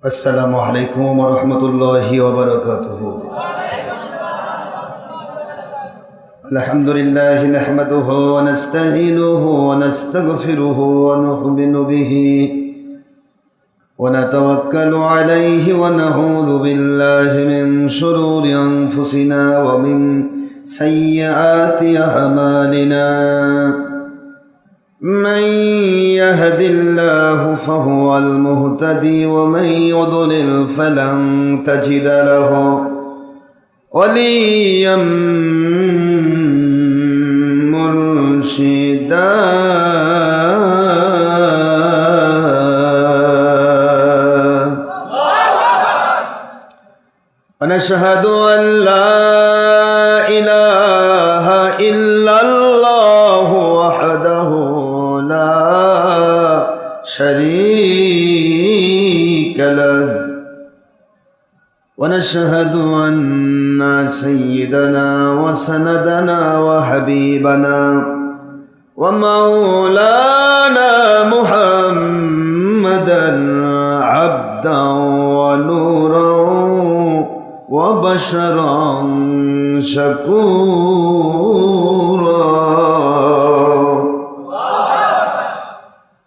अस्सलामु अलैकुम वरहमतुल्लाहि वबरकातुहू। अल्हम्दुलिल्लाहि नहमदुहू व नस्तईनुहू व नस्तगफिरुहू व नु'मिनु बिही व नतवक्कलु अलैहि व नऊज़ु बिल्लाहि मिन शुरूरि अनफुसिना व मिन सय्यिआति अअमालिना। من يهد الله فهو المهتدي ومن يضلل فلن تجد له وليا مرشدا ونشهد أن لا إله إلا الله وحده لا شريك له ونشهد أن سيدنا وسندنا وحبيبنا ومولانا محمدا عبدا ونورا وبشرا شكورا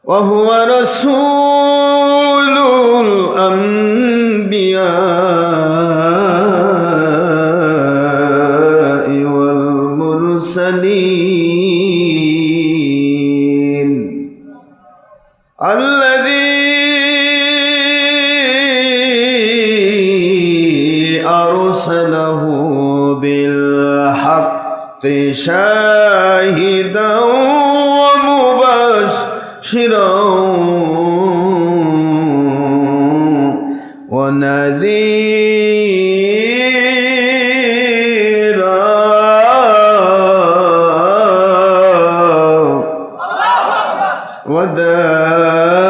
وهو رسول الأنبياء والمرسلين الذي أرسله بالحق شاهدا ومبشرا ونذيرا وداعيا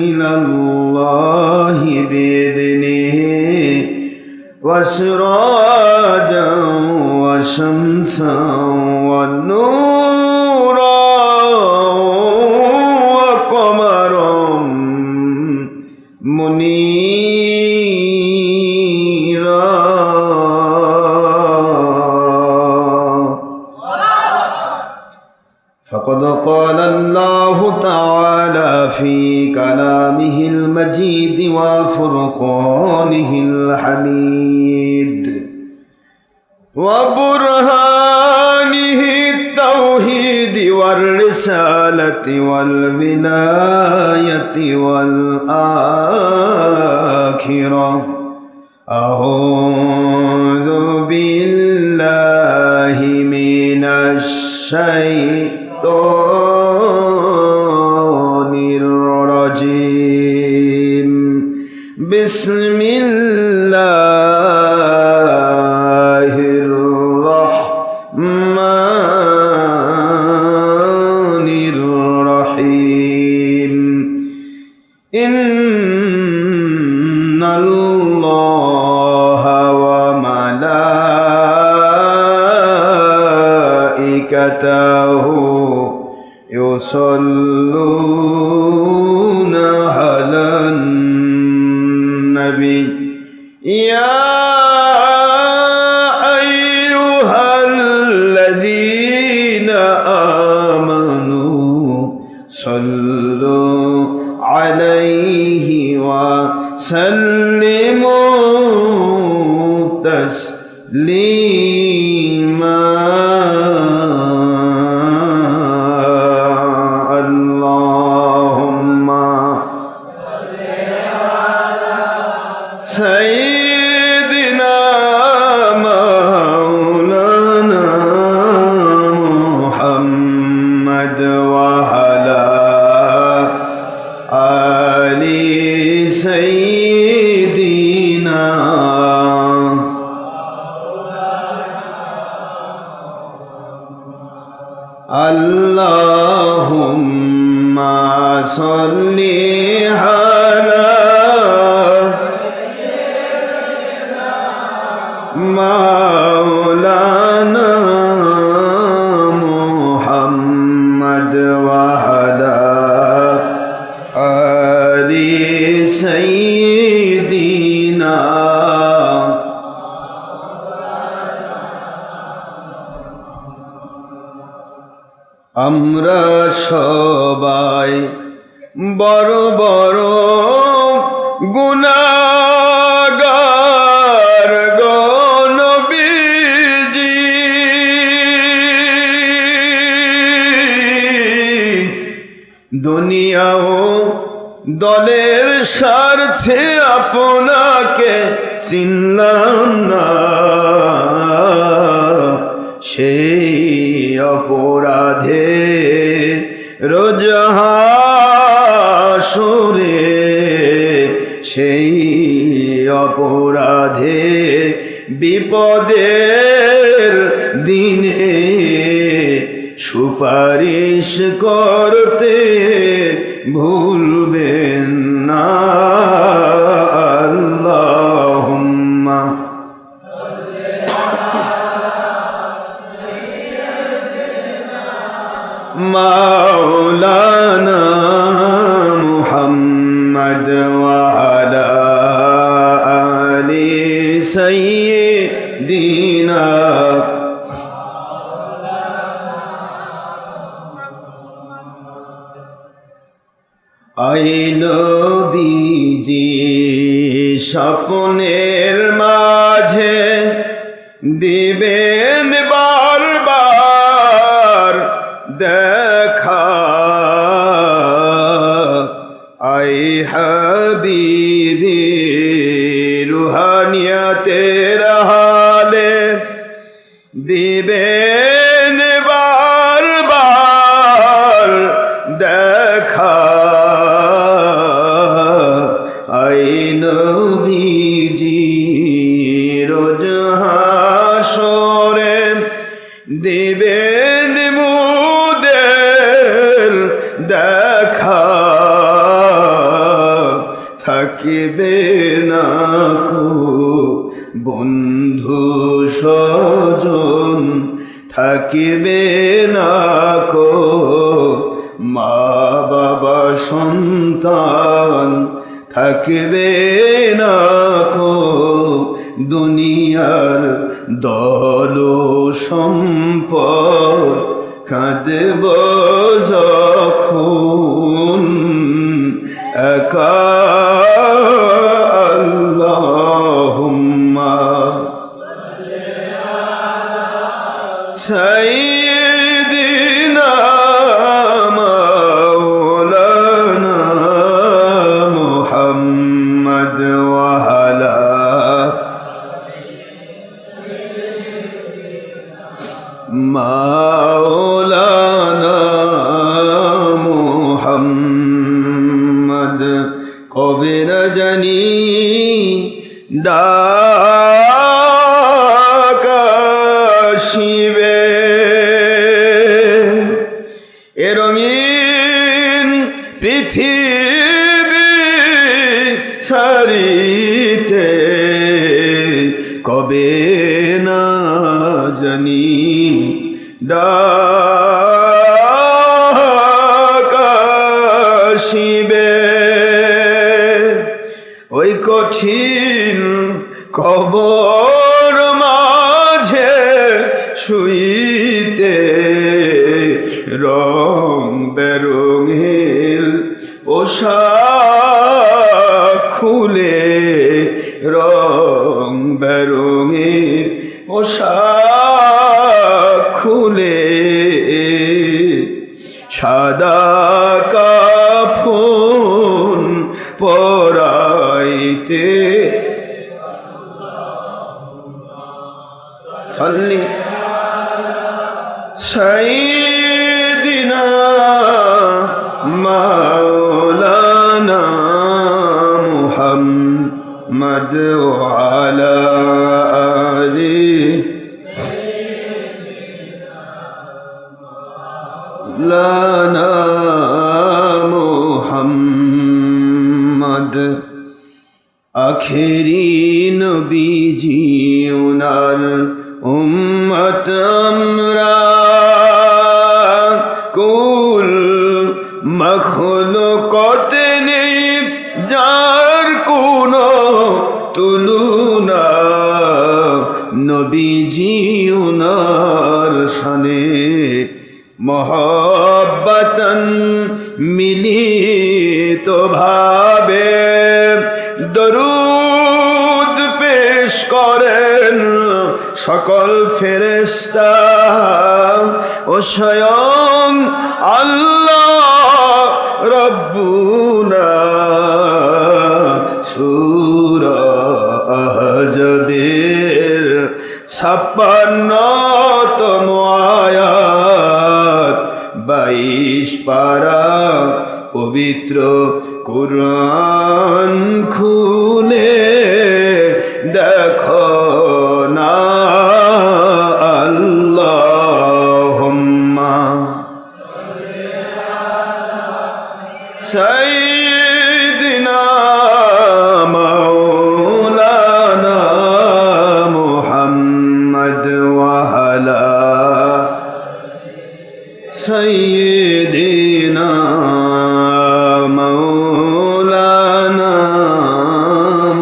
إلى الله بإذنه وسراجا وشمسا ونورا وقمرا منيرا فقد قال الله تعالى في كلامه المجيد وفرقانه الحميد وبرهانه التوحيد والرسالة والولاية والآخرة. أعوذ بالله من الشيطان الرجيم. بسم الله الرحمن الرحيم. إن الله وملائكته يصلون على النبي يا أيها الذين آمنوا صلوا عليه وسلموا تسليما. اللهم صل على سيدنا مولانا محمد وعلى آل سيدنا. اللهم صل على مولانا محمد وعلى آل سيدنا سيدنا আমরা সবাই বড় বড় গুনাহগার গো নবীজি, দুনিয়া ও দলের স্বার্থে আপনাকে চিনলাম না, সেই অপরাধে রোজ হাসরে, সেই অপরাধে বিপদের দিনে সুপারিশ করতে ভুলবেন না। আল্লাহুম্মা মাওলানা মুহাম্মদ ওয়া আলা আলি সাইয়্যিদিনা। আই নবীজি স্বপ্নের মাঝে দিবেন বারবার দেখা, আই হাবিবি রুহানিয়াতের হালে দিবেন বারবার দেখা, আই নবীজি রোজ হাসরে দিবেন মুদের দেখা, থাকিবে না কো বন্ধু স্বজন, থাকিবে না কো মা বাবা সন্তান, থাকিবে না কো দুনিয়ার দল সম্পদ, কাঁদব যখন একা। আল্লাহুম্মা সাইয়্যিদিনা মাওলানা মুহাম্মদ ওয়া আলা মাওলানা মুহাম্মদ। কবে না জানি ডাক আসিবে এ রঙিন পৃথিবী ছাড়িতে, কবে না জানি ডাক আসিবে, ওই কঠিন কবর মাঝে শুইতে রং বেরঙের পোশাক খুলে, রং বেরঙের পোশাক খুলে, সাদা কাফন পরাইতে, সাল্লি সাইয়্যিদিনা মাওলানা মুহাম্মদ ওয়া আলা আলি লানা মুহাম্মদ। আখেরি নবীজি উনার উম্মত আমরা, কুল মখলুকত নেই যার কোন তুলুনা নবীজি উনার শানে মোহাব্বতন মিলিত ভাবে দরুদ পেশ করেন সকল ফেরেশতা ও স্বয়ং আল্লাহ রব্বুনা সূরা আহজাবের 56তম আয়াত 22 পারা পবিত্র কুরআন খুলে দেখো না আল্লাহুম্মা সাইয়্যিদিনা মাওলানা মুহাম্মদ ওয়া আলা সাইয়্যিদিনা মাওলানা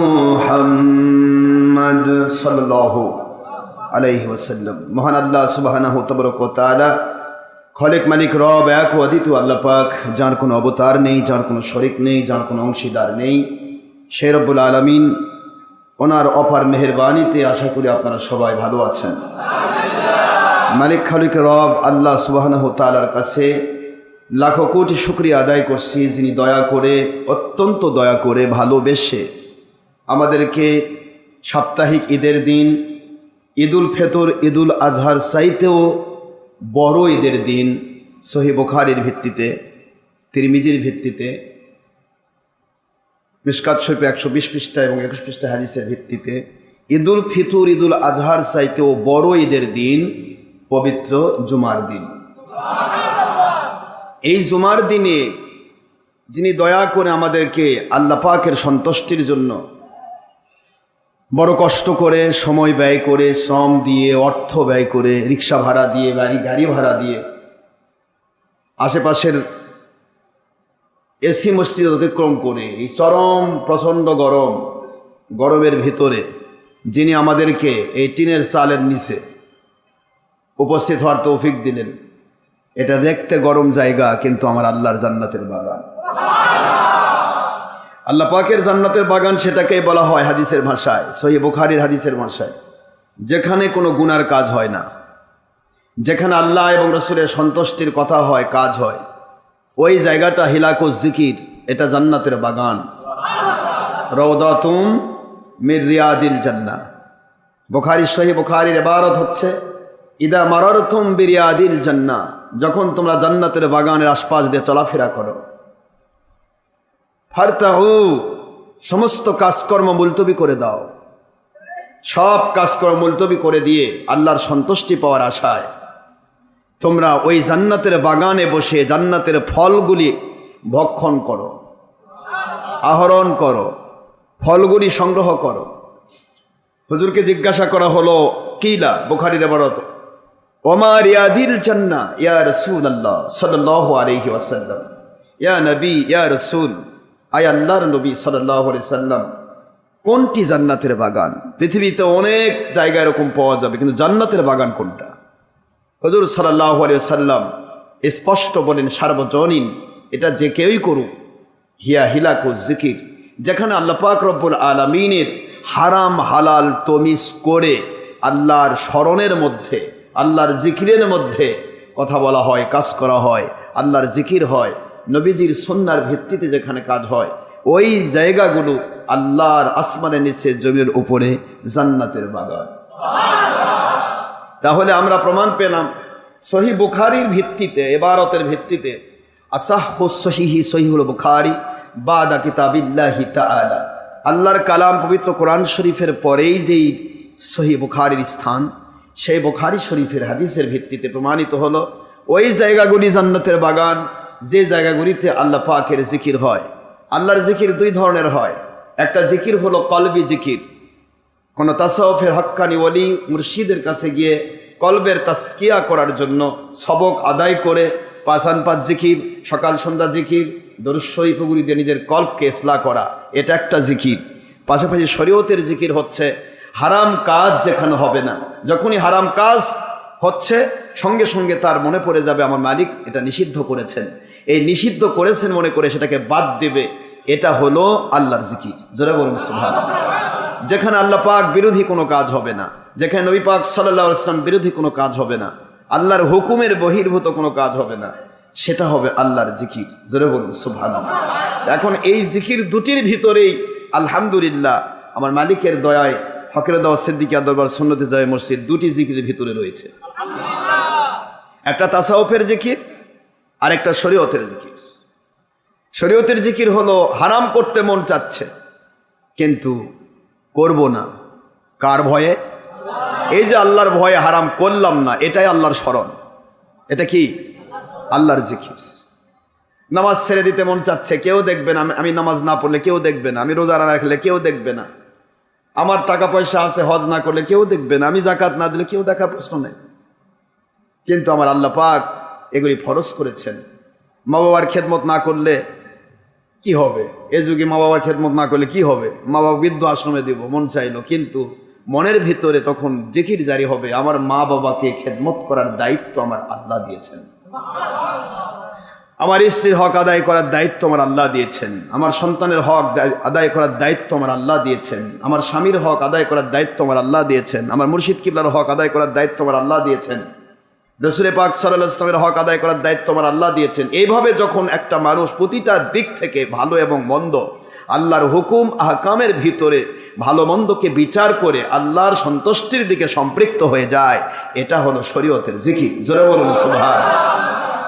মুহাম্মদ সাল্লাল্লাহু আলাইহি ওয়াসাল্লাম। মহান আল্লাহ সুবহানাহু তাবারাক ওয়া তাআলা খলিক মালিক রব এক ও অদ্বিতীয় আল্লাহ পাক, যার কোনো অবতার নেই, যার কোনো শরিক নেই, যার কোনো অংশীদার নেই, সেই রব্বুল আলামিন ওনার অপার মেহেরবানিতে আশা করি আপনারা সবাই ভালো আছেন। মালিক খালিক রব আল্লাহ সুবহানাহু তাআলার কাছে লাখো কোটি শুকরিয়া আদায় করছি, যিনি দয়া করে, অত্যন্ত দয়া করে, ভালোবেসে আমাদেরকে সাপ্তাহিক ঈদের দিন ঈদুল ফিতর, ঈদুল আজহার চাইতেও বড় ঈদের দিন সহিহ বুখারীর ভিত্তিতে, তিরমিজির ভিত্তিতে, মিশকাত শরীফে 120 পৃষ্ঠা এবং 21 পৃষ্ঠা হাদিসের ভিত্তিতে ঈদুল ফিতর, ঈদুল আজহার চাইতেও বড় ঈদের দিন পবিত্র জুমার দিন। এই জুমার দিনে যিনি দয়া করে আমাদেরকে আল্লাহ পাকের সন্তুষ্টির জন্য বড় কষ্ট করে, সময় ব্যয় করে, শ্রম দিয়ে, অর্থ ব্যয় করে, রিক্সা ভাড়া দিয়ে, গাড়ি ভাড়া দিয়ে, আশেপাশের এসি মসজিদ অতিক্রম করে এই চরম প্রচণ্ড গরমের ভিতরে যিনি আমাদেরকে এই টিনের চালের নিচে উপস্থিত হওয়ার তৌফিক দিলেন। এটা দেখতে গরম জায়গা, কিন্তু আমার আল্লাহর জান্নাতের বাগান। আল্লাহ পাকের জান্নাতের বাগান সেটাকেই বলা হয় হাদিসের ভাষায়, সহিহ বুখারীর হাদিসের ভাষায়, যেখানে কোনো গুনার কাজ হয় না, যেখানে আল্লাহ এবং রসুলের সন্তুষ্টির কথা হয়, কাজ হয়, ওই জায়গাটা হিলাকুজ জিকির, এটা জান্নাতের বাগান। রওদাতুম মির রিয়াদিল জান্নাহ। বুখারী, সহিহ বুখারীর ইবারত হচ্ছে ইদা মারারতুম বিরিয়াদিল জান্নাহ, যখন তোমরা জান্নাতের বাগানের আশপাশ দিয়ে চলাফেরা করো, ফারতাহু, সমস্ত কাজকর্ম মুলতবি করে দাও, সব কাজকর্ম মুলতবি করে দিয়ে আল্লাহর সন্তুষ্টি পাওয়ার আশায় তোমরা ওই জান্নাতের বাগানে বসে জান্নাতের ফলগুলি ভক্ষণ করো, আহরণ করো, ফলগুলি সংগ্রহ করো। হুজুরকে জিজ্ঞাসা করা হলো, কিলা, বুখারীর ইবারত, ওমা রিয়াদিল জান্নাহ ইয়া রাসূলুল্লাহ সাল্লাল্লাহু আলাইহি ওয়াসাল্লাম, ইয়া নবী, ইয়া রাসূল, আয় আল্লাহর নবী সাল্লাল্লাহু আলাইহি সাল্লাম, কোনটি জান্নাতের বাগান? পৃথিবীতে অনেক জায়গা এরকম পাওয়া যাবে, কিন্তু জান্নাতের বাগান কোনটা? হুজুর সাল্লাল্লাহু আলাইহি সাল্লাম স্পষ্ট বলেন, সার্বজনীন, এটা যে কেউই করুক, হিয়া হিলাকুজ জিকির, যেখানে আল্লাহ পাক রব্বুল আলামিনের হারাম হালাল তমিজ করে আল্লাহর স্মরণের মধ্যে, আল্লাহর জিকিরের মধ্যে কথা বলা হয়, কাজ করা হয়, আল্লাহর জিকির হয়, নবীজির সুন্নাহর ভিত্তিতে যেখানে কাজ হয়, ওই জায়গাগুলো আল্লাহর আসমানের নিচে, জমিনের উপরে জান্নাতের বাগান। তাহলে আমরা প্রমাণ পেলাম সহিহ বুখারীর ভিত্তিতে, ইবারতের ভিত্তিতে, আসাহুস সহিহি সহিহুল বুখারী বাদা কিতাবিল্লাহি তাআলা, আল্লাহর কালাম পবিত্র কোরআন শরীফের পরেই যেই সহিহ বুখারীর স্থান, সেই বুখারী শরীফের হাদিসের ভিত্তিতে প্রমাণিত হলো ওই জায়গাগুলি জান্নাতের বাগান, যে জায়গাগুলিতে আল্লাহ পাকের জিকির হয়। আল্লাহর জিকির দুই ধরনের হয়, একটা জিকির হলো কলবি জিকির, কোনো তাসাউফের হক্কানি ওলি মুর্শিদের কাছে গিয়ে কলবের তাসকিয়া করার জন্য সবক আদায় করে 5 জিকির, সকাল সন্ধ্যা জিকির, দরুদ শরীফগুলি দিয়ে নিজের কলবকে ইসলাহ করা, এটা একটা জিকির। পাশাপাশি শরীয়তের জিকির হচ্ছে হারাম কাজ যেখানে হবে না, যখনই হারাম কাজ হচ্ছে সঙ্গে সঙ্গে তার মনে পড়ে যাবে আমার মালিক এটা নিষিদ্ধ করেছেন, এই নিষিদ্ধ করেছেন মনে করে সেটাকে বাদ দেবে, এটা হলো আল্লাহর জিকির। জোরে বলুন সুবহানাল্লাহ। যেখানে আল্লাহ পাক বিরোধী কোনো কাজ হবে না, যেখানে নবী পাক সাল্লাল্লাহু আলাইহি ওয়াসাল্লাম বিরোধী কোনো কাজ হবে না, আল্লাহর হুকুমের বহির্ভূত কোনো কাজ হবে না, সেটা হবে আল্লাহর জিকির। জোরে বলুন সুবহানাল্লাহ। এখন এই জিকির দুটির ভিতরেই আলহামদুলিল্লাহ আমার মালিকের দয়ায় হকের দাওয়াত সিদ্দিকিয়া দরবার সুন্নতে জামে মসজিদ দুটি জিকিরের ভিতরে রয়েছে, একটা তাসাউফের জিকির আর একটা শরীয়তের জিকির। শরীয়তের জিকির হলো হারাম করতে মন চাচ্ছে কিন্তু করব না, কার ভয়ে? এই যে আল্লাহর ভয়ে হারাম করলাম না, এটাই আল্লাহর স্মরণ, এটা কি আল্লাহর জিকির। নামাজ ছেড়ে দিতে মন চাচ্ছে, কেউ দেখবে না, আমি নামাজ না পড়লে কেউ দেখবে না, আমি রোজা না রাখলে কেউ দেখবে না, আমার টাকা পয়সা আছে হজ না করলে কেউ দেখবে না, আমি যাকাত না দিলে কেউ দেখার প্রশ্ন নেই, কিন্তু আমার আল্লাহ পাক এগুলি ফরজ করেছেন। মা বাবার খেদমত না করলে কি হবে? এ যুগে মা বাবার খেদমত না করলে কি হবে? মা বাবা বৃদ্ধ আশ্রমে দিব মন চাইলো, কিন্তু মনের ভিতরে তখন জিকির জারি হবে, আমার মা বাবাকে খেদমত করার দায়িত্ব আমার আল্লাহ দিয়েছেন, আমার স্ত্রীর হক আদায় করার দায়িত্ব আমার আল্লাহ দিয়েছেন, আমার সন্তানের হক আদায় করার দায়িত্ব আমার আল্লাহ দিয়েছেন, আমার স্বামীর হক আদায় করার দায়িত্ব আমার আল্লাহ দিয়েছেন, আমার মুর্শিদ কিবলার হক আদায় করার দায়িত্ব আমার আল্লাহ দিয়েছেন, রাসূল পাক সাল্লাল্লাহু আলাইহি ওয়াসাল্লামের হক আদায় করার দায়িত্ব আমার আল্লাহ দিয়েছেন। এইভাবে যখন একটা মানুষ প্রতিটা দিক থেকে ভালো এবং মন্দ আল্লাহর হুকুম আহকামের ভিতরে ভালো মন্দকে বিচার করে আল্লাহর সন্তুষ্টির দিকে সম্পৃক্ত হয়ে যায়, এটা হলো শরীয়তের জিকির। জোরে বলুন সুবহানাল্লাহ।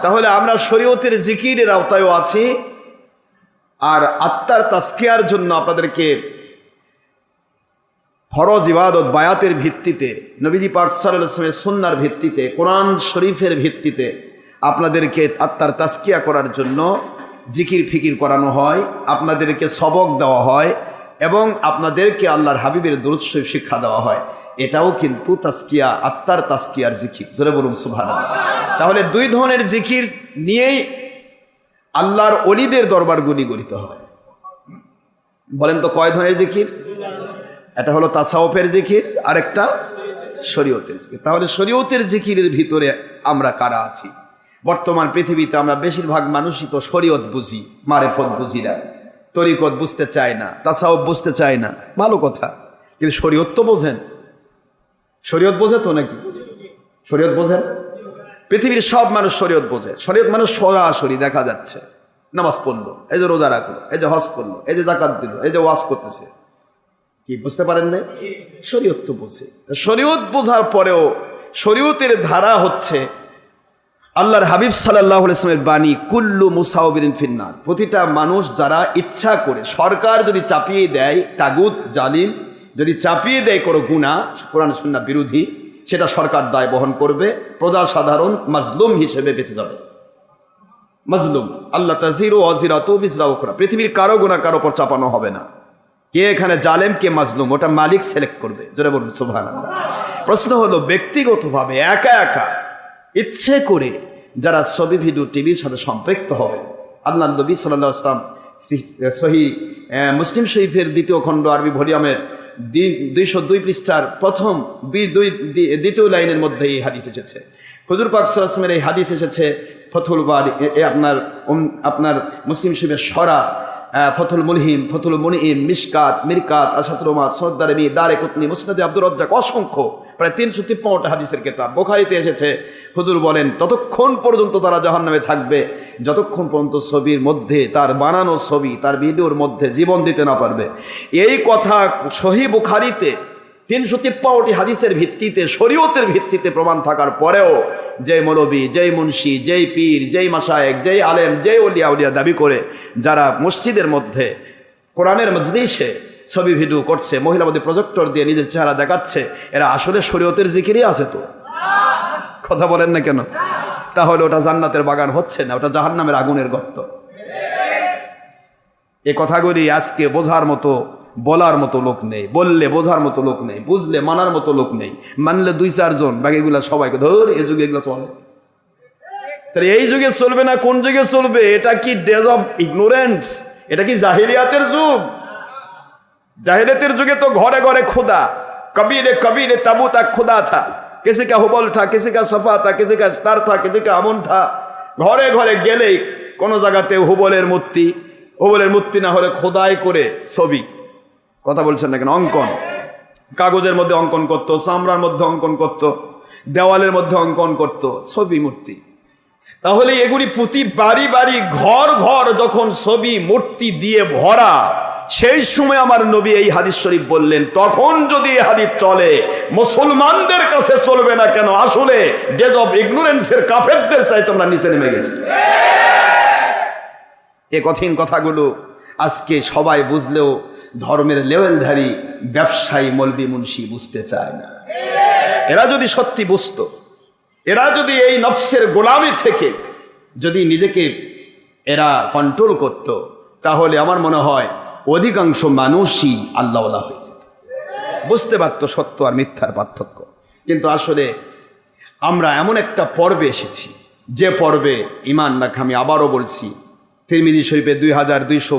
তাহলে আমরা শরীয়তের জিকিরের আওতায়ও আছি, আর আত্মার তাজকিয়ার জন্য আপনাদেরকে ফরজ ইবাদত বায়াতের ভিত্তিতে, নবীজি পাক সাল্লাল্লাহু আলাইহি ওয়াসাল্লামের সুন্নাহর ভিত্তিতে, কোরআন শরীফের ভিত্তিতে আপনাদেরকে আত্মার তাজকিয়া করার জন্য জিকির ফিকির করানো হয়, আপনাদেরকে সবক দেওয়া হয় এবং আপনাদেরকে আল্লাহর হাবিবের দরুদ শরীফ শিক্ষা দেওয়া হয়। এটাও কিন্তু তাজকিয়া, আত্মার তাজকিয়ার জিকির। জোরে বলুন সুবহানাল্লাহ। তাহলে দুই ধরনের জিকির নিয়েই আল্লাহর ওলিদের দরবারগুলি গঠিত হয়। বলেন তো কয় ধরনের জিকির? এটা হলো তাসাউফের জিকির, আরেকটা শরীয়তের জিকির। তাহলে শরীয়তের জিকিরের ভিতরে আমরা কারা আছি? বর্তমান পৃথিবীতে আমরা বেশিরভাগ মানুষই তো শরীয়ত বুঝি, মারেফত বুঝি না, তরিকত বুঝতে চায় না, তাসাউফ বুঝতে চায় না, ভালো কথা, কিন্তু শরীয়ত তো বোঝেন। শরীয়ত বোঝে তো নাকি? শরীয়ত বোঝেন? পৃথিবীর সব মানুষ শরীয়ত বোঝে। শরীয়ত মানুষ সরাসরি দেখা যাচ্ছে, নামাজ পড়লো, এই যে রোজা রাখলো, এই যে হজ করলো, এই যে যাকাত দিল, এই যে ওয়াজ করতেছে, কি বুঝতে পারেন না? শরীয়ত তো বোঝে। শরীয়ত বোঝার পরেও শরীয়তের ধারা হচ্ছে আল্লাহর হাবিব সাল্লাল্লাহু আলাইহি ওয়াসাল্লামের বাণী, কুল্লু মুসাউবিরিন ফিন্নার। প্রতিটা মানুষ যারা ইচ্ছা করে, সরকার যদি চাপিয়ে দেয়, তাগুত জালিম যদি চাপিয়ে দেয় কোনো গুনাহ কোরআন সুন্নাহ বিরোধী, সেটা সরকার দায় বহন করবে, প্রজা সাধারণ মাজলুম হিসেবে বেঁচে যাবে। মাজলুম আল্লাহ তাজিরু ওয়াজিরাতু বিজরা উখরা, পৃথিবীর কারো গুনাহ কারো উপর চাপানো হবে না। কে এখানে জালেম কে মাজলুম ওটা মালিক সিলেক্ট করবে। জোরে বলুন সুবহানাল্লাহ। প্রশ্ন হলো ব্যক্তিগতভাবে একা একা ইচ্ছে করে যারা ছবি ভিডিও টিভির সাথে সম্পৃক্ত হবে, আল্লাহর নবী সাল্লাল্লাহু আলাইহি ওয়াসাল্লাম সহিহ মুসলিম শরীফের 2য় খণ্ড আরবি ভলিউমের 202 পৃষ্ঠার প্রথম দ্বিতীয় লাইনের মধ্যে এই হাদিস এসেছে। হুজুর পাক সাল্লাল্লাহু আলাইহি ওয়াসাল্লামের এই হাদিস এসেছে ফতুল বারি, আপনার মুসলিম শরীফের সরা, ফতুল মুলহিম, ফতুল মুনিম, মিশকাত, মিরকাত, আশাতুল উমাত, সদ্দারমি, দারে কুতনি, মুসনাদে আব্দুর রাজ্জাক, অসংখ্য প্রায় 353টা হাদিসের কিতাব। বুখারীতে এসেছে, হুজুর বলেন ততক্ষণ পর্যন্ত তারা জাহান্নামে থাকবে যতক্ষণ পর্যন্ত ছবির মধ্যে, তার বানানো ছবি, তার ভিডিওর মধ্যে জীবন দিতে না পারবে। এই কথা সহিহ বুখারীতে 353টি হাদিসের ভিত্তিতে, শরীয়তের ভিত্তিতে প্রমাণ থাকার পরেও যেই মৌলবী, যেই মুন্সি, যেই পীর, যেই মাশায়েখ, যেই আলেম, যেই ওলিয়া উলিয়া দাবি করে যারা মসজিদের মধ্যে কোরআনের মজলিসে ছবি ভিডিও করছে, মহিলাবাদী প্রজেক্টর দিয়ে নিজের চেহারা দেখাচ্ছে, এরা আসলে শরীয়তের জিকিরই আছে তো? কথা বলেন না কেন? তাহলে ওটা জান্নাতের বাগান হচ্ছে না, ওটা জাহান্নামের আগুনের গর্ত। এই কথাগুলি আজকে বোঝার মতো, বলার মতো লোক নেই, বললে বোঝার মতো লোক নেই, বুঝলে মানার মতো লোক নেই, মানলে 2-4 জন, বাকিগুলা সবাইকে ধর। এই যুগে এগুলো চলে, তাহলে এই যুগে চলবে না কোন যুগে চলবে? এটা কি ডেজ অফ ইগনোরেন্স? এটা কি জাহিলিয়াতের যুগ? जाहिलियतेर जुगे तो घरे घरे खुदा, कबीले कबीले ताबूत खुदा था, किसी का हुबल था, किसी का सफा था, किसी का स्तार था, किसी का अमुन था। घरे घरे गेलेई कोनो जायगाते हुबलेर मूर्ति ना हले खोदाई करे छवि, कथा बोलছেন না কেন, অঙ্কন, কাগজের মধ্যে অঙ্কন করতো, চামড়ার মধ্যে অঙ্কন করতো, দেওয়ালের মধ্যে অঙ্কন করতো, ছবি মূর্তি। তাহলে এগুলি প্রতি বাড়ি বাড়ি ঘর ঘর যখন ছবি মূর্তি দিয়ে ভরা, সেই সময় আমার নবী এই হাদিস শরীফ বললেন, তখন যদি এই হাদিস চলে মুসলমানদের কাছে চলবে না কেন? আসলে ডেজ অফ ইগনোরেন্সের কাফেরদের চাই তোমরা নিচে নেমে গেছে। এই কঠিন কথাগুলো আজকে সবাই বুঝলেও ধর্মের লেভেলধারী ব্যবসায়ী মলবি মুন্সি বুঝতে চায় না। এরা যদি সত্যি বুঝতো, এরা যদি এই নফসের গোলামি থেকে যদি নিজেকে এরা কন্ট্রোল করত, তাহলে আমার মনে হয় অধিকাংশ মানুষই আল্লাহওয়ালা হয়ে যেত, বুঝতে পারতো সত্য আর মিথ্যার পার্থক্য। কিন্তু আসলে আমরা এমন একটা পর্বে এসেছি, যে পর্বে ইমান রাখা, আমি আবারও বলছি, তিরমিজি শরীফে 2200,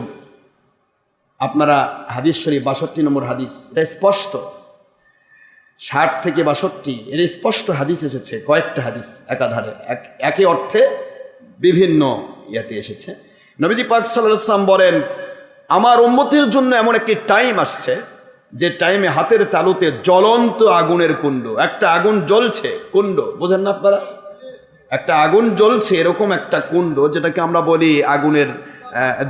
আপনারা হাদিস শরীফ 62 নম্বর হাদিস, এটা স্পষ্ট, 60 থেকে 62 এর স্পষ্ট হাদিস এসেছে, কয়েকটা হাদিস একাধারে একই অর্থে বিভিন্ন ইয়াতে এসেছে। নবীজি পাক সাল্লাল্লাহু আলাইহি ওয়াসাল্লাম বলেন, আমার উম্মতের জন্য এমন একটি টাইম আসছে, যে টাইমে হাতের তালুতে জ্বলন্ত আগুনের কুণ্ড, একটা আগুন জ্বলছে, কুণ্ড বোঝেন না আপনারা, একটা আগুন জ্বলছে, এরকম একটা কুণ্ড, যেটাকে আমরা বলি আগুনের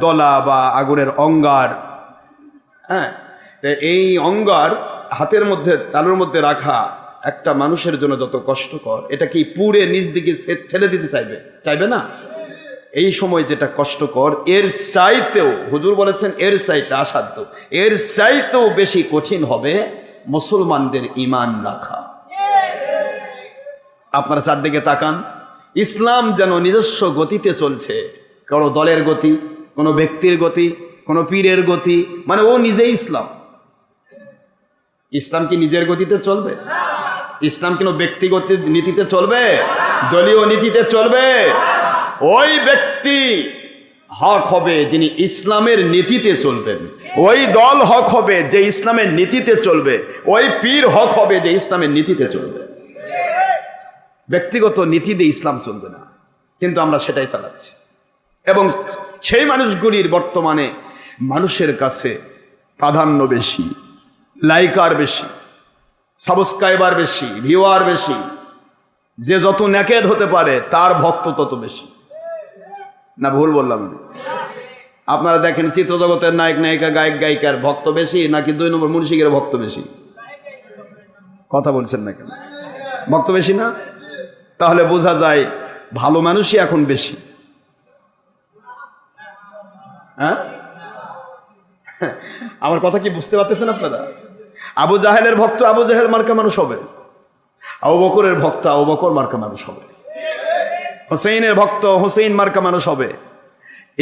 দলা বা আগুনের অঙ্গার। হ্যাঁ, এই অঙ্গার হাতের মধ্যে তালুর মধ্যে রাখা একটা মানুষের জন্য যত কষ্টকর, এটা কি পুড়ে নিজ দিকে ঠেলে দিতে চাইবে না? এই সময় যেটা কষ্টকর, এর চাইতেও হুজুর বলেছেন, এর চাইতে আসাধ্য, এর চাইতেও বেশি কঠিন হবে মুসলমানদের ঈমান রাখা। আপনারা চারদিকে তাকান, ইসলাম যেন নিজস্ব গতিতে চলছে, কোনো দলের গতি, কোনো ব্যক্তির গতি, কোনো পীরের গতি, মানে ও নিজেই ইসলাম। ইসলাম কি নিজের গতিতে চলবে? ইসলাম কি ব্যক্তিগত নীতিতে চলবে? দলীয় নীতিতে চলবে? ওই ব্যক্তি হক হবে যিনি ইসলামের নীতিতে চলবেন, ওই দল হক হবে যে ইসলামের নীতিতে চলবে, ওই পীর হক হবে যে ইসলামের নীতিতে চলবে। ব্যক্তিগত নীতি দিয়ে ইসলাম চলবে না, কিন্তু আমরা সেটাই চালাচ্ছি। এবং সেই মানুষগুলির বর্তমানে মানুষের কাছে প্রাধান্য বেশি, লাইকার বেশি, সাবস্ক্রাইবার বেশি, ভিউয়ার বেশি। যে যত নেকেড হতে পারে তার ভক্ত তত বেশি। না ভুল বললাম? আপনারা দেখেন চিত্র জগতের নায়ক নায়িকা, গায়ক গায়িকার ভক্ত বেশি, নাকি 2 নম্বর মুন্সিকের ভক্ত বেশি? কথা বলছেন না কেন? ভক্ত বেশি না? তাহলে বোঝা যায় ভালো মানুষই এখন বেশি। হ্যাঁ, আমার কথা কি বুঝতে পারতেছেন আপনারা? আবু জাহেলের ভক্ত আবু জাহেল মার্কা মানুষ হবে, আবু বকরের ভক্ত আবু বকর মার্কা মানুষ হবে, হোসেইনের ভক্ত হোসেইন মার্কা মানুষ হবে,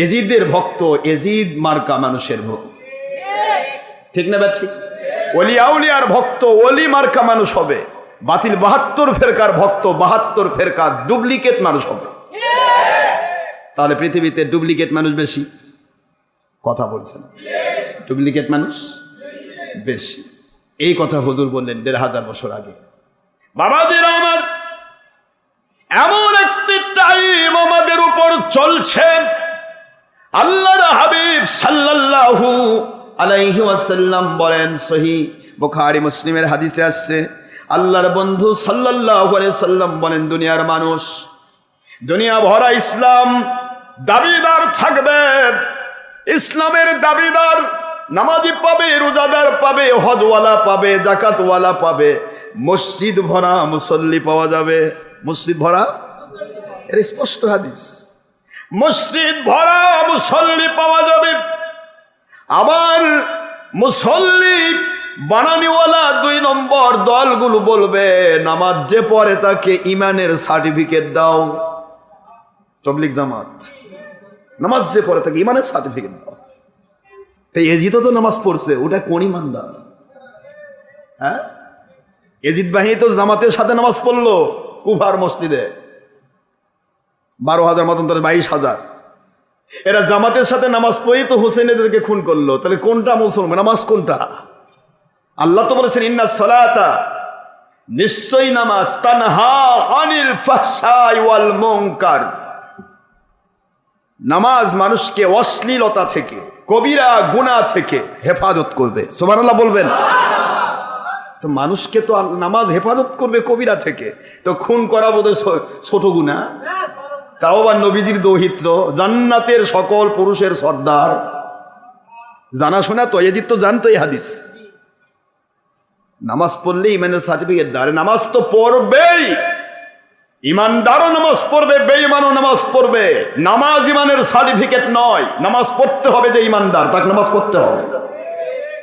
এজিদের ভক্ত এজিদ মার্কা মানুষের ভক্ত। ঠিক না ব্যাট? ঠিক। ওলি আউলিয়ার ভক্ত ওলি মার্কা মানুষ হবে, বাতিল 72 ফেরকার ভক্ত 72 ফেরকার ডুপ্লিকেট মানুষ হবে। তাহলে পৃথিবীতে ডুপ্লিকেট মানুষ বেশি? কথা বলছে না, ডুপ্লিকেট মানুষ বেশি। এই কথা হুজুর বললেন 1500 বছর আগে। বাবাজিরা আমার, এমন একটি টাইম আমাদের উপর চলছে, আল্লাহর হাবিব সাল্লাল্লাহু আলাইহি ওয়াসাল্লাম বলেন, সহিহ বুখারী মুসলিমের হাদিসে আসছে, আল্লাহর বন্ধু সাল্লাল্লাহু আলাইহি সাল্লাম বলেন, দুনিয়ার মানুষ, দুনিয়া ভরা ইসলাম দাবিদার থাকবে, ইসলামের দাবিদার, নামাজি পাবে, রোজাদার পাবে, হজওয়ালা পাবে, জাকাতওয়ালা পাবে, মসজিদ ভরা মুসল্লি পাওয়া যাবে। মসজিদ ভরা, এর স্পষ্ট হাদিস, মসজিদ ভরা মুসল্লি পাওয়া যাবে। আবার মুসল্লি বানানিওয়ালা 2 নম্বর দলগুলো বলবে, নামাজ যে পড়ে তাকে ইমানের সার্টিফিকেট দাও। তাবলীগ জামাত, নামাজ যে পড়ে তাকে ইমানের সার্টিফিকেট দাও। তাই এজিদও তো নামাজ পড়ছে, ওটা কোন ইমানদার? হ্যাঁ, এজিদ বাহিনী তো জামাতের সাথে নামাজ পড়লো কুফার মসজিদে, 12,000 মতন, তাহলে 22,000। এরা জামাতের সাথে নামাজ পড়েই তো হোসেন এদেরকে খুন করলো, তাহলে কোনটা মুসলমান, নামাজ কোনটা? আল্লাহ তো বলেছেন ইন্না সলাতা, নিশ্চয়ই নামাজ, তানহা আনিল ফাহশাই ওয়াল মুনকার, নামাজ মানুষকে অশ্লীলতা থেকে, কবিরা গুনাহ থেকে হেফাজত করবে। সুবহানাল্লাহ বলবেন। তো মানুষকে তো নামাজ হেফাজত করবে কবিরা থেকে, তো খুন করা বোধহয় ছোট গুনাহ? তাও আবার নবীজির দৌহিত্র, জান্নাতের সকল পুরুষের সর্দার, জানাশোনা তো, এজিদ তো জানতো এই হাদিস। নামাজ পড়লে ইমানের সার্টিফিকেট দেয়। নামাজ তো পড়বেই, ইমানদারও নামাজ পড়বে, বেঈমানও নামাজ পড়বে। নামাজ ইমানের সার্টিফিকেট নয়, নামাজ পড়তে হবে। যে ইমানদার তাকে নামাজ পড়তে হবে,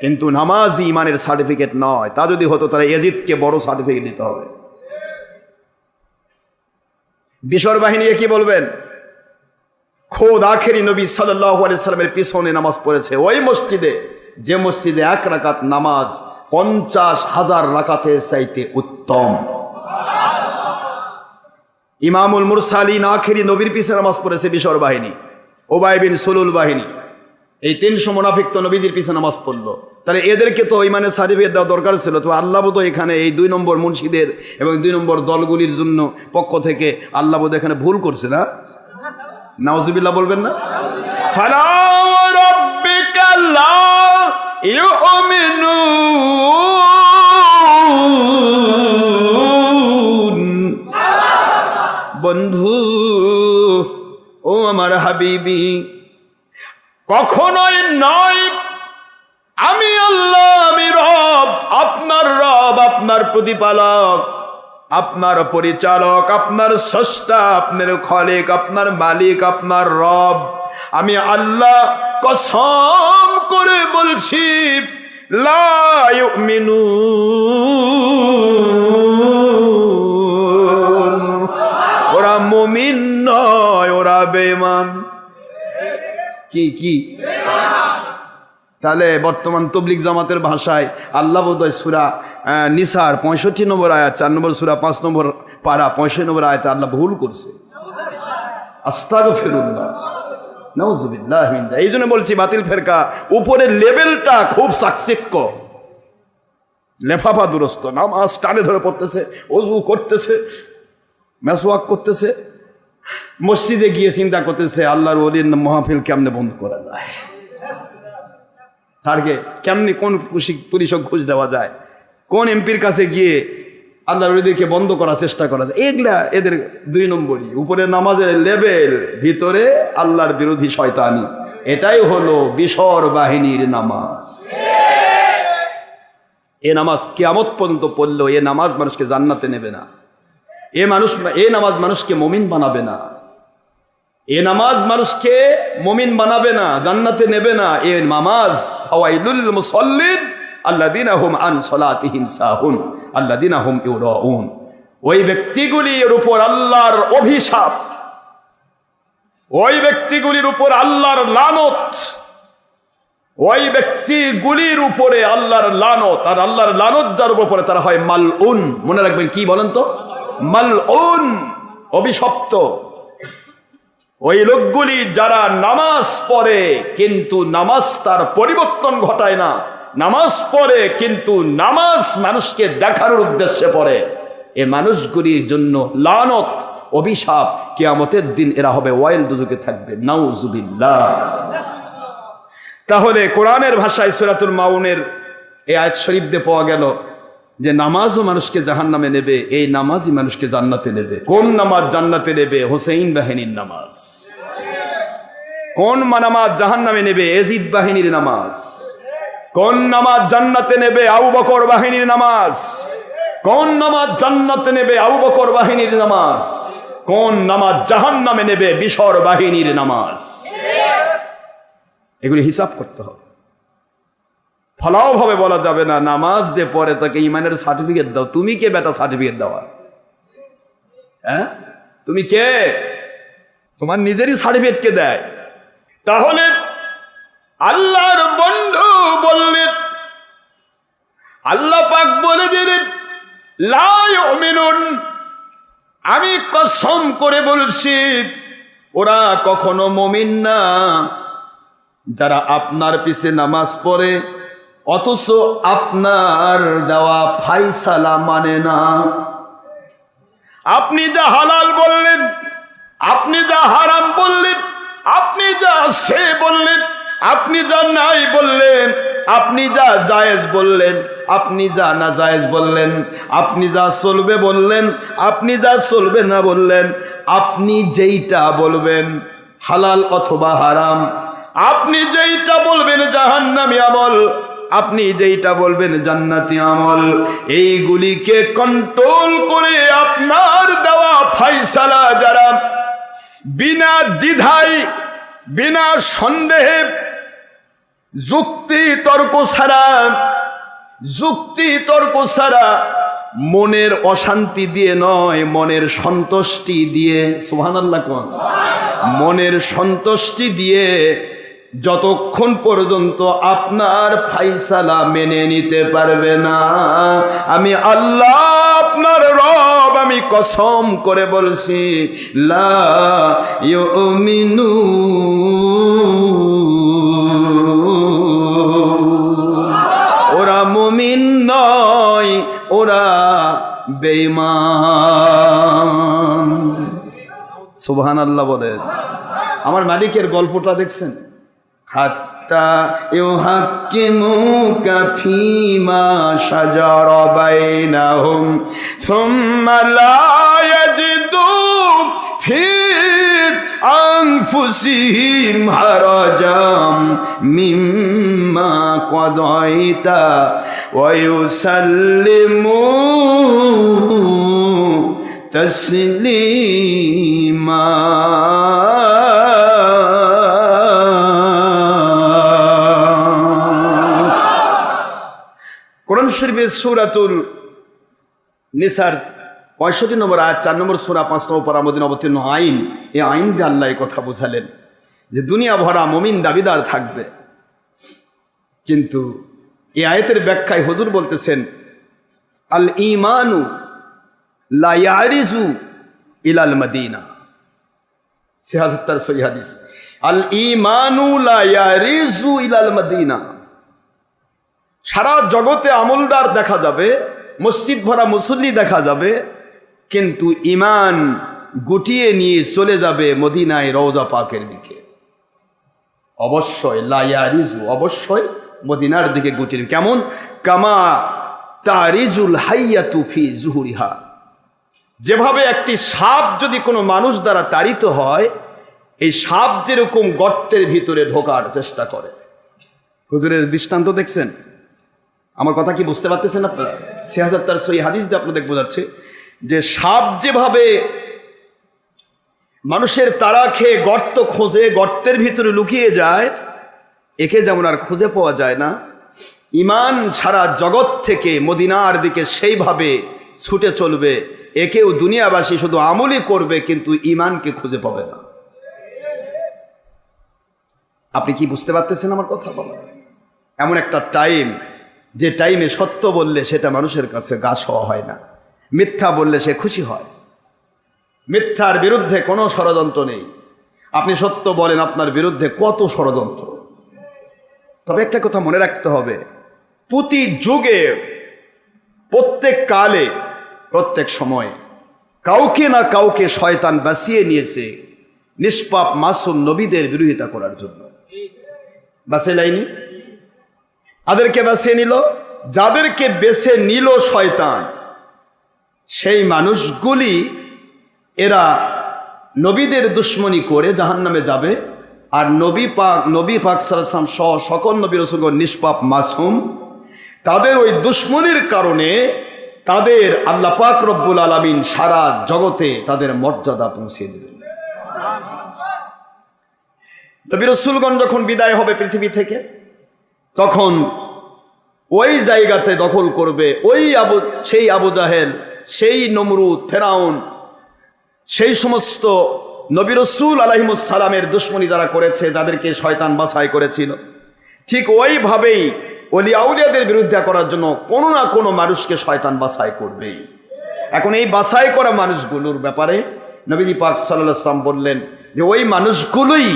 কিন্তু নামাজ ইমানের সার্টিফিকেট নয়। তা যদি হতো তাহলে এজিদকে বড় সার্টিফিকেট দিতে হবে। বিশর বাহিনী কি বলবেন? খোদ আখেরি নবী সাল্লাল্লাহু আলাইহি সাল্লামের পিছনে নামাজ পড়েছে ওই মসজিদে, যে মসজিদে এক রাকাত নামাজ 50,000 রাকাতের চাইতে উত্তম। ইমামুল মুরসালিন আখেরি নবীর পিছনে নামাজ পড়েছে বিশর বাহিনী, উবাই বিন সুলুল বাহিনী। এই 300 মুনাফিক তো নবীজির পিছনে নামাজ পড়লো। তাহলে এদেরকে তো ইমানের সার্টিফিকেট দেওয়া দরকার ছিল। তো আল্লাহ বোধ এখানে এই 2 নম্বর মুন্সিদের এবং 2 নম্বর দলগুলির জন্য পক্ষ থেকে আল্লাহ বোধ এখানে ভুল করছে না? নাউজুবিল্লাহ বলবেন না? ফালা রাব্বিকা লা ইউমিনুন। বন্ধু ও আমার হাবিবি, কখনোই নয় আমি আল্লাহ, আমি রব, আপনার প্রতিপালক, আপনার পরিচালক, আপনার স্রষ্টা, আপনার খালিক, আপনার মালিক, আপনার রব। আমি আল্লাহ কসম করে বলছি, লা ইউমিনুন, ওরা মুমিন নয়, ওরা বেঈমান। কি তাহলে বর্তমান তবলিগ জামাতের ভাষায় আল্লাহ বোধহয় সূরা নিসার 65 নম্বর আয়াত, 4 নম্বর সূরা 5 নম্বর পারা 65 নম্বর আয়াতে আল্লাহ ভুল করছে। আস্তাগফিরুল্লাহ, নাউজুবিল্লাহ মিন যালিক। এই জন্য বলছি বাতিল ফেরকা উপরের লেভেলটা খুব সাকসেক্য, লেফাফা দুরস্ত, নামাজ টানে ধরে পড়তেছে, ওযু করতেছে, মেসওয়াক করতেছে, মসজিদে গিয়ে চিন্তা করতেছে আল্লাহর ওলির মাহফিল কেমনে বন্ধ করা যায়, টার্গেট কেমনি, কোন পুলিশক ঘুষ দেওয়া যায়, কোন এমপির কাছে গিয়ে আল্লাহর ওলিদেরকে বন্ধ করার চেষ্টা করা যায়। এগুলা এদের 2 নম্বরই। উপরে নামাজের লেভেল, ভিতরে আল্লাহর বিরোধী শয়তানি। এটাই হলো বিশর বাহিনীর নামাজ। এ নামাজ কিয়ামত পর্যন্ত পড়লো, এ নামাজ মানুষকে জান্নাতে নেবে না। এ নামাজ মানুষকে মুমিন বানাবে না। এ নামাজ মানুষকে মুমিন বানাবে না, জান্নাতে নেবে না। এ নামাজ ফাওয়াইলুল মুসাল্লিন আল্লাযীনা হুম আন সালাতিহিম সাহুন আল্লাযীনা হুম ইউরাউন। ওই ব্যক্তিগুলির উপর আল্লাহর অভিশাপ, ওই ব্যক্তিগুলির উপর আল্লাহর লানত, ওই ব্যক্তিগুলির উপরে আল্লাহর লানত। আর আল্লাহর লানত যার উপরে তারা হয় মালউন। মনে রাখবেন কি বলেন তো? মালউন, অভিশপ্ত। ওই লোকগুলি যারা নামাজ পড়ে কিন্তু নামাজ তার পরিবর্তন ঘটায় না, নামাজ পড়ে কিন্তু নামাজ মানুষকে দেখানোর উদ্দেশ্যে পড়ে, এ মানুষগুলির জন্য লানত, অভিশাপ। কিয়ামতের দিন এরা হবে ওয়াইল দুজকে থাকবে, নাউজুবিল্লাহ। তাহলে কোরআনের ভাষায় সূরাতুল মাউনের এই আয়াত শরীফ দিয়ে পাওয়া গেল যে নামাজও মানুষকে জাহান্নামে নেবে, এই নামাজই মানুষকে জান্নাতে নেবে। কোন নামাজ জান্নাতে নেবে? হোসেইন বাহিনীর নামাজ। কোন নামাজ জাহান্নামে নেবে? এজিদ বাহিনীর নামাজ। কোন নামাজ জান্নাতে নেবে? আবু বকর বাহিনীর নামাজ। কোন নামাজ জান্নাতে নেবে? আবু বকর বাহিনীর নামাজ। কোন নামাজ জাহান্নামে নেবে? বিশর বাহিনীর নামাজ। এগুলি হিসাব করতে হবে। ফলাও ভাবে বলা যাবে না নামাজ যে পড়ে তাকে ইমানের সার্টিফিকেট দাও। তুমি কে বেটা সার্টিফিকেট দেওয়া? হ্যাঁ, তুমি কে? তোমার নিজেরই সার্টিফিকেট কে দেয়? তাহলে আল্লাহর বন্ধু বললেন, আল্লাহ পাক বলে দিলেন লা ইউমিনুন, আমি কসম করে বলছি ওরা কখনো মুমিন না যারা আপনার পিছে নামাজ পড়ে অথচ আপনার দেওয়া ফায়সালা মানে না। আপনি যা হালাল বললেন, আপনি যা হারাম বললেন, আপনি যা সে বললেন, আপনি যা নাই বললেন, আপনি যা জায়েজ বললেন, আপনি যা না জায়েজ বললেন, আপনি যা চলবে বললেন, আপনি যা চলবে না বললেন, আপনি যেইটা বলবেন হালাল অথবা হারাম, আপনি যেইটা বলবেন জাহান্নামী আমল, আপনি যেইটা বলবেন জান্নাতি আমল, এইগুলিকে কন্ট্রোল করে আপনার দেওয়া ফায়সালা যারা বিনা দ্বিধায় বিনা সন্দেহে যুক্তি তর্ক ছাড়া মনের অশান্তি দিয়ে নয়, মনের সন্তুষ্টি দিয়ে, সুবহানাল্লাহ কোন, মনের সন্তুষ্টি দিয়ে যতক্ষণ পর্যন্ত আপনার ফায়সালা মেনে নিতে পারবে না, আমি আল্লাহ আপনার রব, আমি কসম করে বলছি, লা ইউমিনু, ওরা মুমিন নয়, ওরা বেঈমান। সুবহানাল্লাহ বলেন। আমার মালিকের গল্পটা দেখছেন, হাত্তা ইউহাক্কিমুকা ফীমা শাজারা বাইনাহুম সুম্মা লা ইয়াজিদু ফি আনফুসিহিম হারাজাম মিম্মা কাদাইতা ওয়া ইউসাল্লিমু তাসলিমা। কোরআন শরীফের সূরাতুল নিসার 65 নম্বর আয়াত 4 নম্বর সূরা 5 নম্বর পারা মধ্যে অবতীর্ণ আইন, এই আইন দিয়ে আল্লাহ এই কথা বোঝালেন যে দুনিয়া ভরা মুমিন দাবিদার থাকবে। কিন্তু এই আয়াতের ব্যাখ্যায় হুজুর বলতেছেন, আল ঈমানু লা ইয়ারিজু ইলাল মদিনা, 76 সহিহ হাদিস, আল ঈমানু লা ইয়ারিজু ইলাল মদিনা। সারা জগতে আমলদার দেখা যাবে, মসজিদ ভরা মুসল্লি দেখা যাবে, কিন্তু ঈমান গুটিয়ে নিয়ে চলে যাবে মদিনায় রওজা পাকের দিকে। অবশ্যই লা ইয়ারিজু, অবশ্যই মদিনার দিকে গুটিয়ে, কেমন, কামা তারিজুল হাইয়াতু ফি জুহুরিহা, যেভাবে একটি সাপ যদি কোনো মানুষ দ্বারা তাড়িত হয়, এই সাপ যেরকম গর্তের ভিতরে ঢোকার চেষ্টা করে। হুজুরের দৃষ্টান্ত দেখছেন? আমার কথা কি বুঝতে পারতেছেন আপনারা? 76 সহিহ হাদিস দিয়ে আপনাদের বোঝাচ্ছে যে সাপ যেভাবে মানুষের তাড়া খেয়ে গর্ত খোঁজে, গর্তের ভিতরে লুকিয়ে যায়, একে যেমন আর খুঁজে পাওয়া যায় না, ঈমান সারা জগৎ থেকে মদিনার দিকে সেইভাবে ছুটে চলবে, একেও দুনিয়াবাসী শুধু আমলই করবে কিন্তু ঈমানকে খুঁজে পাবে না। আপনি কি বুঝতে পারতেছেন আমার কথা বাবা? এমন একটা টাইম, যে টাইমে সত্য বললে সেটা মানুষের কাছে গা সওয়া হয় না, মিথ্যা বললে সে খুশি হয়। মিথ্যার বিরুদ্ধে কোনো ষড়যন্ত্র নেই, আপনি সত্য বলেন, আপনার বিরুদ্ধে কত ষড়যন্ত্র। তবে একটা কথা মনে রাখতে হবে, প্রতি যুগে, প্রত্যেক কালে, প্রত্যেক সময়ে কাউকে না কাউকে শয়তান বাঁচিয়ে নিয়েছে নিষ্পাপ মাসুম নবীদের বিরোধিতা করার জন্য। বাঁচিয়ে লাইনি, তাদেরকে বাঁচিয়ে নিল, যাদেরকে বেছে নিল শয়তান, সেই মানুষগুলি এরা নবীদের দুশ্মনী করে জাহান্নামে যাবে। আর নবী পাক সাল্লাল্লাহু আলাইহি ওয়াসাল্লাম সহ সকল নবী রাসূলগণ নিষ্পাপ মাসুম, তাদের ওই দুশ্মনীর কারণে তাদের আল্লাহ পাক রব্বুল আলামিন সারা জগতে তাদের মর্যাদা পৌঁছে দেবেন। নবী রাসূলগণ যখন বিদায় হবে পৃথিবী থেকে, তখন ওই জায়গাতে দখল করবে সেই আবু জাহেল, সেই নমরুদ, ফেরাউন, সেই সমস্ত নবী রাসূল আলাইহিমুস সালামের দুশমনী যারা করেছে, যাদেরকে শয়তান বাছাই করেছিল, ঠিক ওইভাবেই ওলিয়া আউলিয়াদের বিরুদ্ধে করার জন্য কোনো না কোনো মানুষকে শয়তান বাছাই করবেই। এখন এই বাছাই করা মানুষগুলোর ব্যাপারে নবী পাক সাল্লাল্লাহু আলাইহি ওয়াসাল্লাম বললেন, যে ওই মানুষগুলোই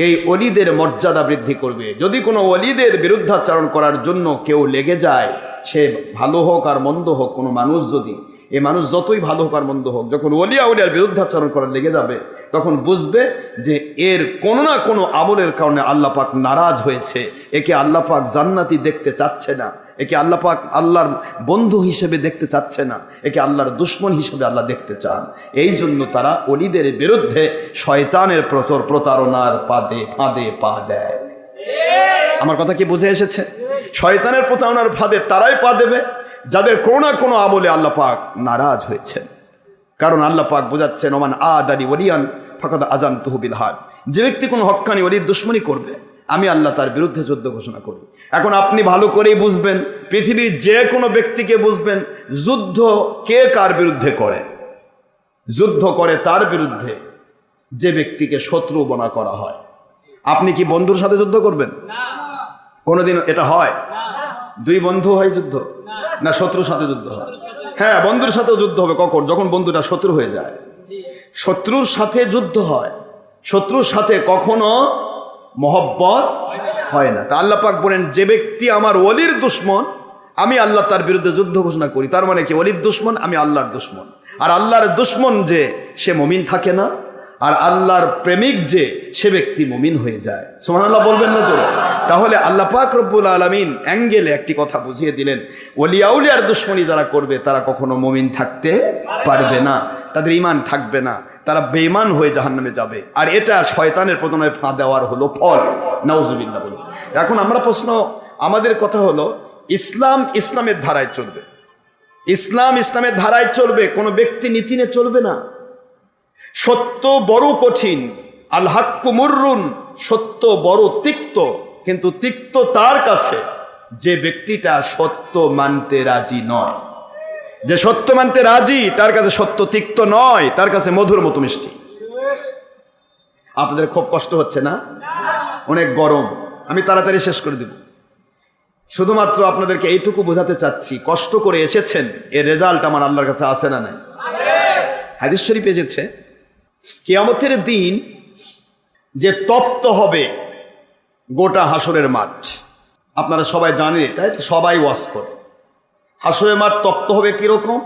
এই অলিদের মর্যাদা বৃদ্ধি করবে। যদি কোনো অলিদের বিরুদ্ধাচরণ করার জন্য কেউ লেগে যায়, সে ভালো হোক আর মন্দ হোক, কোনো মানুষ যদি, এ মানুষ যতই ভালো হোক আর মন্দ হোক, যখন ওলিয়া উলিয়ার বিরুদ্ধাচরণ করার লেগে যাবে, তখন বুঝবে যে এর কোনো না কোনো আমলের কারণে আল্লাহ পাক নারাজ হয়েছে, একে আল্লাহ পাক জান্নাতি দেখতে চাচ্ছে না, একে আল্লাহ পাক আল্লাহর বন্ধু হিসেবে দেখতে চাচ্ছে না, একে আল্লাহর দুশ্মন হিসেবে আল্লাহ দেখতে চান। এই জন্য তারা অলিদের বিরুদ্ধে শয়তানের প্রতারণার ফাঁদে পা দেয়। আমার কথা কি বুঝে এসেছে? শয়তানের প্রতারণার ফাঁদে তারাই পা দেবে যাদের কোনো না কোনো আমলে আল্লাহ পাক নারাজ হয়েছেন। কারণ আল্লাহ পাক বোঝাচ্ছেন, ওমান আদানি ওলিয়ান ফাকাদ আযানতুহু বিল হারব। যে ব্যক্তি কোনো হক্কানি ওলির দুশমনি করবে, আমি আল্লাহ তার বিরুদ্ধে যুদ্ধ ঘোষণা করি। এখন আপনি ভালো করেই বুঝবেন, পৃথিবীর যে কোনো ব্যক্তিকে বুঝবেন, যুদ্ধ কে কার বিরুদ্ধে করে। যুদ্ধ করে তার বিরুদ্ধে যে ব্যক্তিকে শত্রু বনা করা হয়। আপনি কি বন্ধুর সাথে যুদ্ধ করবেন? কোনোদিন এটা হয়? দুই বন্ধু হয় যুদ্ধ, না শত্রুর সাথে যুদ্ধ হয়? হ্যাঁ, বন্ধুর সাথেও যুদ্ধ হবে কখন? যখন বন্ধুটা শত্রু হয়ে যায়। শত্রুর সাথে যুদ্ধ হয়, শত্রুর সাথে কখনো মহব্বত হয় না। তা আল্লাহ পাক বলেন, যে ব্যক্তি আমার ওলির দুশমন, আমি আল্লাহ তার বিরুদ্ধে যুদ্ধ ঘোষণা করি। তার মানে কি? ওলির দুশমন আমি আল্লাহর দুশমন। আর আল্লাহর দুশমন যে, সে মুমিন থাকে না, আর আল্লাহর প্রেমিক যে, সে ব্যক্তি মুমিন হয়ে যায়। সুবহানাল্লাহ বলবেন না তো? তাহলে আল্লাহ পাক রব্বুল আলামিন অ্যাঙ্গেলে একটি কথা বুঝিয়ে দিলেন, ওলিয়া উলিয়ার দুশমনি যারা করবে তারা কখনো মুমিন থাকতে পারবে না, তাদের ঈমান থাকবে না, তারা বেঈমান হয়ে জাহান্নামে যাবে। আর এটা শয়তানের প্রতারণায় ফাঁদ দেওয়ার হলো ফল। নাউজুবিল্লাহ বলুন। এখন আমরা আমাদের কথা হলো, ইসলাম ইসলামের ধারায় চলবে, ইসলাম ইসলামের ধারায় চলবে, কোনো ব্যক্তি নীতিনে চলবে না। সত্য বড় কঠিন, আল হাক্কু মুররুন, সত্য বড় তিক্ত, কিন্তু তিক্ত তার কাছে যে ব্যক্তিটা সত্য মানতে রাজি নয়। যে সত্য মানতে রাজি, তার কাছে সত্য তিক্ত নয়, তার কাছে মধুর মতো মিষ্টি। আপনাদের খুব কষ্ট হচ্ছে না? অনেক গরম, আমি তাড়াতাড়ি শেষ করে দেব। শুধুমাত্র আপনাদেরকে এইটুকু বোঝাতে চাচ্ছি, কষ্ট করে এসেছেন, এর রেজাল্ট আমার আল্লাহর কাছে আছে না নাই? হাদিস শরীফে এসেছে, কিয়ামতের দিন যে তপ্ত হবে গোটা হাসরের মাঠ। আপনারা সবাই জানেন এটা সবাই ওয়াজ করে। হাসরের মাঠ তপ্ত হবে কিরকম?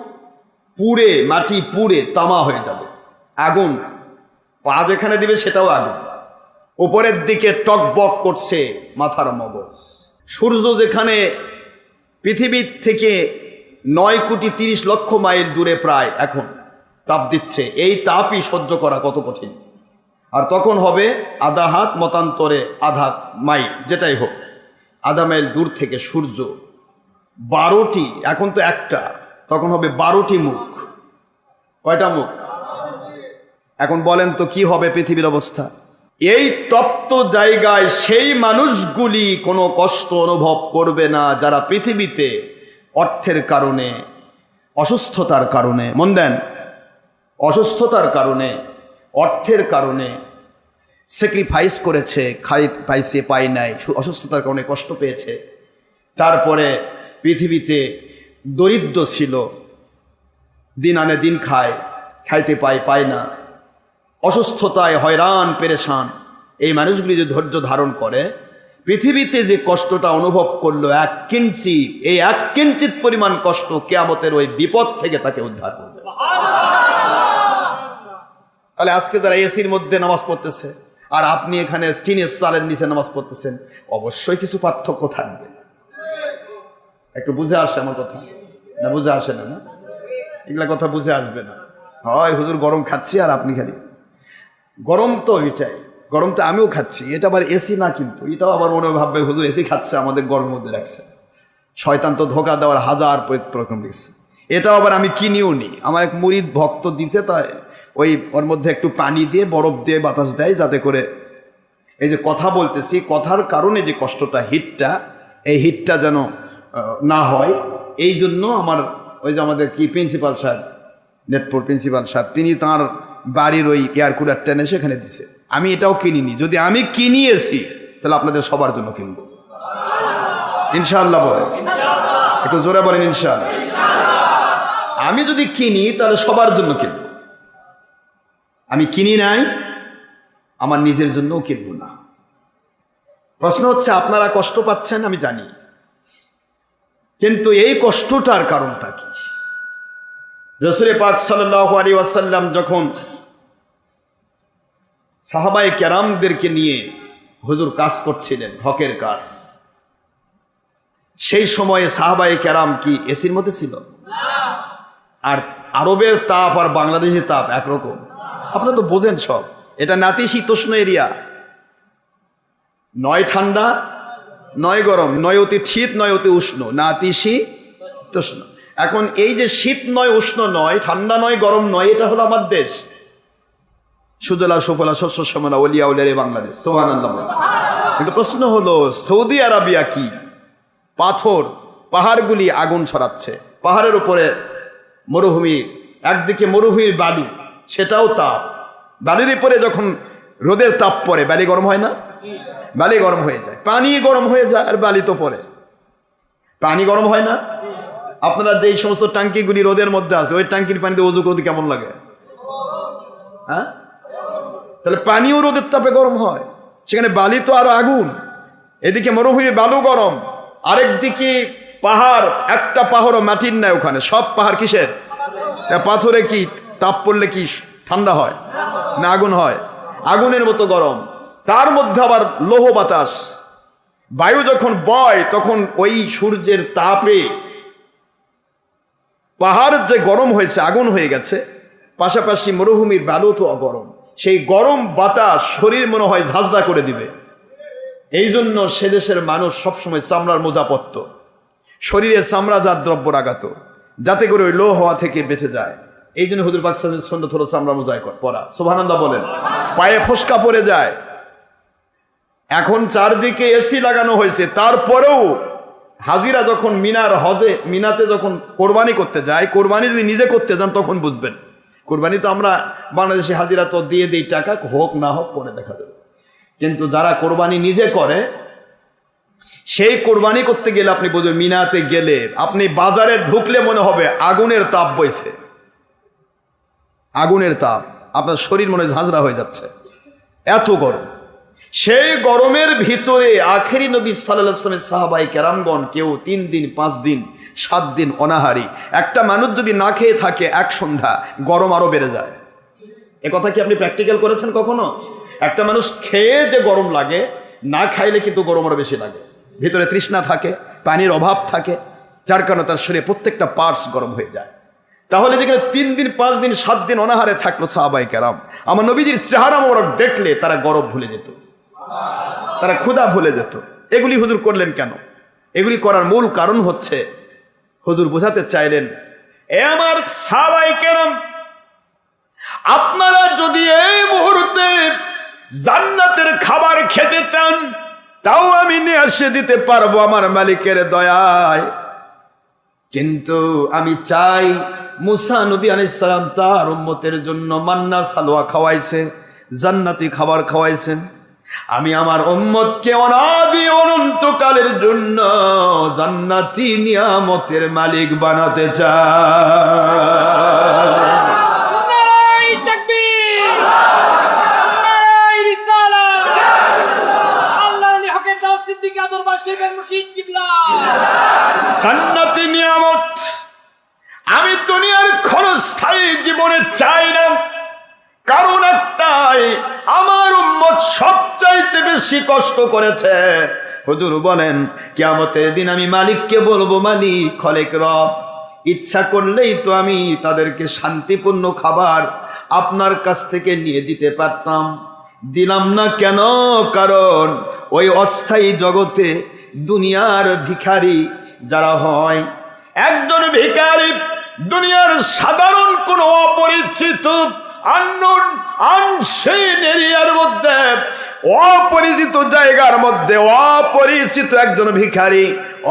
পুড়ে, মাটি পুড়ে তামা হয়ে যাবে, আগুন পা যেখানে দিবে সেটাও আগুন। উপরের দিকে টকবক করছে মাথার মগজ। সূর্য যেখানে পৃথিবীর থেকে 9,30,00,000 মাইল দূরে প্রায় এখন তাপ দিচ্ছে, এই তাপই সহ্য করা কত কঠিন। আর তখন হবে আধা হাত মতান্তরে আধা মাইল, যেটাই হোক, আধা মাইল দূর থেকে সূর্য 12টি, এখন তো একটা, তখন হবে 12টি মুখ। কয়টা মুখ? এখন বলেন তো কি হবে পৃথিবীর অবস্থা? এই তপ্ত জায়গায় সেই মানুষগুলি কোনো কষ্ট অনুভব করবে না যারা পৃথিবীতে অর্থের কারণে, অসুস্থতার কারণে, মন দেন, অসুস্থতার কারণে, অর্থের কারণে স্যাক্রিফাইস করেছে, পাইছে, পায় নাই, অসুস্থতার কারণে কষ্ট পেয়েছে। তারপরে পৃথিবীতে দরিদ্র ছিল, দিন আনে দিন খায়, খাইতে পায় না, অসুস্থতায় হয়রান পেরেশান। এই মানুষগুলি যে ধৈর্য ধারণ করে, পৃথিবীতে যে কষ্টটা অনুভব করলো 1 কিঞ্চিত, এই 1 কিঞ্চিত পরিমাণ কষ্ট কিয়ামতের ওই বিপদ থেকে তাকে উদ্ধার করবে। তাহলে আজকে যারা এসির মধ্যে নামাজ পড়তেছে আর আপনি এখানে টিনের চালের নিচে নামাজ পড়তেছেন, অবশ্যই কিছু পার্থক্য থাকবে। একটু বুঝে আসে আমার কথা? না বুঝে আসে না? না, এগুলা কথা বুঝে আসবে না। হয় হুজুর গরম খাচ্ছি আর আপনি খালি গরম, তো এটাই গরম, তো আমিও খাচ্ছি, এটা আবার এসি না, কিন্তু এটাও আবার মনে ভাববে হুজুর এসি খাচ্ছে আমাদের গরমের মধ্যে রাখছে। শয়তান তো ধোকা দেওয়ার হাজার প্রকরণ দিচ্ছে। এটাও আবার আমি কিনিও নি, আমার এক মুরিদ ভক্ত দিছে, তাই ওই ওর মধ্যে একটু পানি দিয়ে বরফ দিয়ে বাতাস দেয়, যাতে করে এই যে কথা বলতেছি, কথার কারণে যে কষ্টটা, হিটটা, এই হিটটা যেন না হয়, এই জন্য আমার ওই যে আমাদের কি প্রিন্সিপাল সাহেব, নেটপুর প্রিন্সিপাল সাহেব, তিনি তাঁর বাড়ির ওই এয়ার কুলার টেনে সেখানে দিছে। আমি এটাও কিনিনি, যদি আমি কিনিয়েছি তাহলে আপনাদের সবার জন্য কিনবো ইনশাআল্লাহ। বলেন একটু জোরে বলেন ইনশাআল্লাহ। আমি যদি কিনি তাহলে সবার জন্য কিনবো। আমি কিনি নাই, আমার নিজের জন্যও কিনবো না। প্রশ্ন হচ্ছে আপনারা কষ্ট পাচ্ছেন আমি জানি, কিন্তু এই কষ্টটার কারণটা কি? রাসূল পাক সাল্লাল্লাহু আলাইহি ওয়াসাল্লাম যখন সাহাবায়ে কেরামদেরকে নিয়ে হুজুর কাজ করছিলেন, হকের কাজ, সেই সময়ে সাহাবায়ে কেরাম কি এসির মধ্যে ছিল? আর আরবের তাপ আর বাংলাদেশের তাপ একরকম, আপনারা তো বোঝেন সব। এটা নাতিশীতোষ্ণ এরিয়া, নয় ঠান্ডা নয় গরম, নয় অতি শীত নয় অতি উষ্ণ, নাতিশীতোষ্ণ। এখন এই যে শীত নয় উষ্ণ নয়, ঠান্ডা নয় গরম নয়, এটা হলো আমার দেশ, সুজলা সুফলা শস্য শ্যামলা ওলিয়া উলিয়ার এই বাংলাদেশ, সুবহানাল্লাহ। কিন্তু প্রশ্ন হলো সৌদি আরবিয়া কি? পাথর পাহাড়গুলি আগুন ছড়াচ্ছে, পাহাড়ের উপরে মরুভূমি, একদিকে মরুভূমির বালু, সেটাও তাপ, বালির উপরে যখন রোদের তাপ পড়ে বালি গরম হয় না? বালি গরম হয়ে যায়, পানি গরম হয়ে যায়, আর বালি তো পড়ে, পানি গরম হয় না? আপনারা যেই সমস্ত ট্যাঙ্কিগুলি রোদের মধ্যে আছে, ওই ট্যাঙ্কির পানিতে ওযু করতে কেমন লাগে? হ্যাঁ, তাহলে পানিও রোদের তাপে গরম হয়, সেখানে বালি তো আরো আগুন। এদিকে মরুভূমির বালু গরম, আরেকদিকে পাহাড়, একটা পাহাড়ও মাটির নাই ওখানে, সব পাহাড় কিসের? পাথরে কি তাপ পড়লে কি ঠান্ডা হয় না আগুন হয়? আগুনের মতো গরম। তার মধ্যে আবার লৌহ বাতাস, বায়ু যখন বয় তখন ওই সূর্যের তাপে পাহাড় যে গরম হয়েছে, আগুন হয়ে গেছে, পাশাপাশি মরুভূমির বালু তো গরম, সেই গরম বাতাস শরীর মনে হয় ঝাঁঝরা করে দিবে। এই জন্য সে দেশের মানুষ সবসময় চামড়ার মোজা পরত, শরীরে চামড়াজাত দ্রব্য রাখাত, যাতে করে ওই লো হওয়া থেকে বেঁচে যায়। এই জন্য হুজুর পাক সাল্লাল্লাহু আলাইহি ওয়াসাল্লাম সুন্নাত হলো চামড়া মোজায় পরা, সুবহানাল্লাহ বলেন। পায়ে ফোসকা পড়ে যায়, এখন চারদিকে এসি লাগানো হয়েছে, তারপরেও হাজিরা যখন মিনাতে যখন কোরবানি করতে যায়, কোরবানি যদি নিজে করতে যান তখন বুঝবেন। কোরবানি তো আমরা বাংলাদেশি হাজিরা তো দিয়ে দিই, টাকা হোক না হোক পরে দেখা যাবে, কিন্তু যারা কোরবানি নিজে করে, সেই কোরবানি করতে গেলে আপনি বুঝবেন, মিনাতে গেলে আপনি বাজারে ঢুকলে মনে হবে আগুনের তাপ বইছে, আগুনের তাপ, আপনার শরীর মনে হয় ঝাঁঝরা হয়ে যাচ্ছে, এত গরম। সেই গরমের ভিতরে আখেরি নবী সাল্লাল্লাহু আলাইহি ওয়াসাল্লামের সাহাবায়ে কেরামগণ কেউ 3 দিন 5 দিন 7 দিন অনাহারি। একটা মানুষ যদি না খেয়ে থাকে এক সন্ধ্যা, গরম আরো বেড়ে যায়। এ কথা কি আপনি প্র্যাকটিক্যাল করেছেন কখনো? একটা মানুষ খেয়ে যে গরম লাগে, না খাইলে কিন্তু গরম আরো বেশি লাগে, ভিতরে তৃষ্ণা থাকে, পানির অভাব থাকে, যার কারণে তার শরীরে প্রত্যেকটা পার্টস গরম হয়ে যায়। তাহলে যেখানে 3 দিন 5 দিন 7 দিন অনাহারে থাকলো সাহাবায়ে কেরাম, আমার নবীজির চেহারা মোবারক দেখলে তারা গরম ভুলে যেত, তারা ক্ষুধা ভুলে যেত। এগুলি হুজুর করলেন কেন? এগুলি করার মূল কারণ হচ্ছে হুজুর বোঝাতে চাইলেন, এ আমার সাহাবায়ে কেরাম, আপনারা যদি এই মুহূর্তে জান্নাতের খাবার খেতে চান, তাও আমি নিয়ে এসে দিতে পারবো আমার মালিকের দয়ায়, কিন্তু আমি চাই মুসা নবী আলাইহিস সালাম তার উম্মতের জন্য মান্না সালোয়া খাওয়াইছে, জান্নাতি খাবার খাওয়াইছেন, আমি আমার উম্মতকে অনাদি অনন্তকালের জন্য জান্নাতি নিয়ামতের মালিক বানাতে চাই। জান্নাতি নিয়ামত আমি দুনিয়ার ক্ষণস্থায়ী জীবনে চাই না, কারণ একটাই, আমার উম্মত সবচাইতে বেশি কষ্ট করেছে। হুজুর বলেন কিয়ামতের দিন আমি মালিককে বলবো, মালিক খলেক রব, ইচ্ছা করলেই তো আমি তাদেরকে শান্তিপূর্ণ খাবার আপনার কাছ থেকে নিয়ে দিতে পারতাম, দিলাম না কেন? কারণ ওই অস্থায়ী জগতে দুনিয়ার ভিখারি যারা হয়, একজন ভিখারি দুনিয়ার সাধারণ কোন অপরিচিত আনসিন এরিয়ার মধ্যে, অপরিচিত জায়গার মধ্যে অপরিচিত একজন ভিখারি,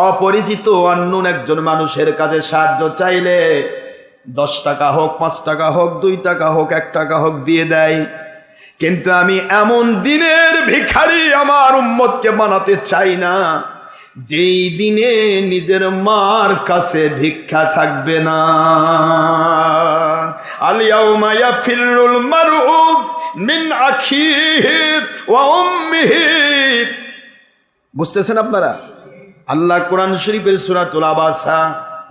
অপরিচিত আননোন একজন মানুষের কাছে সাহায্য চাইলে 10 টাকা হোক, 5 টাকা হোক, 2 টাকা হোক, 1 টাকা হোক দিয়ে দেয়। কিন্তু আমি এমন দিনের ভিখারি আমার উম্মতকে বানাতে চাই না, যেই দিনে নিজের মার কাছে ভিক্ষা থাকবে না। আল ইয়াউমা ইয়াফিরুল মারউ মিন আখিহি ওয়া উম্মিহি। বুঝতেছেন আপনারা? আল্লাহ কোরআন শরীফের সূরাতুল আবাসা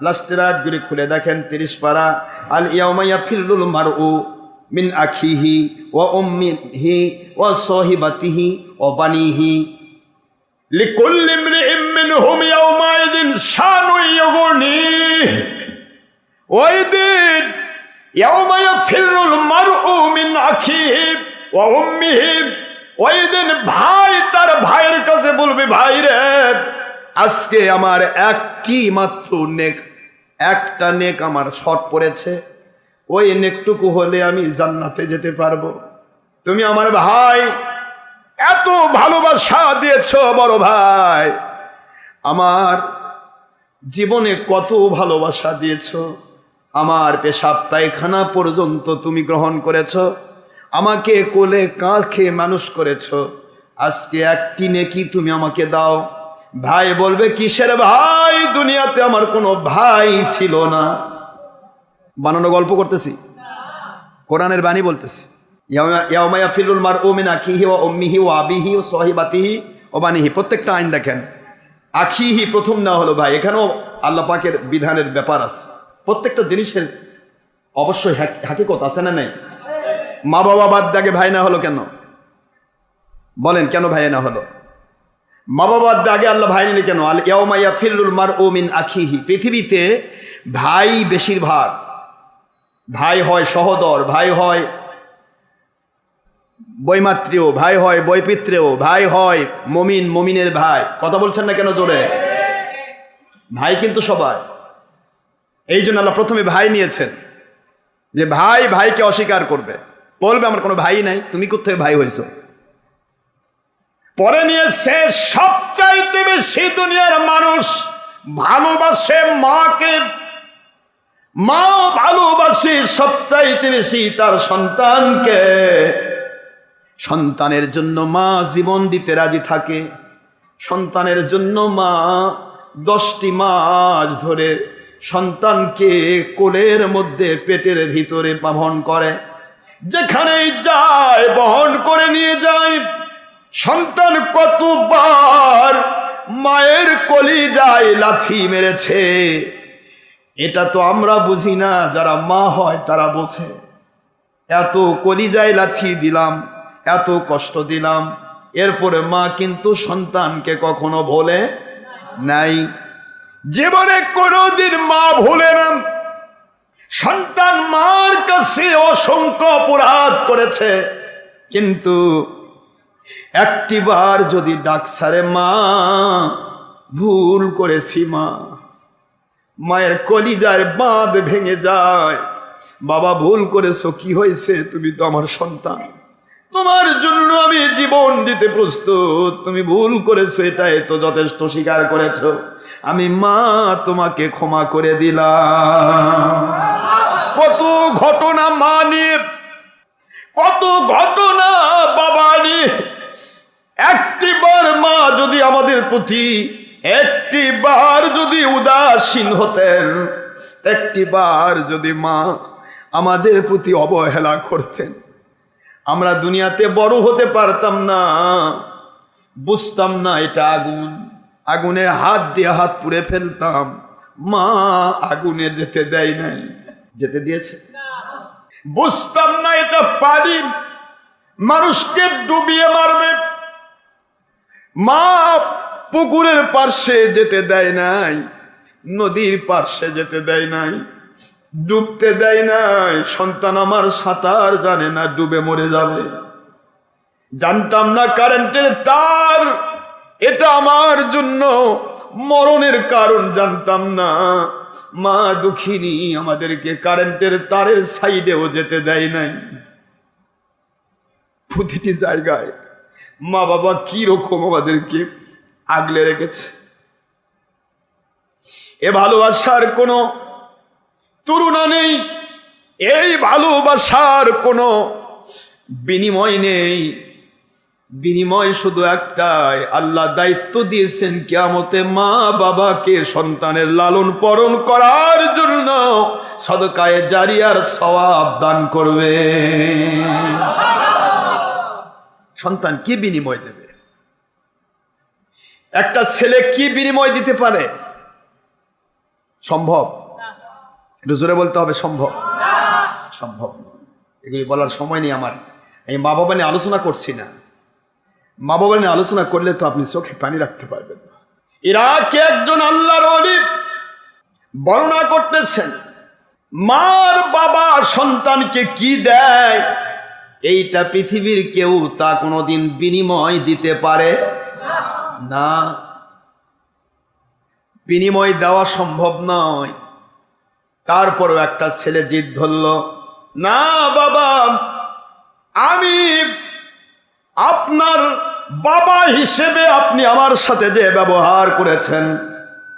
লাস্টের আয়াতগুলি খুলে দেখেন, 30 পারা। আল ইয়াউমা ইয়াফিরুল মারউ মিন আখিহি ওয়া উম্মিহি ওয়া সাহিবাতিহি ওয়া বানিহি লিকুল্লি ইমরিইম মিনহুম ইয়াউমাইযিন শানুন ইউগনিহি। ওই দিন ইয়াউমা ইয়াফিরুল মারউ মিন আখিহি ওয়া উম্মিহি, ওই দিন ভাই তার ভাইয়ের কাছে বলবে, ভাই রে, আজকে আমার একটি মাত্র নেক, একটা নেক আমার শর্ট পড়েছে, ওই নেকটুকু হলে আমি জান্নাতে যেতে পারবো। তুমি আমার ভাই, এত ভালোবাসা দিয়েছ বড় ভাই, আমার জীবনে কত ভালোবাসা দিয়েছ, আমার পেশাব পায়খানা পর্যন্ত তুমি গ্রহণ করেছ, আমাকে কোলে কাঁখে মানুষ করেছ, আজকে একটি নেকি তুমি আমাকে দাও। ভাই বলবে, কিসের ভাই? দুনিয়াতে আমার কোনো ভাই ছিল না। বানানো গল্প করতেছি, কোরআনের বাণী বলতেছি। ইয়াউমা ইয়াফিরুল মারউ মিন আখিহি ওয়া উম্মিহি ওয়া আবিহি ওয়া সাহিবাতিহি ওয়া বানিহি। প্রত্যেকটা আইন দেখেন, আখিহি প্রথম না হলো ভাই, এখানেও আল্লাহ পাকের বিধানের ব্যাপার আছে। প্রত্যেকটা জিনিসের অবশ্যই হাকিকত আছে না নাই? মা বাবা বাদ দাগে ভাই না হলো কেন? বলেন কেন ভাই না হলো? মা বাবার দাগে আল্লাহ ভাই নিলে কেন? আল ইয়াউমা ইয়াফিরুল মারউ মিন আখিহি। পৃথিবীতে ভাই বেশিরভাগ, ভাই হয় সহোদর, ভাই হয় বৈমাত্রীয়, ভাই হয় বৈপিত্রেয়, ভাই হয় মমিন মমিনের ভাই। কথা বলছেন না কেন জোরে? ভাই কিন্তু সবাই। এই জন্য আল্লাহ প্রথমে ভাই নিয়েছেন, যে ভাই ভাইকে অস্বীকার করবে, বলবে আমার কোনো ভাই নাই, তুমি কোথায় ভাই হয়েছ। পরে নিয়েছে সবচাইতে বেশি দুনিয়ার মানুষ ভালোবাসে মাকে, মাও ভালোবাসে সবচাইতে বেশি তার সন্তানকে। সন্তানের জন্য মা জীবন দিতে রাজি থাকে, সন্তানের জন্য মা 10টি মাস ধরে সন্তানকে কোলের মধ্যে পেটের ভিতরে বহন করে, যেখানেই যায় বহন করে নিয়ে যায়। সন্তান কতবার মায়ের কলিজায় লাথি মেরেছে, এটা তো আমরা বুঝি না, যারা মা হয় তারা বোঝে। এত কলিজায় লাথি দিলাম, এত কষ্ট দিলাম, এরপরে মা কিন্তু সন্তানকে কখনো ভোলে নাই। জীবনে কোনোদিন মা ভুলে না। সন্তান মার কাছে অসংখ্য অপরাধ করেছে, কিন্তু একটিবার যদি ডাক ছাড়ে, মা ভুল করেছি মা, মায়ের কলিজার বাঁধ ভেঙে যায়। বাবা ভুল করেছো, কি হয়েছে? তুমি তো আমার সন্তান, তোমার জন্য আমি জীবন দিতে প্রস্তুত, তুমি ভুল করেছো, এটাই তো যথেষ্ট স্বীকার করেছো, আমি মা তোমাকে ক্ষমা করে দিলাম। কত ঘটনা মা নিয়ে, কত ঘটনা বাবা নিয়ে। একটিবার মা যদি আমাদের প্রতি একটিবার যদি উদাসীন হতেন, একটিবার যদি মা আমাদের প্রতি অবহেলা করতেন, আমরা দুনিয়াতে বড় হতে পারতাম না, বুঝতাম না এটা আগুন, আগুনে হাত দিয়ে হাত পুড়ে ফেলতাম। মা আগুনে যেতে দেয় নাই, যেতে দিয়েছে? বুঝতাম না এটা পানি, মানুষকে ডুবিয়ে মারবে। মা পুকুরের পার্শ্বে যেতে দেয় নাই, নদীর পার্শ্বে যেতে দেয় নাই, ডুবতে দেয় নাই। সন্তান আমার সাঁতার জানে না, ডুবে মরে যাবে। জানতাম না কারেন্টের তার এটা আমার জন্য মরণের কারণ, জানতাম না। মা দুঃখিনী, আমাদেরকে কারেন্টের তারের সাইডেও যেতে দেয় নাই। প্রতিটি জায়গায় মা বাবা কি রকম আমাদেরকে আগলে রেখেছে। এ ভালোবাসার কোনো তুলনা নেই, এই ভালোবাসার কোনো বিনিময় নেই। বিনিময় শুধু একটাই, আল্লাহ দায়িত্ব দিয়েছেন কিয়ামতে মা বাবাকে সন্তানের লালন পালন করার জন্য সদকায়ে জারিয়ার সওয়াব দান করবে। সন্তান কি বিনিময় দেবে? একটা ছেলে কি বিনিময় দিতে পারে? সম্ভব? একটু জোরে বলতে হবে, সম্ভব? সম্ভব নয়। এগুলি বলার সময় নেই আমার। আমি মা বাবা নিয়ে আলোচনা করছি না। মা বাবা নিয়ে আলোচনা করলে তো আপনি চোখে পানি রাখতে পারবেন না। ইরাকে একজন আল্লাহর ওলি বর্ণনা করতেছেন, মার বাবা সন্তানকে কি দেয় এইটা পৃথিবীর কেউ তা কোনোদিন বিনিময় দিতে পারে না। বিনিময় দেওয়া সম্ভব নয়। তারপরেও একটা ছেলে জিদ ধরল, না বাবা, আমি আপনার বাবা হিসেবে আপনি আমার সাথে যে ব্যবহার করেছেন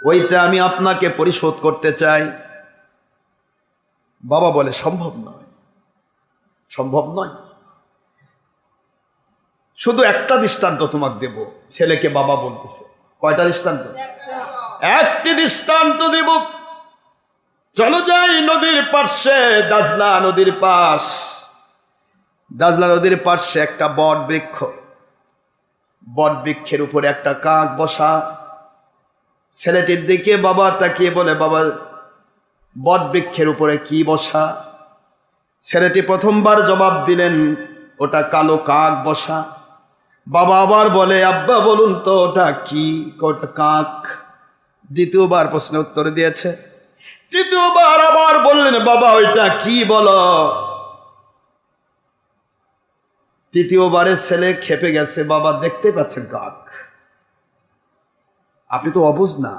ওইটা আমি আপনাকে পরিশোধ করতে চাই। বাবা বলে সম্ভব নয়, সম্ভব নয়। শুধু একটা দৃষ্টান্ত তোমাকে দেব, ছেলেকে বাবা বলতেছে। কয়টা দৃষ্টান্ত? একটি দৃষ্টান্ত দেব। চলো যাই নদীর পাশে, দাজলা নদীর পাশ। দাজলা নদীর পাশে একটা বট বৃক্ষ, বট বৃক্ষের উপরে একটা কাক বসা। ছেলেটির দিকে বাবা তাকিয়ে বলে, বাবা বট বৃক্ষের উপরে কি বসা? ছেলেটি প্রথমবার জবাব দিলেন, ওটা কালো কাক বসা। বাবা আবার বলে, আব্বা বলুন তো ওটা কি? ওটা কাক। দ্বিতীয়বার প্রশ্নের উত্তর দিয়েছে। তৃতীয়বার আবার বললেন, বাবা ওইটা কি বলো? তৃতীয়বারে ছেলে খেপে গেছে, বাবা দেখতে পাচ্ছেন কাক, আপনি তো অবুঝ না,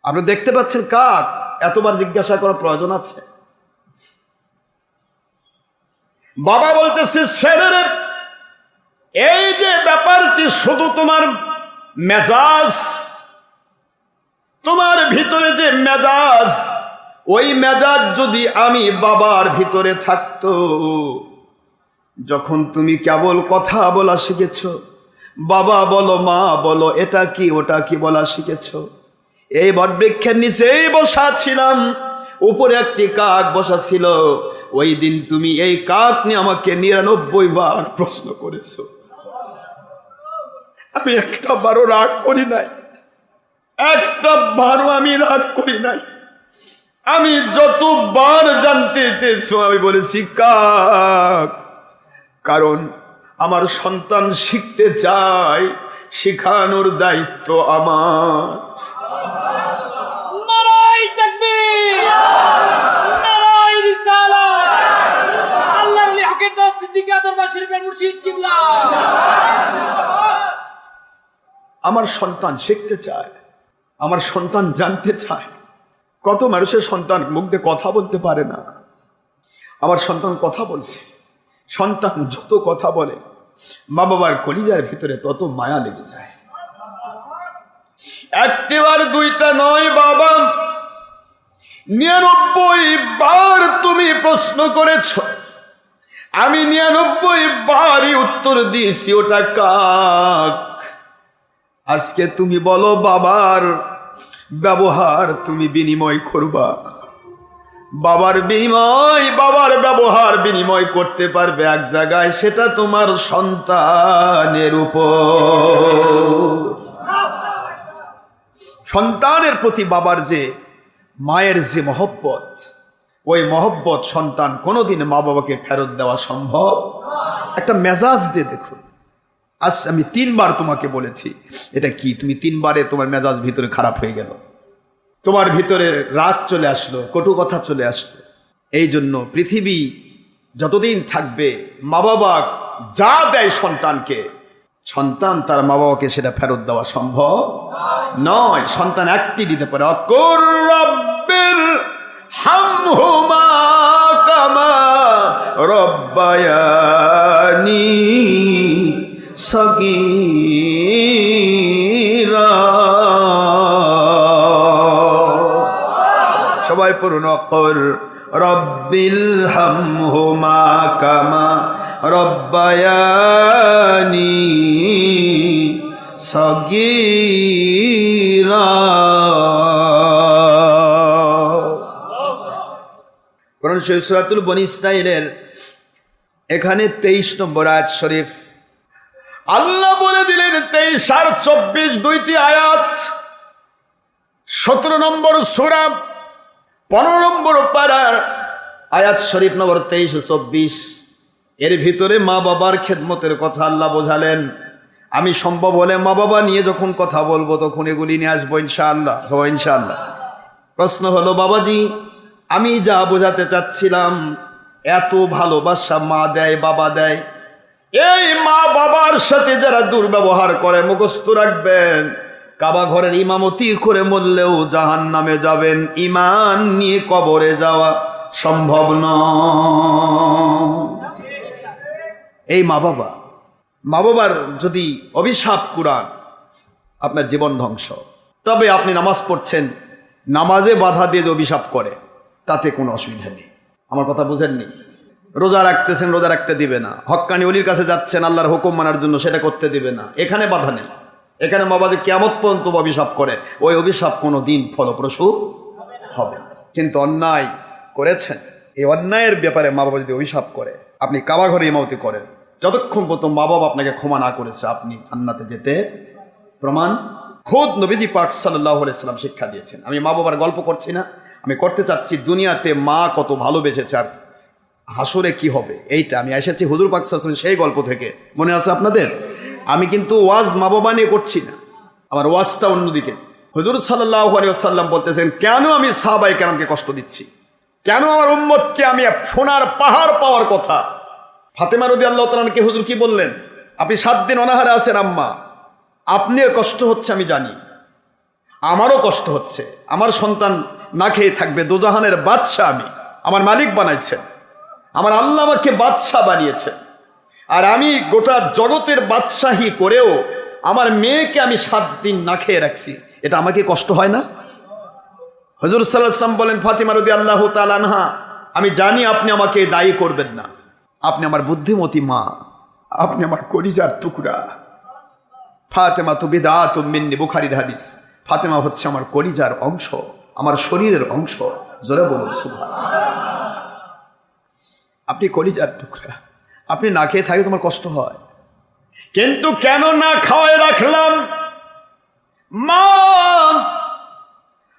আপনি দেখতে পাচ্ছেন কাক, এতবার জিজ্ঞাসা করার প্রয়োজন আছে? বাবা বলতেছে, ছেলে এই যে ব্যাপারটি শুধু তোমার মেজাজ, তোমার ভিতরে যে মেজাজ, ওই মেজাজ যদি আমি বাবার ভিতরে থাকতো, যখন তুমি কেবল কথা বলা শিখেছ, বাবা বলো মা বলো এটা কি ওটা কি বলা শিখেছ, এই বটবৃক্ষের নিচেই বসা ছিলাম, উপরে একটি কাক বসা ছিল, ওই দিন তুমি এই কাক নিয়ে আমাকে 99 বার প্রশ্ন করেছো। আমি একটা বারও রাগ করি নাই, একটা বারও আমি রাগ করি নাই। আমি যতবার জানতে চেয়েছো আমি বলেছি কাক, কারণ আমার সন্তান শিখতে চায়, শেখানোর দায়িত্ব আমার। নারায়ে তাকবীর, নারায়ে রিসালাত। আল্লাহর ওলি হকের দাস সিদ্দিক দরবার শরীফের মুর্শিদ কিবলা। আমার সন্তান শিখতে চায়, আমার সন্তান জানতে চায়। কত মানুষের সন্তান মুখ দিয়ে কথা বলতে পারে না, আমার সন্তান কথা বলছে। সন্তান যত কথা বলে মা বাবার কলিজার ভিতরে তত মায়া লেগে যায়। একটিবার দুইটা নয় বাবা, 99 বার তুমি প্রশ্ন করেছ, আমি 99 বারই উত্তর দিয়েছি ওটা কাক। আজকে তুমি বলো বাবার ব্যবহার তুমি বিনিময় করবা, বাবার বিনিময়, বাবার ব্যবহার বিনিময় করতে পারবে এক জায়গায়, সেটা তোমার সন্তানের উপর। সন্তানের প্রতি বাবার যে মায়ের যে মহব্বত, ওই মহব্বত সন্তান কোনোদিন মা বাবাকে ফেরত দেওয়া সম্ভব। একটা মেজাজ দিয়ে দেখুন, আজ আমি 3 বার তোমাকে বলেছি, এটা কি? তুমি 3 বারে তোমার মেজাজ ভিতরে খারাপ হয়ে গেল, তোমার ভিতরে রাগ চলে আসলো, কটু কথা চলে আসলো। এই জন্য পৃথিবী যতদিন থাকবে মা বাবা যা দেয় সন্তানকে, সন্তান তার মা বাবাকে সেটা ফেরত দেওয়া সম্ভব নয়। সন্তান একটি দিতে পারে, অকুর রব্বির হামহুমা কামা রব্বায়ানি সগীরা। সবাই পড়ুন, অকুর রব্বিল হামহুমা কামা রব্বায়ানি সগীরা। কোরআন শরীফ সূরাতুল বনী ইসরাঈলের এখানে 23 নম্বর আয়াত শরীফ আল্লাহ বলে দিলেন 23 আর 24 দুইটি আয়াত, 17 নম্বর সূরা 15 নম্বর পারার আয়াত শরীফ নম্বর 23 ও 24। এর ভিতরে মা বাবার খেদমতের কথা আল্লাহ বোঝালেন। আমি সম্ভব হলে মা বাবা নিয়ে যখন কথা বলবো তখন এগুলি নিয়ে আসবো ইনশাআল্লাহ, ইনশাআল্লাহ। প্রশ্ন হলো বাবাজি, আমি যা বোঝাতে চাচ্ছিলাম, এত ভালোবাসা মা দেয় বাবা দেয়, এই মা বাবার সাথে যারা দুর্ব্যবহার করে মুখস্থ রাখবেন, কাবা ঘরের ইমামতি করে মরলেও জাহান্নামে যাবেন, ঈমান নিয়ে কবরে যাওয়া সম্ভব নয়। এই মা বাবার যদি অভিশাপ কুরআন, আপনার জীবন ধ্বংস। তবে আপনি নামাজ পড়ছেন, নামাজে বাধা দিয়ে অভিশাপ করে, তাতে কোনো অসুবিধা নেই। আমার কথা বুঝেননি? রোজা রাখতেছেন, রোজা রাখতে দিবে না। হক্কানি ওলির কাছে যাচ্ছেন আল্লাহর হুকুম মানার জন্য, সেটা করতে দিবে না। এখানে বাধা নেই। এখানে বাবাজি কিয়ামত পর্যন্ত অভিশাপ করে, ওই অভিশাপ কোনো দিন ফলপ্রসূ হবে না। কিন্তু অন্যায় করেছেন, এই অন্যায়ের ব্যাপারে মা বাবা যদি অভিশাপ করে, আপনি কাবা ঘরে ইমামতি করেন, যতক্ষণ পর্যন্ত মা বাবা আপনাকে ক্ষমা না করেছে আপনি জান্নাতে যেতে প্রমাণ খোদ নবীজি পাক সাল্লাল্লাহু আলাইহি সাল্লাম শিক্ষা দিয়েছেন। আমি মা বাবার গল্প করছি না, আমি করতে চাচ্ছি দুনিয়াতে মা কত ভালোবেসেছে আর হাসরে কি হবে, এইটা আমি এসেছি হুজুর পাক সাল্লাল্লাহু আলাইহি ওয়াসাল্লাম সেই গল্প থেকে। মনে আছে আপনাদের? আমি কিন্তু ওয়াজ মা বাবা নিয়ে করছি না, আমার ওয়াজটা অন্যদিকে। হুজুর সাল্লাল্লাহু আলাইহি ওয়াসাল্লাম বলতেছেন, কেন আমি সাহাবায়ে কেরামকে কষ্ট দিচ্ছি, কেন আমার উম্মতকে আমি সোনার পাহাড় পাওয়ার কথা। ফাতেমা রাদিয়াল্লাহু তাআলা আনহাকে হুজুর কি বললেন? আপনি 7 দিন অনাহারে আছেন আম্মা, আপনার কষ্ট হচ্ছে আমি জানি, আমারও কষ্ট হচ্ছে। আমার সন্তান না খেয়ে থাকবে, দোজাহানের বাদশাহ আমি, আমার মালিক বানাইছেন, আমার আল্লাহ আমাকে বাদশাহ বানিয়েছেন, আর আমি গোটা জগতের বাদশাহী করেও আমার মেয়েকে আমি 7 দিন না খেয়ে রাখছি, এটা আমাকে কষ্ট হয় না? হুজুর সাল্লাল্লাহু আলাইহি ওয়াসাল্লাম বলেন, ফাতিমা রাদিয়াল্লাহু তাআলা আনহা, আমি জানি আপনি আমাকে দায়ী করবেন না, আপনি আমার বুদ্ধিমতী মা, আপনি আমার কলিজার টুকরা। ফাতেমা তো বিদআতুম মিন্নি, বুখারীর হাদিস। ফাতেমা হচ্ছে আমার কলিজার অংশ, আমার শরীরের অংশ। জোরে বলুন সুবহানাল্লাহ। আপনি কলিজার টুকরা, আপনি না খেয়ে থাকলে তোমার কষ্ট হয়, কিন্তু কেন না খাওয়ায় রাখলাম? মা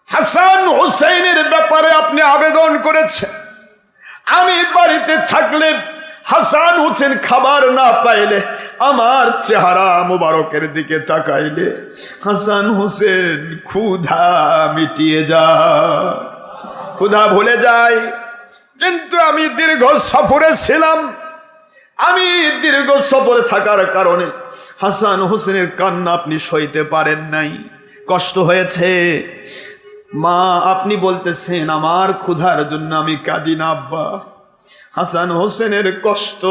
হাসান হুসাইনের ব্যাপারে আপনি আবেদন করেছেন, আমি বাড়িতে থাকলে হাসান হোসেন খাবার না পাইলে, আমার চেহারা মোবারকের দিকে তাকাইলে হাসান হোসেন ক্ষুধা মিটিয়ে যায়, ক্ষুধা ভুলে যায়। কিন্তু আমি দীর্ঘ সফরে ছিলাম, আমি দীর্ঘ সফরে থাকার কারণে হাসান হোসেনের কান্না আপনি সইতে পারেন নাই, কষ্ট হয়েছে। মা আপনি বলতেছেন আমার ক্ষুধার জন্য আমি কাঁদি না আব্বা। হাসান হোসেনের কষ্ট,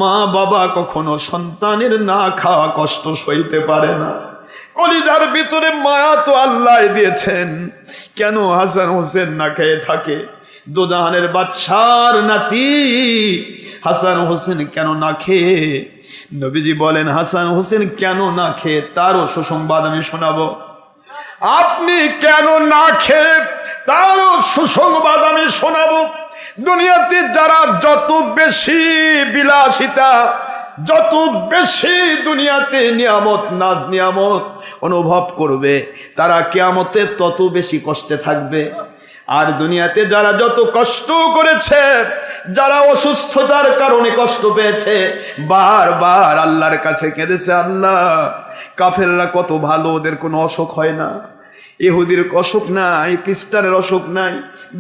মা বাবা কখনো সন্তানের না খাওয়া কষ্ট সইতে পারে না। কলিজার ভিতরে মায়া তো আল্লাহ দিয়েছেন, কেন হাসান হোসেন না খেয়ে থাকে? দোজাহানের বাদশার নাতি হাসান হোসেন কেন না খেয়ে? নবীজি বলেন হাসান হোসেন কেন না খেয়ে তারও সুসংবাদ আমি শোনাবো। আপনি কেন না খেয়ে তারও সুসংবাদ আমি শোনাবো। দুনিয়াতে যারা যত বেশি বিলাসিতা, যত বেশি দুনিয়াতে নিয়ামত নাজ নিয়ামত অনুভব করবে, তারা কিয়ামতে তত বেশি কষ্টে থাকবে। আর দুনিয়াতে যারা যত কষ্ট করেছে, যারা অসুস্থতার কারণে কষ্ট পেয়েছে, বারবার আল্লাহর কাছে কেঁদেছে, আল্লাহ কাফেররা কত ভালো, ওদের কোনো অসুখ হয় না, ইহুদির অসুখ নাই, খ্রিস্টানের অসুখ নাই,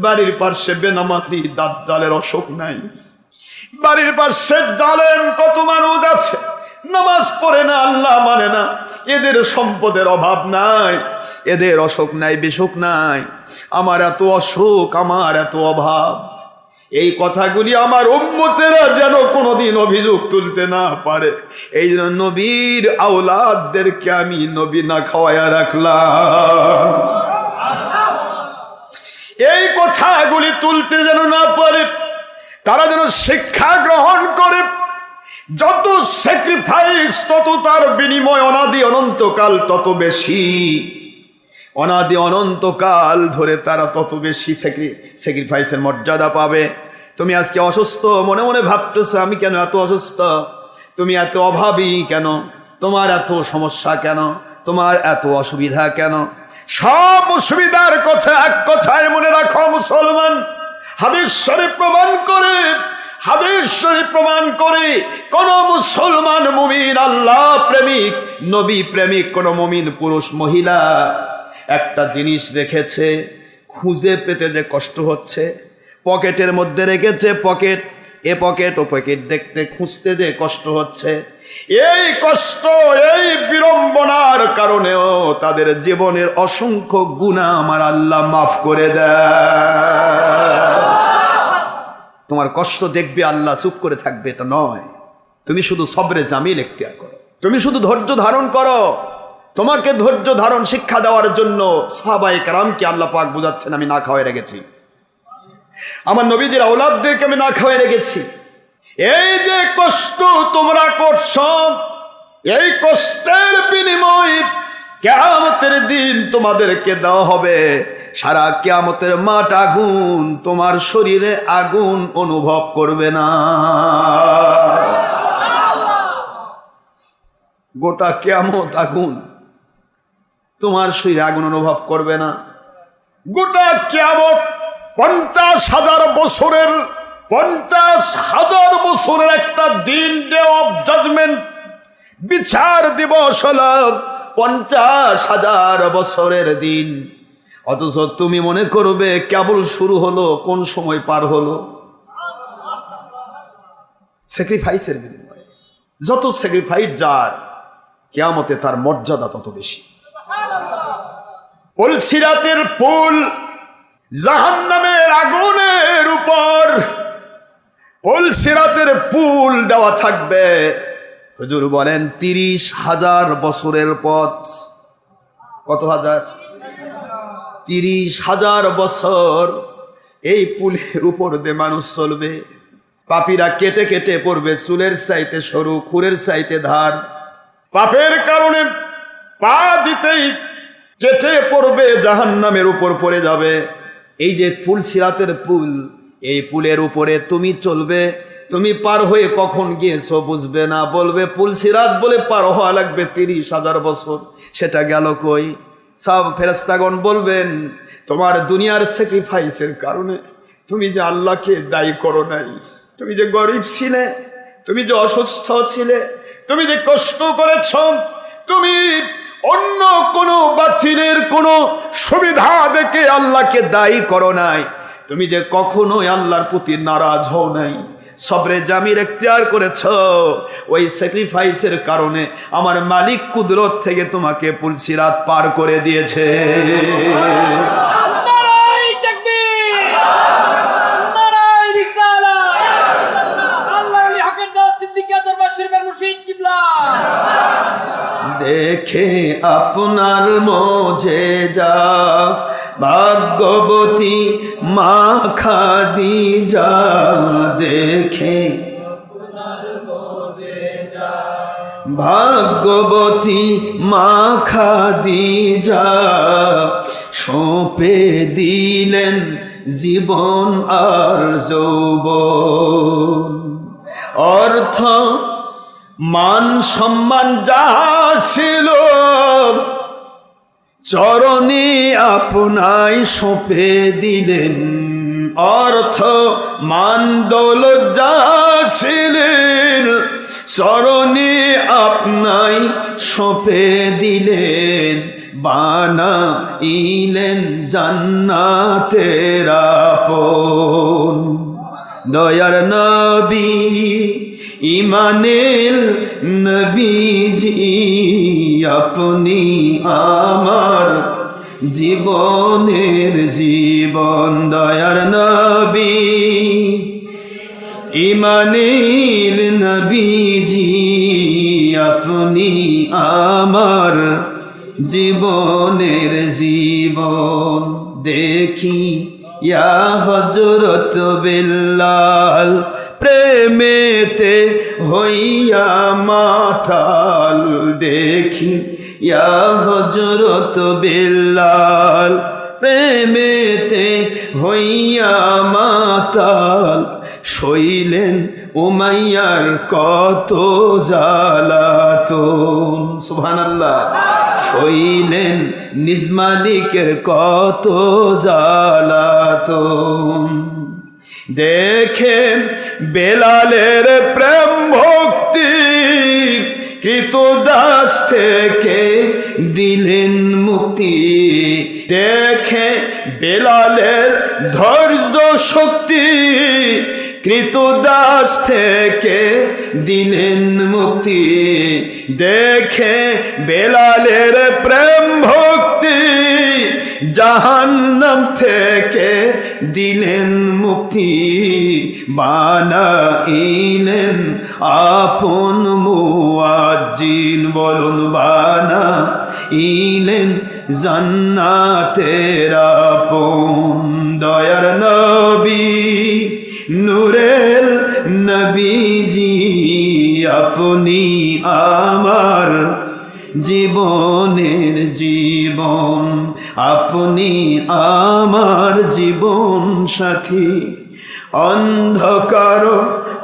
বাড়ির পাশে বেনামাজি দাজ্জালের অসুখ নাই, বাড়ির পাশে জালেম কত মানুষ আছে নামাজ পড়ে না, আল্লাহ মানে না, এদের সম্পদের অভাব নাই, এদের অসুখ নাই, বিসুখ নাই, আমার এত অসুখ, আমার এত অভাব। এই কথাগুলি আমার উম্মতেরা যেন কোনোদিন অভিযোগ তুলতে না পারে, এই জন্য নবীর আওলাদদেরকে আমি নবী না খাওয়ায়া রাখলাম। এই কথাগুলি তুলতে যেন না পারে, তারা যেন শিক্ষা গ্রহণ করে। যত স্যাক্রিফাইস তত তার বিনিময় অনাদি অনন্তকাল তত বেশি, অনাদি অনন্তকাল ধরে তারা তত বেশি স্যাক্রিফাইসের মর্যাদা পাবে। তুমি আজকে অসুস্থ, মনে মনে ভাবতেছো আমি কেন এত অসুস্থ, তুমি এত অভাবী কেন, তোমার এত সমস্যা কেন, তোমার এত অসুবিধা কেন? সব অসুবিধার কথা এক কথায় মনে রাখো মুসলমান। হাদিস শরীফ প্রমাণ করে, হাদিস শরীফ প্রমাণ করে কোন মুসলমান মুমিন, আল্লাহ প্রেমিক, নবী প্রেমিক কোন মুমিন পুরুষ মহিলা একটা জিনিস রেখেছে, খুঁজে পেতে যে কষ্ট হচ্ছে, পকেটের মধ্যে রেখেছে, পকেট এ পকেট ও পকেট দেখতে খুঁজতে যে কষ্ট হচ্ছে, এই কষ্ট, এই বিড়ম্বনার কারণেও তাদের জীবনের অসংখ্য গুনাহ আমার আল্লাহ মাফ করে দেয়। তোমার কষ্ট দেখবে আল্লাহ চুপ করে থাকবে এটা নয়, তুমি শুধু সবরে জামিল ইখতিয়ার করো, তুমি শুধু ধৈর্য ধারণ করো। তোমাকে ধৈর্য ধারণ শিক্ষা দেওয়ার জন্য সাহাবায়ে কেরামকে আল্লাহ পাক বুঝাচ্ছেন, আমি না খাওয়াই রেখেছি, আমার নবীজির আওলাদদেরকে আমি না খাওয়াই রেখেছি। এই যে কষ্ট তোমরা করছ, এই কষ্টের বিনিময় কিয়ামতের দিন তোমাদেরকে দেওয়া হবে সারা কিয়ামতের মাঠ আগুন, তোমার শরীরে আগুন অনুভব করবে না। গোটা কিয়ামত আগুন, তোমার শরীরে আগুন অনুভব করবে না। গোটা কিয়ামত 50,000 বছরের, 50,000 বছরের একটা দিন, ডে অফ জাজমেন্ট, বিচার দিবস হলো 50,000 বছরের দিন। অথচ তুমি মনে করবে কেবল শুরু হলো, কোন সময় পার হলো। স্যাক্রিফাইসের বিনিময়ে যত স্যাক্রিফাইস যার, কিয়ামতে তার মর্যাদা তত বেশি। পুলসিরাতের পুল জাহান্নামের আগুনের উপর, পুলসিরাতের পুল দেওয়া থাকবে। হুজুর বলেন 30,000 বছরের পথ। কত হাজার? 30,000 বছর এই পুলের উপর দিয়ে মানুষ চলবে। পাপীরা কেটে কেটে পড়বে, চুলের চাইতে সরু, খুরের চাইতে ধার। পাপের কারণে পা দিতেই কেটে পড়বে, জাহান্নামের উপর পড়ে যাবে। এই যে পুলসিরাতের পুল, এই পুলের উপরে তুমি চলবে, তুমি পার হয়ে কখন গিয়েছো বুঝবে না, বলবে পুলসিরাত বলে পার হওয়া লাগবে 30,000 বছর, সেটা গেল কই? সব ফেরেশতাগণ বলবেন তোমার দুনিয়ার স্যাক্রিফাইসের কারণে তুমি যে আল্লাহকে দায়ী করো নাই, তুমি যে গরিব ছিলে, তুমি যে অসুস্থ ছিলে, তুমি যে কষ্ট করেছ, তুমি অন্য কোনো বাতিলের কোনো সুবিধা দেখে আল্লাহকে দায়ী করো নাই, তুমি যে কখনোই আল্লাহর প্রতি নারাজ হও নাই, সবরে জামির ইখতিয়ার করেছ, ওই স্যাক্রিফাইসের কারণে আমার মালিক কুদরত থেকে তোমাকে পুলসিরাত পার করে দিয়েছে। নারায়ে তাকবীর, নারায়ে রিসালাত। আল্লাহর ওলি হকের দাস সিদ্দিকী দরবার শরীফের মুর্শিদ কিবলা। দেখে আপনার মোজেজা ভাগ্যবতী মা খাদিজা, দেখে ভাগ্যবতী মা খাদিজা, সঁপে দিলেন জীবন আর যৌবন। অর্থ মান সম্মান যা ছিল চরণে আপনায় সঁপে দিলেন, অর্থ মান দৌলত যা ছিলেন চরণে আপনায় সঁপে দিলেন, বানাইলেন জান্নাতের আপন। দয়ার নবী ইমানের নবীজি, আপনি আমার জীবনের জীবন। দয়ার নবী ইমানের নবীজি, আপনি আমার জীবনের জীবন। দেখি ইয়া হযরত বিল্লাল, প্রেমেতে হইয়া মাতাল। দেখি ইয়া হযরত বিল্লাল, প্রেমেতে হইয়া মাতাল। শৈলেন উমাইয়ার কত জ্বালাতন, সুবহানাল্লাহ। সইলেন নিজ মালিকের কত জ্বালাতন। দেখেন বেলালের প্রেম ভক্তি, কৃতদাস থেকে দিলেন মুক্তি। দেখে বেলালের ধৈর্য শক্তি, কৃতদাস থেকে দিলেন মুক্তি। দেখে বেলালের প্রেম ভক্তি, জাহান্নাম থেকে দিলেন মুক্তি। বানাইলেন আপন মুয়াজ্জিন, বলুন বানাইলেন জান্নাতের আপন। দয়ার নবী নূরের নবীজি, আপনি আমার জীবনের জীবন, আপনি আমার জীবন সাথী। অন্ধকার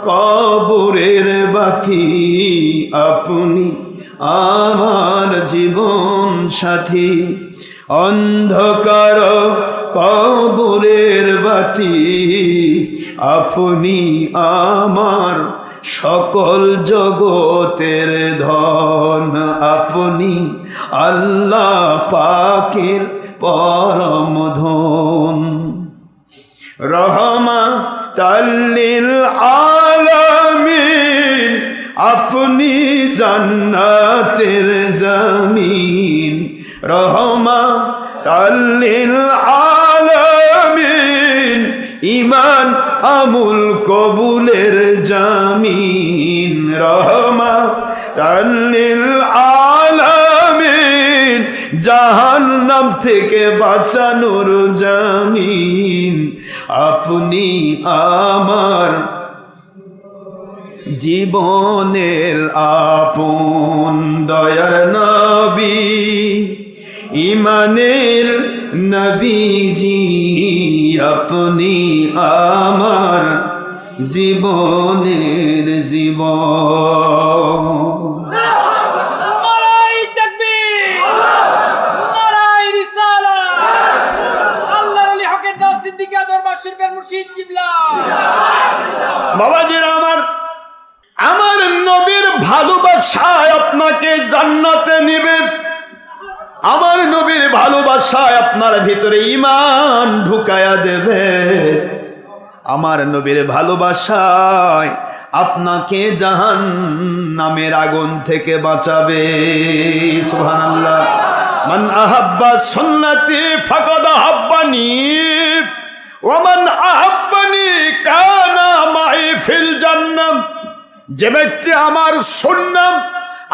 কবরের বাতি, আপনি আমার জীবন সাথী। অন্ধকার কবরের বাতি, আপনি আমার সকল জগতের ধন। আপনি আল্লাহ পাকের পরম ধন। রহমাতাল লিল আলামিন, আপনি জান্নাতের জমিন। রহমাতাল লিল আলামিন, ঈমান আমল কবুলের জামিন। রহমাতাল লিল আলামিন, জাহান্নাম থেকে বাঁচানোর জামিন। আপনি আমার জীবনের আপন। দয়ার নবী ইমানের নবীজি, আপনি আমার জীবনের জীবন। নারায়ে তাকবীর, নারায়ে রিসালাত। আল্লাহর ওলি হকের দাস সিদ্দিকী দরবার শরীফের মুর্শিদ কিবলা। বাবাজিরা আমার নবীর ভালোবাসায় আপনাকে জান্নাতে নিবে। আমার নবীর ভালোবাসায় আপনার ভিতরে ঈমান ঢুকায়া দেবে। আমার নবীর ভালোবাসায় আপনাকে জাহান্নামের আগুন থেকে বাঁচাবে। সুবহানাল্লাহ। মান আহাব্বা সুন্নতি ফাকাদ আহাব্বানি ওয়া মান আহাব্বানি কানা মাই ফিল জান্নাহ। যে ব্যক্তি আমার সুন্নাত,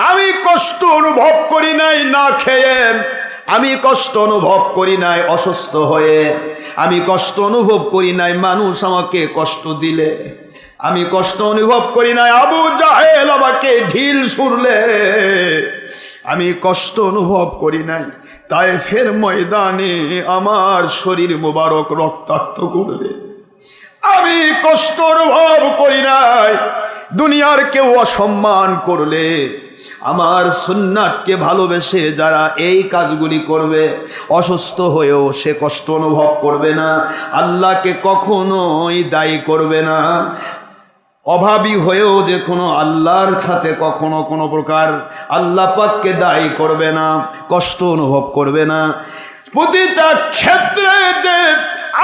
আমি কষ্ট অনুভব করি নাই না খেয়ে, আমি কষ্ট অনুভব করি নাই অসুস্থ হয়ে, আমি কষ্ট অনুভব করি নাই মানুষ আমাকে কষ্ট দিলে, আমি কষ্ট অনুভব করি নাই আবু জাহেল আমাকে ঢিল ছুড়লে, আমি কষ্ট অনুভব করি নাই তায়েফের ময়দানে আমার শরীর মোবারক রক্তাক্ত করলে, আমি কষ্ট অনুভব করি নাই দুনিয়ার কেউ অসম্মান করলে। আমার সুন্নাতকে ভালোবেসে যারা এই কাজগুলি করবে, অসুস্থ হয়েও সে কষ্ট অনুভব করবে না, আল্লাহকে কখনোই দায়ী করবে না, অভাবী হয়েও যে কোনো আল্লাহর সাথে কখনো কোনো প্রকার আল্লাহ পাককে দায়ী করবে না, কষ্ট অনুভব করবে না। প্রতিটা ক্ষেত্রে যে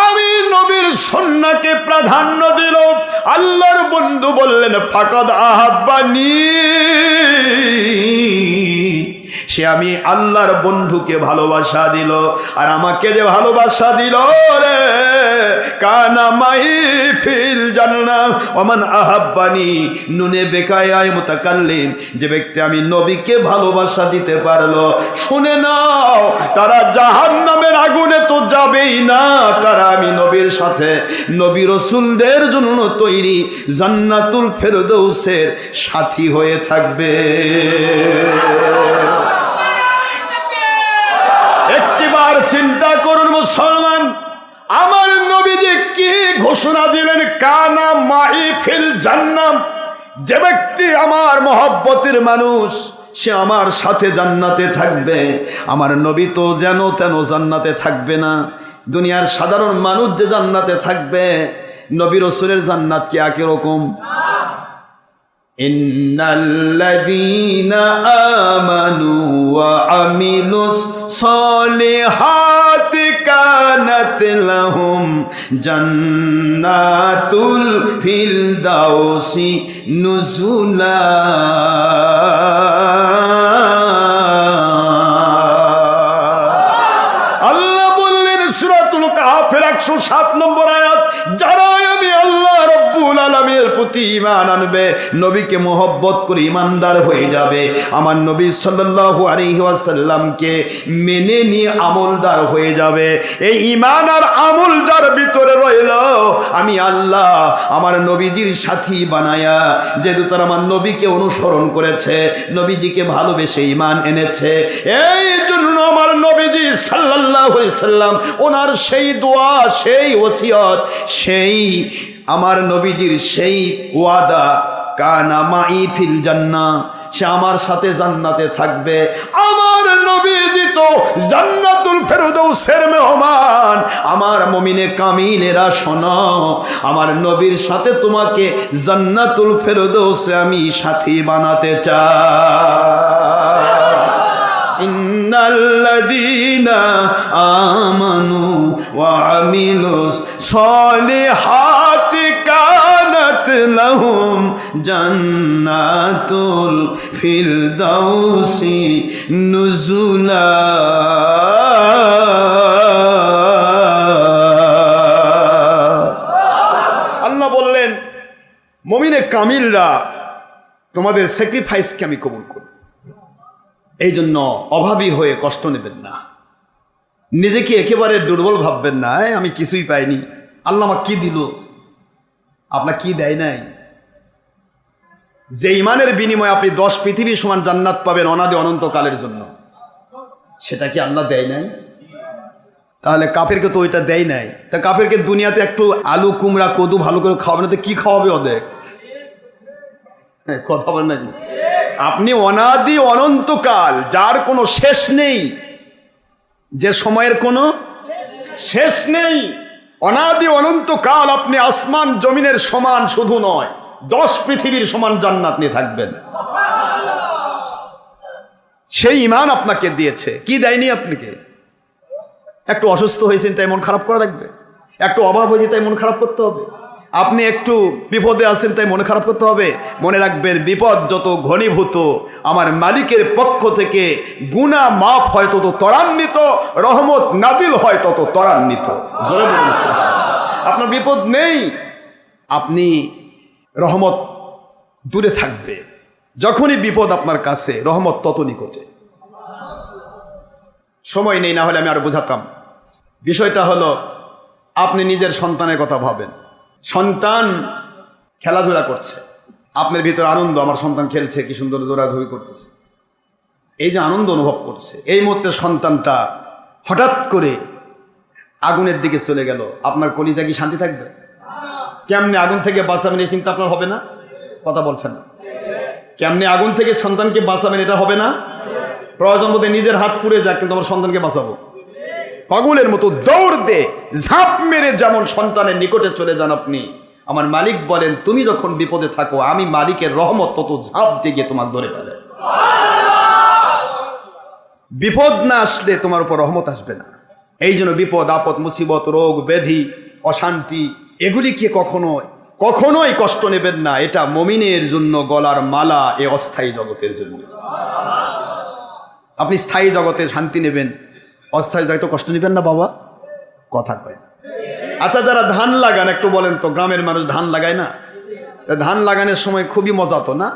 আমি নবীর সুন্নাহকে প্রাধান্য দিল, আল্লাহর বন্ধু বললেন ফাকাদ আহাব্বানি, সে আমি আল্লাহর বন্ধুকে ভালোবাসা দিল। আর আমাকে যে ভালোবাসা দিল রে, কানা মাই ফিল জান্নাহ ওয়া মান আহাব্বানি, নুনে বেকায়ায় মুতাকাল্লিম, যে ব্যক্তি আমি নবীকে ভালোবাসা দিতে পারলো, শুনে নাও তারা জাহান্নামের আগুনে তো যাবেই না, তারা আমি নবীর সাথে নবী রাসূলদের জন্য তৈরি জান্নাতুল ফেরদৌসের সাথী হয়ে থাকবে। একটিবার চিন্তা করুন মুসলমান, আমার নবী নবীজি কি ঘোষণা দিলেন, কানা মাই ফিল জান্নাহ, যে ব্যক্তি আমার মহব্বতের মানুষ সে আমার সাথে জান্নাতে থাকবে। আমার নবী তো যেন তেন জান্নাতে থাকবে না। দুনিয়ার সাধারণ মানুষ যে জান্নাতে থাকবে, নবী রাসূলের জান্নাত কি একই রকম? ইন্নাল্লাযীনা আমানু ওয়া আমিলুস সলিহাতি কানাত লাহুম জান্নাতুল ফিরদাউসি নুজুলা। আল্লাহ বললেন সূরাতুল কাহফের 107 নম্বর আয়াত, যারা আমি আল্লাহ রব্বুল আলামিনের প্রতি ঈমান আনবে, নবীকে মোহব্বত করে ঈমানদার হয়ে যাবে, আমার নবী সাল্লাল্লাহু আলাইহি ওয়াসাল্লামকে মেনে নিয়ে আমলদার হয়ে যাবে, এই ঈমান আর আমল যার ভিতরে রইল, আমি আল্লাহ আমার নবীজির সাথী বানায়া, যেহেতু তারা আমার নবীকে অনুসরণ করেছে, নবীজিকে ভালোবেসে ঈমান এনেছে, এই জন্য আমার নবীজি সাল্লাল্লাহু আলাইহি সাল্লাম ওনার সেই দোয়া, সেই ওসিয়ত, সেই আমার নবীজির সেই ওয়াদা, কানা মাই ফিল জান্নাহ, সে আমার সাথে জান্নাতে থাকবে। আমার নবীজি তো জান্নাতুল ফেরদৌসের মেহমান। আমার মুমিনে কামিলেরা শোনো, আমার নবীর সাথে তোমাকে জান্নাতুল ফেরদৌসে আমি সাথী বানাতে চাই। ইন্নাল্লাযীনা আমানু ওয়া আমিলুস সলিহাতি কানাত লাহুম জান্নাতুল ফিরদাউসি নুজুলা। আল্লাহ বললেন, মুমিনে কামিলরা তোমাদের স্যাক্রিফাইসকে আমি কবুল করি। এই জন্য অভাবী হয়ে কষ্ট নেবেন না, নিজেকে একেবারে দুর্বল ভাববেন না, আমি কিছুই পাইনি, আল্লাহ আমাকে কি দিল, আপনার কি দেয় নাই। যে ইমানের বিনিময়ে আপনি 10 পৃথিবী সমান জান্নাত পাবেন অনাদি অনন্তকালের জন্য, সেটা কি আল্লাহ দেয় নাই? তাহলে কাফেরকে তো ওইটা দেয় নাই। তা কাফেরকে দুনিয়াতে একটু আলু কুমড়া কদু ভালো করে খাওয়াবে না তো কি খাওয়াবে ওদের? কথা বলেন নাকি? আপনি অনাদি অনন্তকাল, যার কোনো শেষ নেই, যে সময়ের কোনো শেষ নেই, অনাদি অনন্তকাল আপনি আসমান জমিনের সমান শুধু নয় 10 পৃথিবীর সমান জান্নাত নিয়ে থাকবেন। সেই ঈমান আপনাকে দিয়েছে, কি দেয়নি আপনাকে? একটু অসুস্থ হয়েছেন তাই মন খারাপ করা লাগবে? একটু অভাব হয়েছে তাই মন খারাপ করতে হবে? আপনি একটু বিপদে আছেন তাই মনে খারাপ করতে হবে? মনে রাখবেন, বিপদ যত ঘনীভূত, আমার মালিকের পক্ষ থেকে গুনাহ মাফ হয় তত ত্বরান্বিত, রহমত নাজিল হয় তত ত্বরান্বিত। জোরে বলুন সুবহানাল্লাহ। আপনার বিপদ নেই, আপনি রহমত দূরে থাকবে। যখনই বিপদ আপনার কাছে, রহমত তত নিকটে। সময় নেই, না হলে আমি আর বোঝাতাম। বিষয়টা হলো, আপনি নিজের সন্তানের কথা ভাবেন। সন্তান খেলাধুলা করছে, আপনার ভিতরে আনন্দ, আমার সন্তান খেলছে, কি সুন্দর দৌড়াদৌড়ি করতেছে, এই যে আনন্দ অনুভব করছে, এই মুহূর্তে সন্তানটা হঠাৎ করে আগুনের দিকে চলে গেল, আপনার কলিজা কি শান্তি থাকবে? কেমনে আগুন থেকে বাঁচাবেন এই চিন্তা আপনার হবে না? কথা বলছেন না। কেমনে আগুন থেকে সন্তানকে বাঁচাবেন এটা হবে না? প্রয়োজন বোধে নিজের হাত পুড়ে যাক, কিন্তু আমার সন্তানকে বাঁচাবো। পাগলের মতো দৌড় দে, ঝাঁপ মেরে যেমন সন্তানের নিকটে চলে যান আপনি। আমার মালিক বলেন, তুমি যখন বিপদে থাকো, আমি মালিকের রহমত তত ঝাঁপ দিয়ে তোমার ধরে ফেলে। বিপদ না আসলে তোমার উপর রহমত আসবে না। এই জন্য বিপদ আপদ, মুসিবত, রোগ ব্যাধি, অশান্তি, এগুলিকে কখনোই কষ্ট নেবেন না। এটা মুমিনের জন্য গলার মালা, এ অস্থায়ী জগতের জন্য। আপনি স্থায়ী জগতে শান্তি নেবেন, অস্থায়ী জগতে কষ্ট নেবেন না বাবা, কথা কয়। আচ্ছা, যারা ধান লাগান একটু বলেন তো, গ্রামের মানুষ ধান লাগায় না? ধান লাগানোর সময় খুবই মজা তো না?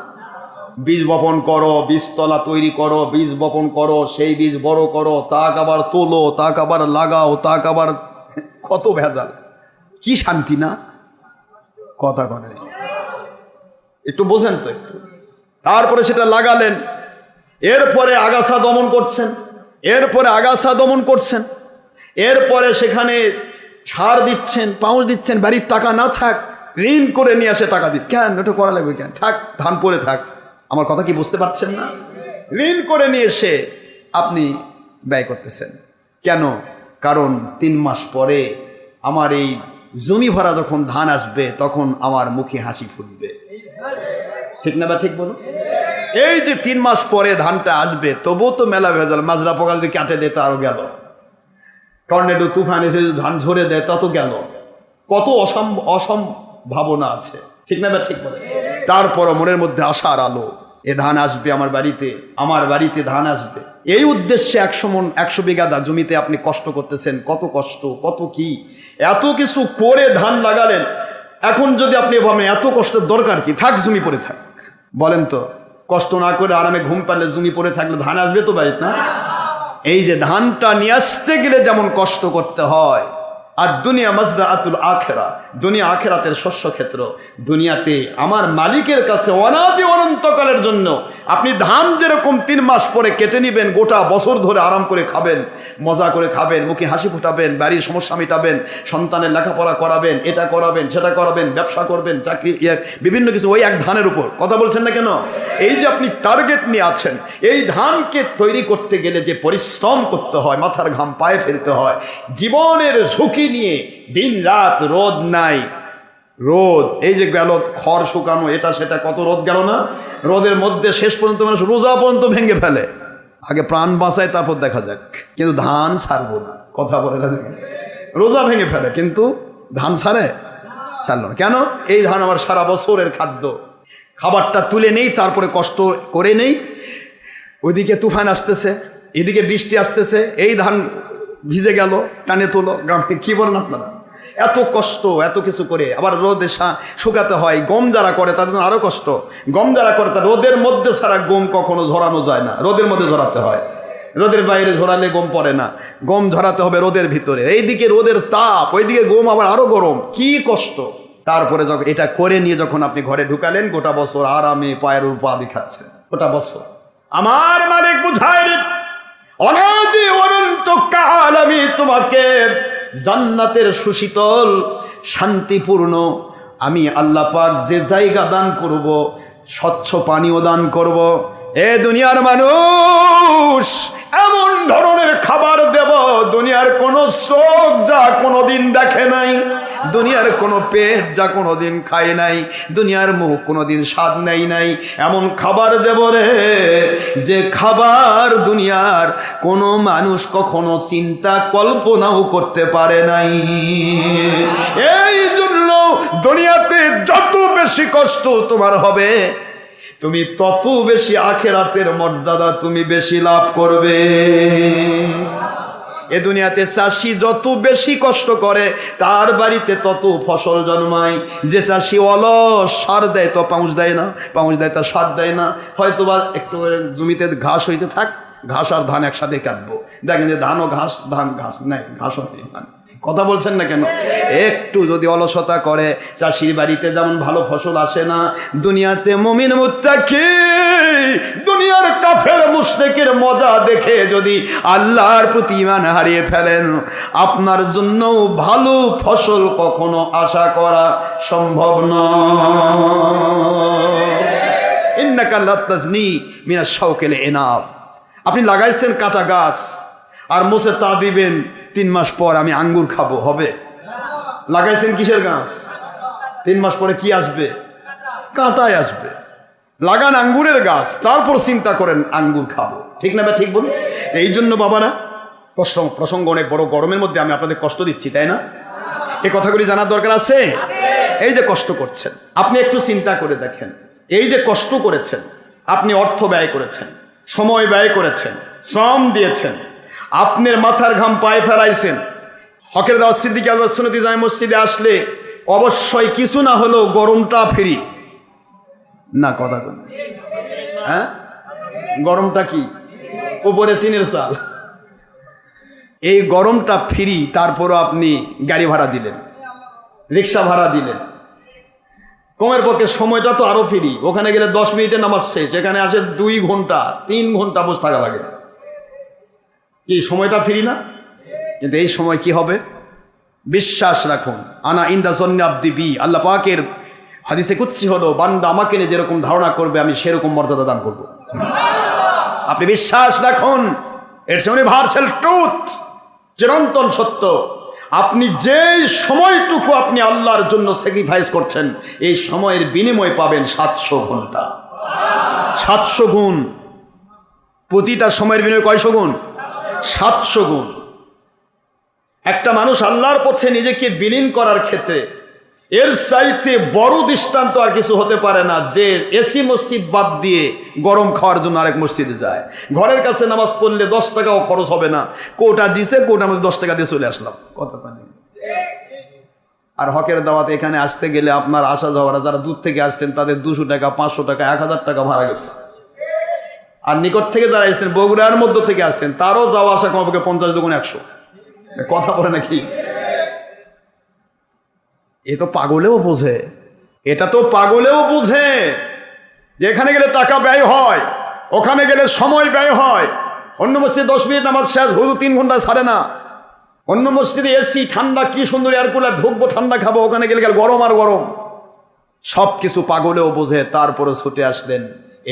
বীজ বপন করো, বীজতলা তৈরি করো, বীজ বপন করো, সেই বীজ বড় করো, তাক আবার তোলো, তাক আবার লাগাও, তাক আবার কত ভেজাল, কি শান্তি না? কথা কনে একটু বোঝেন তো একটু। তারপরে সেটা লাগালেন, এরপরে আগাছা দমন করছেন, এরপরে সেখানে সার দিচ্ছেন, পাউচ দিচ্ছেন, বাড়ির টাকা না থাক, ঋণ করে নিয়ে আসে টাকা দিত। কেন ওটা করা লাগবে কেন? থাক, ধান পরে থাক। আমার কথা কি বুঝতে পারছেন না? ঋণ করে নিয়ে এসে আপনি ব্যয় করতেছেন কেন? কারণ 3 মাস পরে আমার এই জমি ভরা যখন ধান আসবে তখন আমার মুখে হাসি ফুটবে। ঠিক না বা ঠিক বলো? এই যে 3 মাস পরে ধানটা আসবে, তবুও তো মেলা ভেজাল। মাজরা পোকাল দিয়ে কাটে দেয়, আরো গেল। টর্নেডো তুফান এসে ধান ঝরে দেয়, তত গেল। কত অসম্ভাবনা আছে। ঠিক না বা ঠিক বলে? তারপরও মনের মধ্যে আশার আলো, এ ধান আসবে আমার বাড়িতে, আমার বাড়িতে ধান আসবে। এই উদ্দেশ্যে 100 বিঘা জমিতে আপনি কষ্ট করতেছেন। কত কষ্ট, কত কি, এত কিছু করে ধান লাগালেন। এখন যদি আপনি ভাবেন এত কষ্টের দরকার কি, থাক জমি পড়ে থাক। বলেন তো, কষ্ট না করে আরামে ঘুম পারলে জমি পড়ে থাকলে ধান আসবে তো বাড়িতে? না। এই যে ধানটা নিয়ে আসতে গেলে যেমন কষ্ট করতে হয়, আর দুনিয়া মাজরাআতুল আখিরা, দুনিয়া আখিরাতের শস্য ক্ষেত্র। দুনিয়াতে আমার মালিকের কাছে অনাদি অনন্তকালের জন্য আপনি ধান যেরকম 3 মাস পরে কেটে নেবেন, গোটা বছর ধরে আরাম করে খাবেন, মজা করে খাবেন, মুখে হাসি ফুটাবেন, বাড়ির সমস্যা মেটাবেন, সন্তানের লেখাপড়া করাবেন, এটা করাবেন, সেটা করাবেন, ব্যবসা করবেন, চাকরি, বিভিন্ন কিছু, ওই এক ধানের উপর কথা বলছেন না কেন? এই যে আপনি টার্গেট নিয়ে আছেন, এই ধানকে তৈরি করতে গেলে যে পরিশ্রম করতে হয়, মাথার ঘাম পায়ে ফেলতে হয়, জীবনের ঝুঁকি নিয়ে দিন রাত, রোদ নাই, রোদ এই যে গেল খড় শুকানো, এটা সেটা, কত রোদ গেল না? রোদের মধ্যে শেষ পর্যন্ত মানুষ রোজা পর্যন্ত ভেঙে ফেলে। আগে প্রাণ বাঁচায়, তারপর দেখা যাক। কিন্তু ধান ছাড়বো না, কথা বলে না, দেখেন রোজা ভেঙে ফেলে কিন্তু ধান ছাড়লো না। কেন? এই ধান আমার সারা বছরের খাদ্য, খাবারটা তুলে নেই, তারপরে কষ্ট করে নেই। ওইদিকে তুফান আসতেছে, এদিকে বৃষ্টি আসতেছে, এই ধান ভিজে গেল, টানে তোলো, গ্রামে কি বলেন আপনারা? এত কষ্ট, এত কিছু করে আবার রোদে শুকাতে হয়। গম যারা করে তাদের জন্য আরো কষ্ট। গম যারা করে তা রোদের মধ্যে ছাড়া গম কখনো ঝরানো যায় না, রোদের মধ্যে ঝরাতে হয়। রোদের বাইরে ঝরালে গম পড়ে না, গম ঝরাতে হবে রোদের ভিতরে। এইদিকে রোদের তাপ, ওইদিকে গম আবার আরো গরম, কি কষ্ট। তারপরে যখন এটা করে নিয়ে যখন আপনি ঘরে ঢুকালেন, গোটা বছর আরামে পায়ের উপর আদি খাচ্ছেন, গোটা বছর। আমার মালিক বুঝায়, অনাদি অনন্ত কাল আমি তোমাকে জান্নাতের সুশীতল শান্তিপূর্ণ আমি আল্লাহ পাক যে জায়গা দান করব, স্বচ্ছ পানীয় দান করব। এ দুনিয়ার মানুষ, এমন ধরনের খাবার দেব দুনিয়ার কোনো চোখ যা কোনোদিন দেখে নাই, দুনিয়ার কোনো পেট যা কোনোদিন খায় নাই, দুনিয়ার মুখ কোনোদিন স্বাদ নেই নাই। এমন খাবার দেব রে, যে খাবার দুনিয়ার কোনো মানুষ কখনো চিন্তা কল্পনাও করতে পারে নাই। এই জন্য দুনিয়াতে যত বেশি কষ্ট তোমার হবে, তুমি তত বেশি আখিরাতের মর্যাদা তুমি বেশি লাভ করবে। এ দুনিয়াতে চাষি যত বেশি কষ্ট করে, তার বাড়িতে তত ফসল জন্মায়। যে চাষি অলস, সার দেয় তো পাউচ দেয় না, পাউচ দেয় তা সার দেয় না। হয়তো বা একটু জমিতে ঘাস হয়েছে, থাক ঘাস আর ধান একসাথে কাটবো, দেখেন যে ধানও ঘাস, ধান ঘাস নেই, ঘাসও নেই। কথা বলছেন না কেন? একটু যদি অলসতা করে, চাষির বাড়িতে যেমন ভালো ফসল আসে না, দুনিয়াতে মুমিন মুত্তাকি দুনিয়ার কাফের মুশরিকের মজা দেখে যদি আল্লাহর প্রতি ঈমান হারিয়ে ফেলেন, আপনার জন্য ভালো ফসল কখনো আশা করা সম্ভব নয়। ইন্নাকা লা তাজনি মিনাশ শাওকিল ইনাব। আপনি লাগাইছেন কাটা গাছ, আর মুছে তা দিবেন 3 মাস পর আমি আঙ্গুর খাবো, হবে? লাগাইছেন কিসের গাছ? 3 মাস পরে কি আসবে? কাঁটাই আসবে। লাগান আঙ্গুরের গাছ, তারপর চিন্তা করেন আঙ্গুর খাবো। ঠিক না? ঠিক বলুন। এই জন্য বাবারা, প্রসঙ্গ অনেক বড়, গরমের মধ্যে আমি আপনাদের কষ্ট দিচ্ছি, তাই না? এই কথাগুলি জানার দরকার আছে। এই যে কষ্ট করছেন, আপনি একটু চিন্তা করে দেখেন, এই যে কষ্ট করেছেন, আপনি অর্থ ব্যয় করেছেন, সময় ব্যয় করেছেন, শ্রম দিয়েছেন, আপনার মাথার ঘাম পায়ে ফেলাইছেন। হকের দাওয়াত সিদ্দিকী আল সুন্নতি জামে মসজিদে আসলে অবশ্যই কিছু না হলেও গরমটা ফ্রি না, কথা বলে, হ্যাঁ? গরমটা কি? উপরে টিনের চাল, এই গরমটা ফ্রি। তারপরও আপনি গাড়ি ভাড়া দিলেন, রিক্সা ভাড়া দিলেন, কমের পক্ষে সময়টা তো আরো ফ্রি। ওখানে গেলে 10 মিনিটে নামাজ শেষ, এখানে আসে 2 ঘন্টা 3 ঘন্টা বসে থাকা লাগে। কি সময়টা ফ্রি না? কিন্তু এই সময় কি হবে? বিশ্বাস রাখুন। আনা ইনদা জন্নি আব্দি বি, আল্লাহ পাকের হাদিসে কুদসি হলো, বান্দা আমাকে নিয়ে যেরকম ধারণা করবে আমি সেরকম মর্যাদা দান করব। আপনি বিশ্বাস রাখুন, ইটস ইউনিভার্সাল ট্রুথ, চিরন্তন সত্য। আপনি যে সময়টুকু আপনি আল্লাহর জন্য স্যাক্রিফাইস করছেন, এই সময়ের বিনিময় পাবেন 700 ঘন্টা, 700 গুণ। প্রতিটা সময়ের বিনিময় কয়শো গুণ? 700 গুণ। একটা মানুষ আল্লাহর পথে নিজেকে বিলীন করার ক্ষেত্রে এর চাইতে বড় দৃষ্টান্ত আর কিছু হতে পারে না, যে এসি মসজিদ বাদ দিয়ে গরম খাওয়ার জন্য আরেক মসজিদে যায়। ঘরের কাছে নামাজ পড়লে 10 টাকাও খরচ হবে না, কোটা দিছে, কোটার মধ্যে 10 টাকা দিয়ে চলে আসলাম, কথা কানে। আর হকের দাওয়াত এখানে আসতে গেলে আপনার আসা যাওয়ারা যারা দূর থেকে আসছেন তাদের 200 টাকা, 500 টাকা, 1000 টাকা ভাড়া গেছে। আর নিকট থেকে যারা এসছেন, বগুড়ার মধ্য থেকে আসছেন, তারও যাওয়া আসা কমপক্ষে 50 দুগুণ 100, কথা বলে নাকি? এ তো পাগলেও বোঝে, এটা তো পাগলেও বোঝে যে এখানে গেলে টাকা ব্যয় হয়, ওখানে গেলে সময় ব্যয় হয়। অন্য মসজিদে 10 মিনিট নামাজ শেষ, হুজুর 3 ঘন্টা ছাড়ে না। অন্য মসজিদে এসি ঠান্ডা, কি সুন্দর এয়ার কুলার, ঢুকবো ঠান্ডা খাবো, ওখানে গেলে গরম আর গরম। সব কিছু পাগলেও বোঝে, তারপরে ছুটে আসলেন।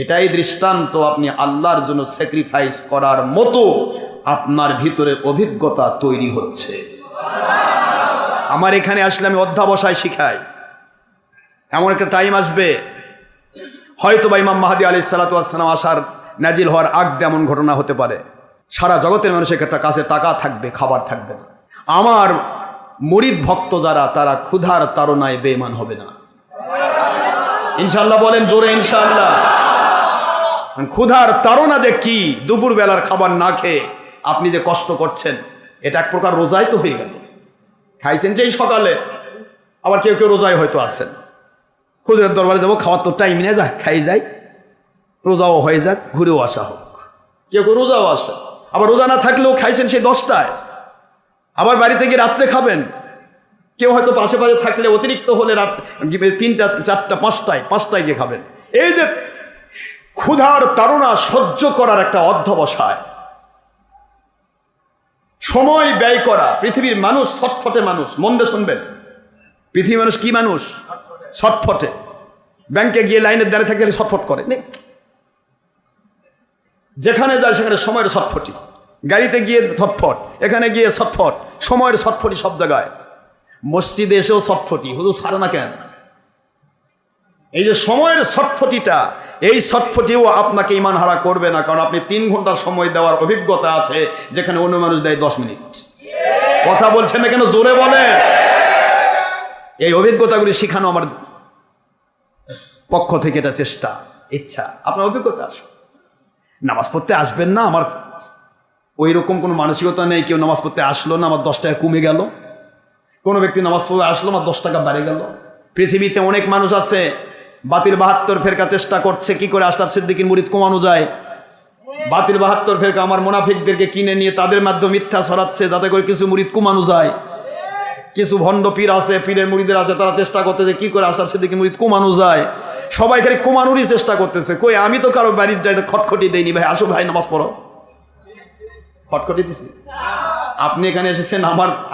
এটাই দৃষ্টান্ত, আপনি আল্লাহর জন্য স্যাক্রিফাইস করার মতো আপনার ভিতরে অভিজ্ঞতা তৈরি হচ্ছে। আমার এখানে আসলে আমি অধ্যাবসায় শিখাই। এমন একটা টাইম আসবে, হয়তো বা ইমাম মাহদী আলাইহিস সালাতু ওয়াস সালাম আসার নাজিল হওয়ার আগ এমন ঘটনা হতে পারে, সারা জগতের মানুষের একটা কাছে টাকা থাকবে, খাবার থাকবে না। আমার মুরিদ ভক্ত যারা, তারা ক্ষুধার তাড়নায় বেঈমান হবে না, ইনশাআল্লাহ। বলেন জোরে ইনশাআল্লাহ। ক্ষুধার তাড়না যে কি, দুপুর বেলার খাবার না খেয়ে আপনি যে কষ্ট করছেন, এটা এক প্রকার রোজাই তো হয়ে গেল। খাইছেন যেই সকালে, আবার কেউ কেউ রোজায় হয়তো আছেন, হুজুরের দরবারে যাবো, খাওয়ার তো টাইম নিয়ে যাক, খাই যাই, রোজাও হয়ে যাক, ঘুরেও আসা হোক। কেউ কেউ রোজাও আসে, আবার রোজা না থাকলেও খাইছেন সেই 10টায়, আবার বাড়িতে গিয়ে রাত্রে খাবেন। কেউ হয়তো পাশে পাশে থাকলে অতিরিক্ত হলে রাত 3টা, 4টা, 5টায় গিয়ে খাবেন। এই যে ক্ষুধার তাড়না সহ্য করার একটা অধ্যবসায়, সময় ব্যয় করা। পৃথিবীর মানুষ ছটফটে মানুষ, মন দিয়ে শুনবেন। পৃথিবীর মানুষ কি মানুষ? ছটফটে। ব্যাংকে গিয়ে লাইনের দাঁড়িয়ে থাকলে ছটফট করে, যেখানে যায় সেখানে সময়ের ছটফটি। গাড়িতে গিয়ে ছটফট, এখানে গিয়ে ছটফট, সময়ের ছটফটি সব জায়গায়। মসজিদে এসেও ছটফটি, হুজুর ছাড়ে না কেন? এই যে সময়ের ছটফটিটা, এই ছটফটিও আপনাকে ঈমান হারা করবে না, কারণ আপনি 3 ঘন্টা সময় দেওয়ার অভিজ্ঞতা আছে, যেখানে অন্য মানুষ দেয় 10 মিনিট। কথা বলছেন না কেন? জোরে বলে। এই অভিজ্ঞতাগুলি শিখানো আমার পক্ষ থেকে এটা চেষ্টা, ইচ্ছা। আপনার অভিজ্ঞতা আসুন। নামাজ পড়তে আসবেন না, আমার ওই রকম কোনো মানসিকতা নেই। কেউ নামাজ পড়তে আসলো না, আমার 10 টাকা কমে গেল। কোনো ব্যক্তি নামাজ পড়তে আসলো, আমার 10 টাকা বেড়ে গেল। পৃথিবীতে অনেক মানুষ আছে বাতিল 72 ফেরকা চেষ্টা করছে কি করে আশরাফ সিদ্দিকীর মুরিদ কমানো যায়। বাতিল 72 ফেরকা আমার মুনাফিকদেরকে কিনে নিয়ে তাদের মাধ্যমে মিথ্যা ছড়াচ্ছে, যাতে করে কিছু মুরিদ কমানো যায়। কিছু ভণ্ড পীর আছে, পীরের মুরিদের আছে, তারা চেষ্টা করতেছে কি করে আশরাফ সিদ্দিকীর মুরিদ কমানো যায়। সবাই খালি কমানোরই চেষ্টা করতেছে। কই, আমি তো কারো বাড়ির যাইতে খটখটি দেইনি, ভাই আসো ভাই নামাজ পড়ো, খটখটি দিছি। আপনি এখানে এসেছেন,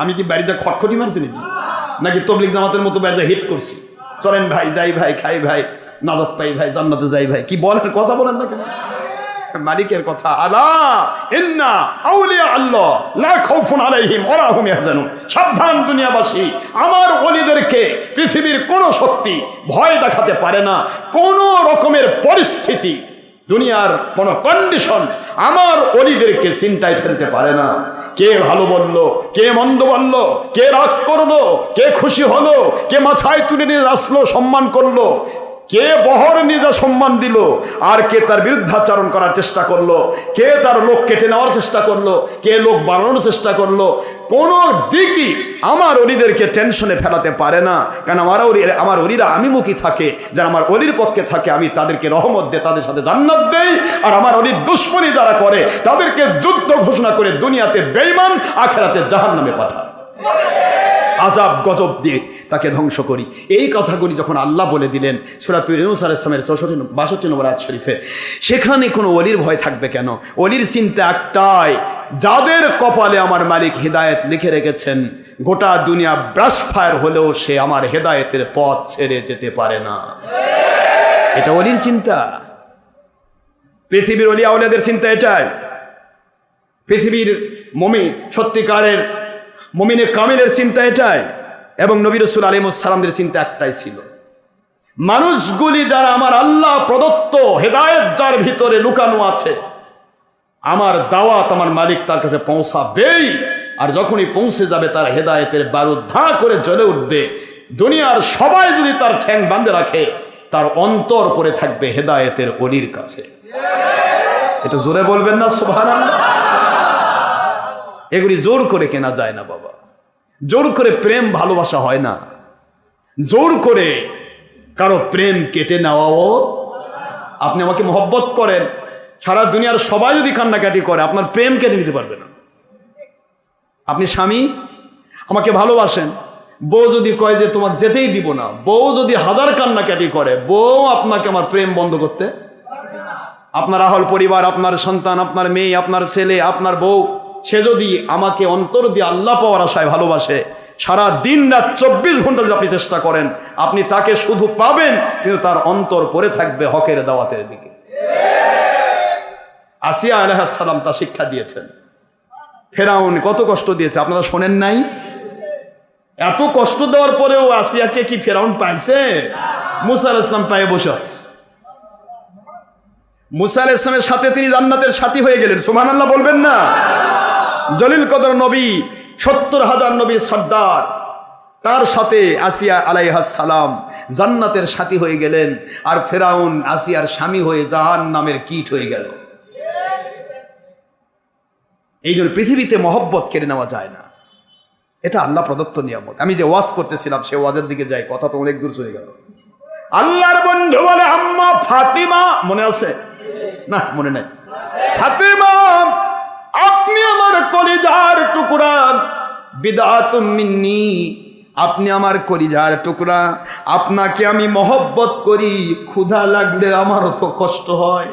আমি কি বাড়িতে খটখটি মারছি নাকি তবলিগ জামাতের মতো বাড়িতে হিট করছি? চলেন ভাই, যাই ভাই, খাই ভাই, নাজাত পাই ভাই, জান্নাতে যাই ভাই, কি বলেন? কথা বলেন না কেন? মালিকের কথা, আলা ইন্না আউলিয়া আল্লাহ লা খাউফুন আলাইহিম ওয়া লা হুম ইয়াহজানুন। সাবধান দুনিয়াবাসী, আমার ওলিদেরকে পৃথিবীর কোন শক্তি ভয় দেখাতে পারে না। কোন রকমের পরিস্থিতি, দুনিয়ার কোন কন্ডিশন আমার ওলিদেরকে চিন্তায় ফেলতে পারে না। কে ভালো বললো, কে মন্দ বললো, কে রাগ করলো, কে খুশি হলো, কে মাথায় তুলে নিয়ে আসলো, সম্মান করলো, কে বহর নিজে সম্মান দিল, আর কে তার বিরুদ্ধাচরণ করার চেষ্টা করলো, কে তার লোক কেটে নেওয়ার চেষ্টা করলো, কে লোক বানানোর চেষ্টা করলো, কোন দিকই আমার ওলিদেরকে টেনশনে ফেলাতে পারে না। কারণ আমার ওলিরা আমি মুখী থাকে, যারা আমার ওলির পক্ষে থাকে আমি তাদেরকে রহমত দেই, তাদের সাথে জান্নাত দেই। আর আমার ওলির দুশমনি যারা করে তাদেরকে যুদ্ধ ঘোষণা করে দুনিয়াতে বেঈমান, আখিরাতে জাহান্নামে পাঠায়, আযাব গজব দিয়ে তাকে ধ্বংস করি। এই কথাগুলি যখন আল্লাহ বলে দিলেন সূরা ইউনূস আলাইহিস সালামের 62 নম্বর আয়াত শরীফে, সেখানে কোনো ওলির ভয় থাকবে কেন? ওলির চিন্তা একটাই, যাদের কপালে আমার মালিক হিদায়াত লিখে রেখেছেন, গোটা দুনিয়া ব্রাশ ফায়ার হলেও সে আমার হেদায়েতের পথ ছেড়ে যেতে পারে না। এটা ওলির চিন্তা, পৃথিবীর ওলি আউলিয়াদের চিন্তা এটাই। পৃথিবীর সত্যিকারের মুমিনে কামিলের চিন্তা এটাই। এবং নবী রাসূল আলাইহিস সালামদের চিন্তা একটাই ছিল, মানুষগুলি যারা আমার আল্লাহ প্রদত্ত হেদায়েত যার ভিতরে লুকানো আছে, আমার দাওয়াত আমার মালিক তার কাছে পৌঁছাবেই। আর যখনই পৌঁছে যাবে তার হেদায়েতের বারুদ ধাঁ করে জ্বলে উঠবে। দুনিয়ার সবাই যদি তার ঠ্যাং বাঁধে রাখে, তার অন্তর পড়ে থাকবে হেদায়েতের ওলির কাছে। এটা জোরে বলবেন না সুবহানাল্লাহ? এগুলি জোর করে কেনা যায় না বাবা, জোর করে প্রেম ভালোবাসা হয় না, জোর করে কারো প্রেম কেটে নেওয়াও। আপনি আমাকে মহব্বত করেন, সারা দুনিয়ার সবাই যদি কান্নাকাটি করে, আপনার প্রেম কেটে নিতে পারবে না। আপনি স্বামী আমাকে ভালোবাসেন, বউ যদি কয় যে তোমাকে যেতেই দিব না, বউ যদি হাজার কান্নাকাটি করে, বউ আপনাকে আমার প্রেম বন্ধ করতে। আপনার আহল পরিবার, আপনার সন্তান, আপনার মেয়ে, আপনার ছেলে, আপনার বউ, সে যদি আমাকে অন্তর দিয়ে আল্লাহ পাওয়ার আশায় ভালোবাসে, সারা দিন রাত 24 ঘন্টা যদি আপনি চেষ্টা করেন, আপনি তাকে শুধু পাবেন, কিন্তু তার অন্তর পড়ে থাকবে হকের দাওয়াতের দিকে। আসিয়া আলাইহিস সালাম তা শিক্ষা দিয়েছেন। ফেরাউন কত কষ্ট দিয়েছে আপনারা শোনেন নাই? এত কষ্ট দেওয়ার পরেও আসিয়াকে কি ফেরাউন পাইছে? মুসা আলাইহিস সালাম পায়ে বসে আছে। মুসা আলাইহিস সালামের সাথে তিনি জান্নাতের সাথী হয়ে গেলেন। সুবহানাল্লাহ বলবেন না? জলিল কদর নবী, 70,000 নবীর সর্দার, তার সাথে আসিয়া আলাইহিস সালাম জান্নাতের সাথী হয়ে গেলেন। আর ফেরাউন আসিয়ার স্বামী হয়ে জাহান্নামের কীট হয়ে গেল। এই জন্য পৃথিবীতে মহব্বত কেড়ে নেওয়া যায় না, এটা আল্লাহ প্রদত্ত নিয়ামত। আমি যে ওয়াজ করতেছিলাম সে ওয়াজের দিকে যাই, কথা তো অনেক দূর চলে গেল। আল্লাহর বন্ধু বলে আম্মা ফাতিমা, মনে আছে না? মনে নাই? ফাতিমা আপনি আমার কলিজার টুকরা, বিদআতুম মিন্নি, আপনি আমার কলিজার টুকরা, আপনাকে আমি মহব্বত করি। ক্ষুধা লাগলে আমারও তো কষ্ট হয়,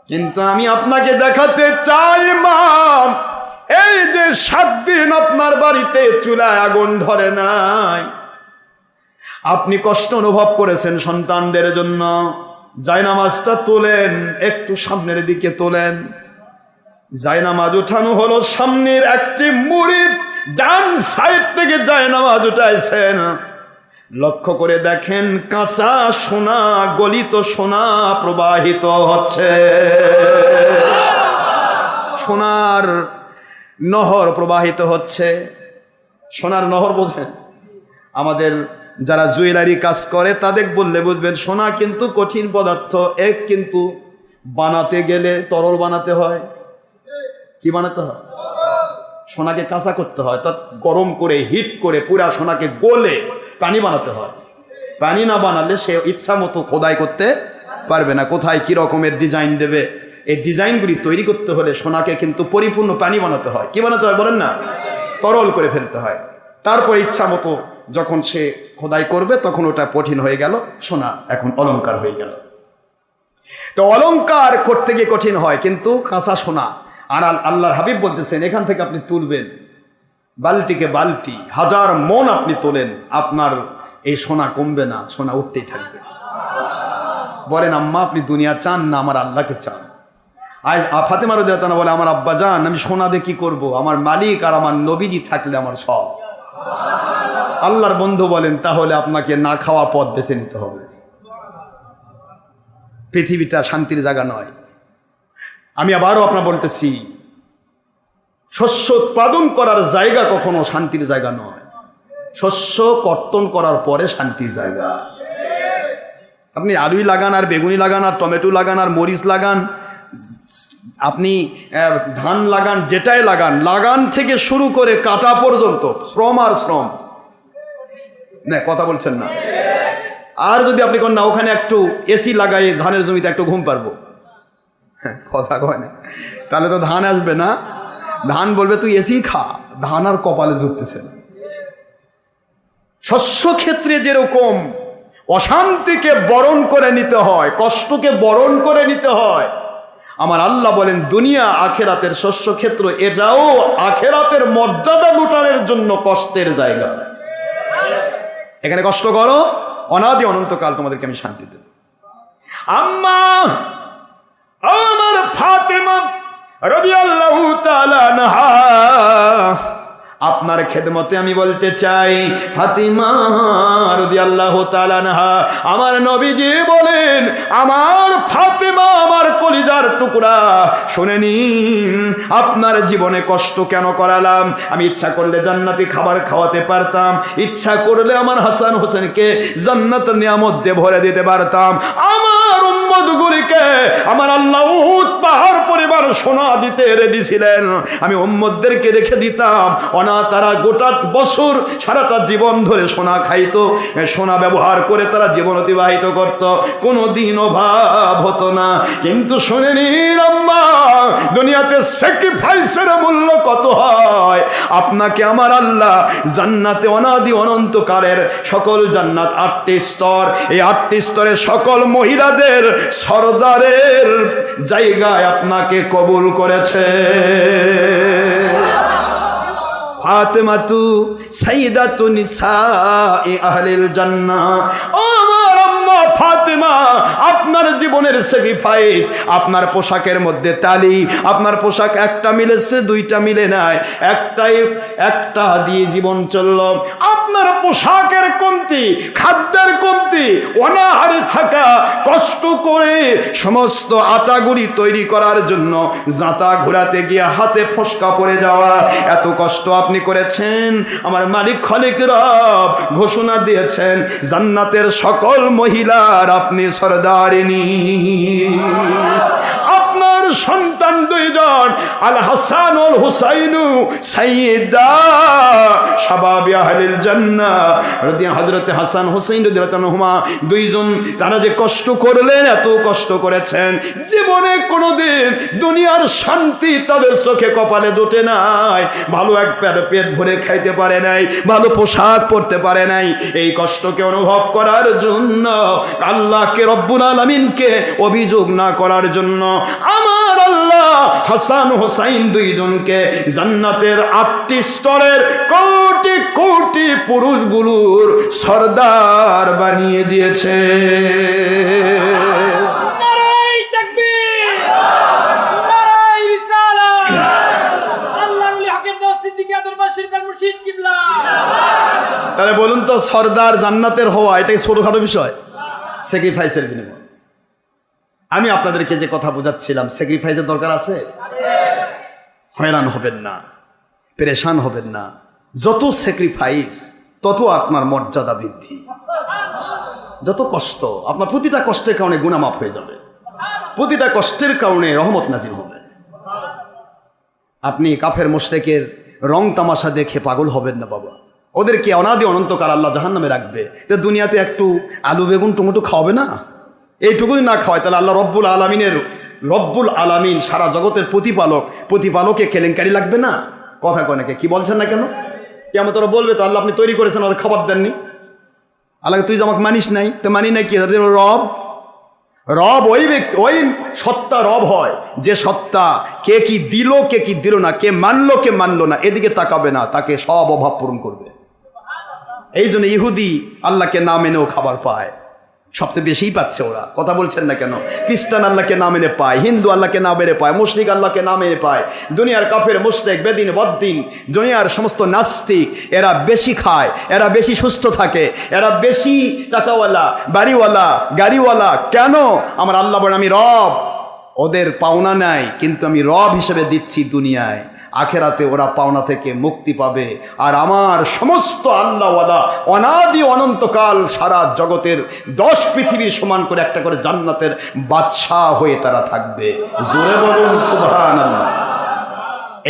কিন্তু আমি আপনাকে দেখাতে চাই মা, এই যে 7 দিন আপনার বাড়িতে চুলায় আগুন ধরে নাই, আপনি কষ্ট অনুভব করেছেন সন্তানদের জন্য। জায়নামাজটা তোলেন, একটু সামনের দিকে তোলেন। জায়নামাজ উঠানো হলো, সামনের একটি মুড়ি ডান সাইড থেকে জায়নামাজ উঠাইছেন। লক্ষ্য করে দেখেন কাঁচা সোনা, গলিত সোনা প্রবাহিত হচ্ছে, সোনার নহর প্রবাহিত হচ্ছে। সোনার নহর বোঝেন? আমাদের যারা জুয়েলারি কাজ করে তাদের বললে বুঝবেন, সোনা কিন্তু কঠিন পদার্থ, কিন্তু বানাতে গেলে তরল বানাতে হয়। কি বানাতে হয়? সোনাকে কাঁচা করতে হয়, তা গরম করে হিট করে পুরা সোনাকে গলে পানি বানাতে হয়। পানি না বানালে সে ইচ্ছা মতো খোদাই করতে পারবে না। কোথায় কি রকমের ডিজাইন দেবে, এই ডিজাইনগুলি তৈরি করতে হলে সোনাকে কিন্তু পরিপূর্ণ পানি বানাতে হয়। কি বানাতে হয় বলেন না? তরল করে ফেলতে হয়। তারপর ইচ্ছা মতো যখন সে খোদাই করবে তখন ওটা কঠিন হয়ে গেল, সোনা এখন অলংকার হয়ে গেল। তো অলংকার করতে গিয়ে কঠিন হয়, কিন্তু কাঁচা সোনা। আর আল্লাহর হাবিব বলতেছেন, এখান থেকে আপনি তুলবেন বালতিকে বালতি, 1000 মন আপনি তোলেন, আপনার এই সোনা কমবে না, সোনা উঠতেই থাকবে। বলেন আম্মা আপনি দুনিয়া চান না আমার আল্লাহকে চান? আজ ফাতেমা রাদিয়াল্লাহু আনহা বলে, আমার আব্বা জান আমি সোনা দিয়ে কি করবো, আমার মালিক আর আমার নবীজি থাকলে আমার সব। আল্লাহর বন্ধু বলেন, তাহলে আপনাকে না খাওয়া পথ বেছে নিতে হবে। পৃথিবীটা শান্তির জায়গা নয়। আমি আবারও আপনার বলতেছি, শস্য উৎপাদন করার জায়গা কখনো শান্তির জায়গা নয়, শস্য কর্তন করার পরে শান্তির জায়গা। আপনি আলুই লাগান আর বেগুনি লাগান আর টমেটো লাগান আর মরিচ লাগান, আপনি ধান লাগান, যেটাই লাগান, লাগান থেকে শুরু করে কাটা পর্যন্ত শ্রম আর শ্রম। না কথা বলছেন না? আর যদি আপনি কোন না ওখানে একটু এসি লাগাই ধানের জমিতে একটু ঘুম পারবো, কথা কয় না, তাহলে তো ধান আসবে না। ধান বলবে তুই এসি খা, ধান আর কপালে জুটতেছে না। শস্য ক্ষেত্রে যেরকম অশান্তিকে বরণ করে নিতে হয়, কষ্টকে বরণ করে নিতে হয়, আমার আল্লাহ বলেন দুনিয়া আখেরাতের শস্য ক্ষেত্র, এটাও আখেরাতের মর্যাদা লুটানোর জন্য কষ্টের জায়গা। এখানে কষ্ট করো, অনাদি অনন্তকাল তোমাদেরকে আমি শান্তি দেব। আম্মা আমার ফাতেমা রাদিয়াল্লাহু তাআলা আনহা, আপনার খেদমতে আমি বলতে চাই, ফাতিমা রাদিয়াল্লাহু তাআলা আনহা, আমার নবীজি বলেন, আমার ফাতেমা আমার কলিজার টুকরা, শুনে নিন আপনার জীবনে কষ্ট কেন করালাম। আমি ইচ্ছা করলে জান্নাতি খাবার খাওয়াতে পারতাম, ইচ্ছা করলে আমার হাসান হোসেনকে জান্নাতের নিয়ামত দিয়ে ভরে দিতে পারতাম। আমার উম্মতগুলিকে আমার আল্লাহ উহুদ পাহাড় পরিমাণ সোনা দিতে রেডি ছিলেন। আমি উম্মতদেরকে রেখে দিতাম, তারা গোটা বছর সারাটা জীবন ধরে সোনা খাইতো, সোনা ব্যবহার করে তারা জীবন অতিবাহিত করত, কোনোদিন অভাব হতো না। কিন্তু শুনে নিন আম্মা, দুনিয়াতে স্যাক্রিফাইসের মূল্য কত হয়। আপনাকে আমার আল্লাহ জান্নাতে অনাদি অনন্তকালের সকল জান্নাত 8টি স্তর, এই 8টি স্তরে সকল মহিলাদের সরদারের জায়গায় আপনাকে কবুল করেছে। ফাতেমাতু সাইয়্যিদাতু নিসাই আহলিল জান্নাহ। আমার আম্মা ফাতেমা, আপনার জীবনের স্যাক্রিফাইস, আপনার পোশাকের মধ্যে তালি, আপনার পোশাক একটা মিলেছে, দুইটা মিলে নাই, একটা দিয়ে জীবন চলল। আপনার পোশাকের কমতি, খাদ্যের কমতি, অনাহারে থাকা, কষ্ট করে সমস্ত আটাগুড়ি তৈরি করার জন্য জাঁতা ঘোরাতে গিয়ে হাতে ফসকা পড়ে যাওয়া, এত কষ্ট আপনি করেছেন। আমার মালিক খালিক রব ঘোষণা দিয়েছেন, জান্নাতের সকল মহিলার আপনি সরদারিনী। আপনার সন্তান দুইজন, আল হাসান ওয়াল হুসাইনু সাইয়্যিদা শাবাবি আহলিল জান্নাহ। হযরত হাসান হুসাইন রাদিয়াল্লাহু আনহুমা দুইজন, তারা যে কষ্ট করলেন, এত কষ্ট করেছেন, জীবনে কোনোদিন দুনিয়ার শান্তি তাদের চোখে কপালে জোটে নাই। ভালো এক পেট ভরে খাইতে পারে নাই, ভালো পোশাক পরতে পারে নাই। এই কষ্টকে অনুভব করার জন্য, আল্লাহকে রব্বুল আলামিনকে অভিযোগ না করার জন্য, আমার আল্লাহ হাসান হোসাইন দুইজনকে জান্নাতের 8টি স্তরের কোটি কোটি পুরুষগুলোর সরদার বানিয়ে দিয়েছে। নারায়ে তাকবীর, নারায়ে রিসালাত। আল্লাহর ওলি হকের দাস সিদ্দিক দরবার শরীফের মুর্শিদ কিবলা। তাহলে বলুন তো, সরদার জান্নাতের হওয়া এটা কি ছোটখাটো বিষয়? স্যাক্রিফাইসের বিনিময়। আমি আপনাদেরকে যে কথা বোঝাচ্ছিলাম, স্যাক্রিফাইসের দরকার আছে। হয়রান হবেন না, পেরেশান হবেন না। যত স্যাক্রিফাইস তত আপনার মর্যাদা বৃদ্ধি। যত কষ্ট, আপনার প্রতিটা কষ্টের কারণে গুনাহ মাফ হয়ে যাবে, প্রতিটা কষ্টের কারণে রহমত নাজিল হবে। আপনি কাফের মুশরিকের রং তামাশা দেখে পাগল হবেন না বাবা। ওদেরকে অনাদি অনন্তকাল আল্লাহ জাহান্নামে রাখবে। তো দুনিয়াতে একটু আলু বেগুন টমেটো খাওয়াবে না? এইটুকুই না খাওয়ায়, তাহলে আল্লাহ রব্বুল আলামিন সারা জগতের প্রতিপালকে কেলেঙ্কারি লাগবে না? কথা কয় নাকি? কি বলছেন না কেন? কেমন তোরা বলবে তো, আল্লাহ আপনি তৈরি করেছেন, ওদের খাবার দেননি। আল্লাহকে তুই যে আমাকে মানিস নাই, তো মানি নাই কি? রব ওই ব্যক্তি, ওই সত্তা রব হয় যে সত্তা কে কি দিল কে কি দিল না, কে মানলো কে মানলো না, এদিকে তাকাবে না, তাকে সব অভাব পূরণ করবে। এই জন্য ইহুদি আল্লাহকে না মেনেও খাবার পায়, সবচেয়ে বেশিই পাচ্ছে ওরা। কথা বলছেন না কেন? খ্রিস্টান আল্লাহকে না মেনে পায়, হিন্দু আল্লাহকে না মেনে পায়, মুশরিক আল্লাহকে না মেনে পায়। দুনিয়ার কাফের, মুশরিক, বেদিন, বদ্দিন, দুনিয়ার সমস্ত নাস্তিক, এরা বেশি খায়, এরা বেশি সুস্থ থাকে, এরা বেশি টাকাওয়ালা, বাড়িওয়ালা, গাড়িওয়ালা। কেন? আমার আল্লাহ বলেন, আমি রব, ওদের পাওনা নাই, কিন্তু আমি রব হিসেবে দিচ্ছি দুনিয়ায়। আখেরাতে ওরা পাওনা থেকে মুক্তি পাবে। আর আমার সমস্ত আল্লাহওয়ালা অনাদি অনন্তকাল সারা জগতের 10 পৃথিবীর সমান করে একটা করে জান্নাতের বাদশাহ হয়ে তারা থাকবে। জোরে বলুন সুবহানাল্লাহ।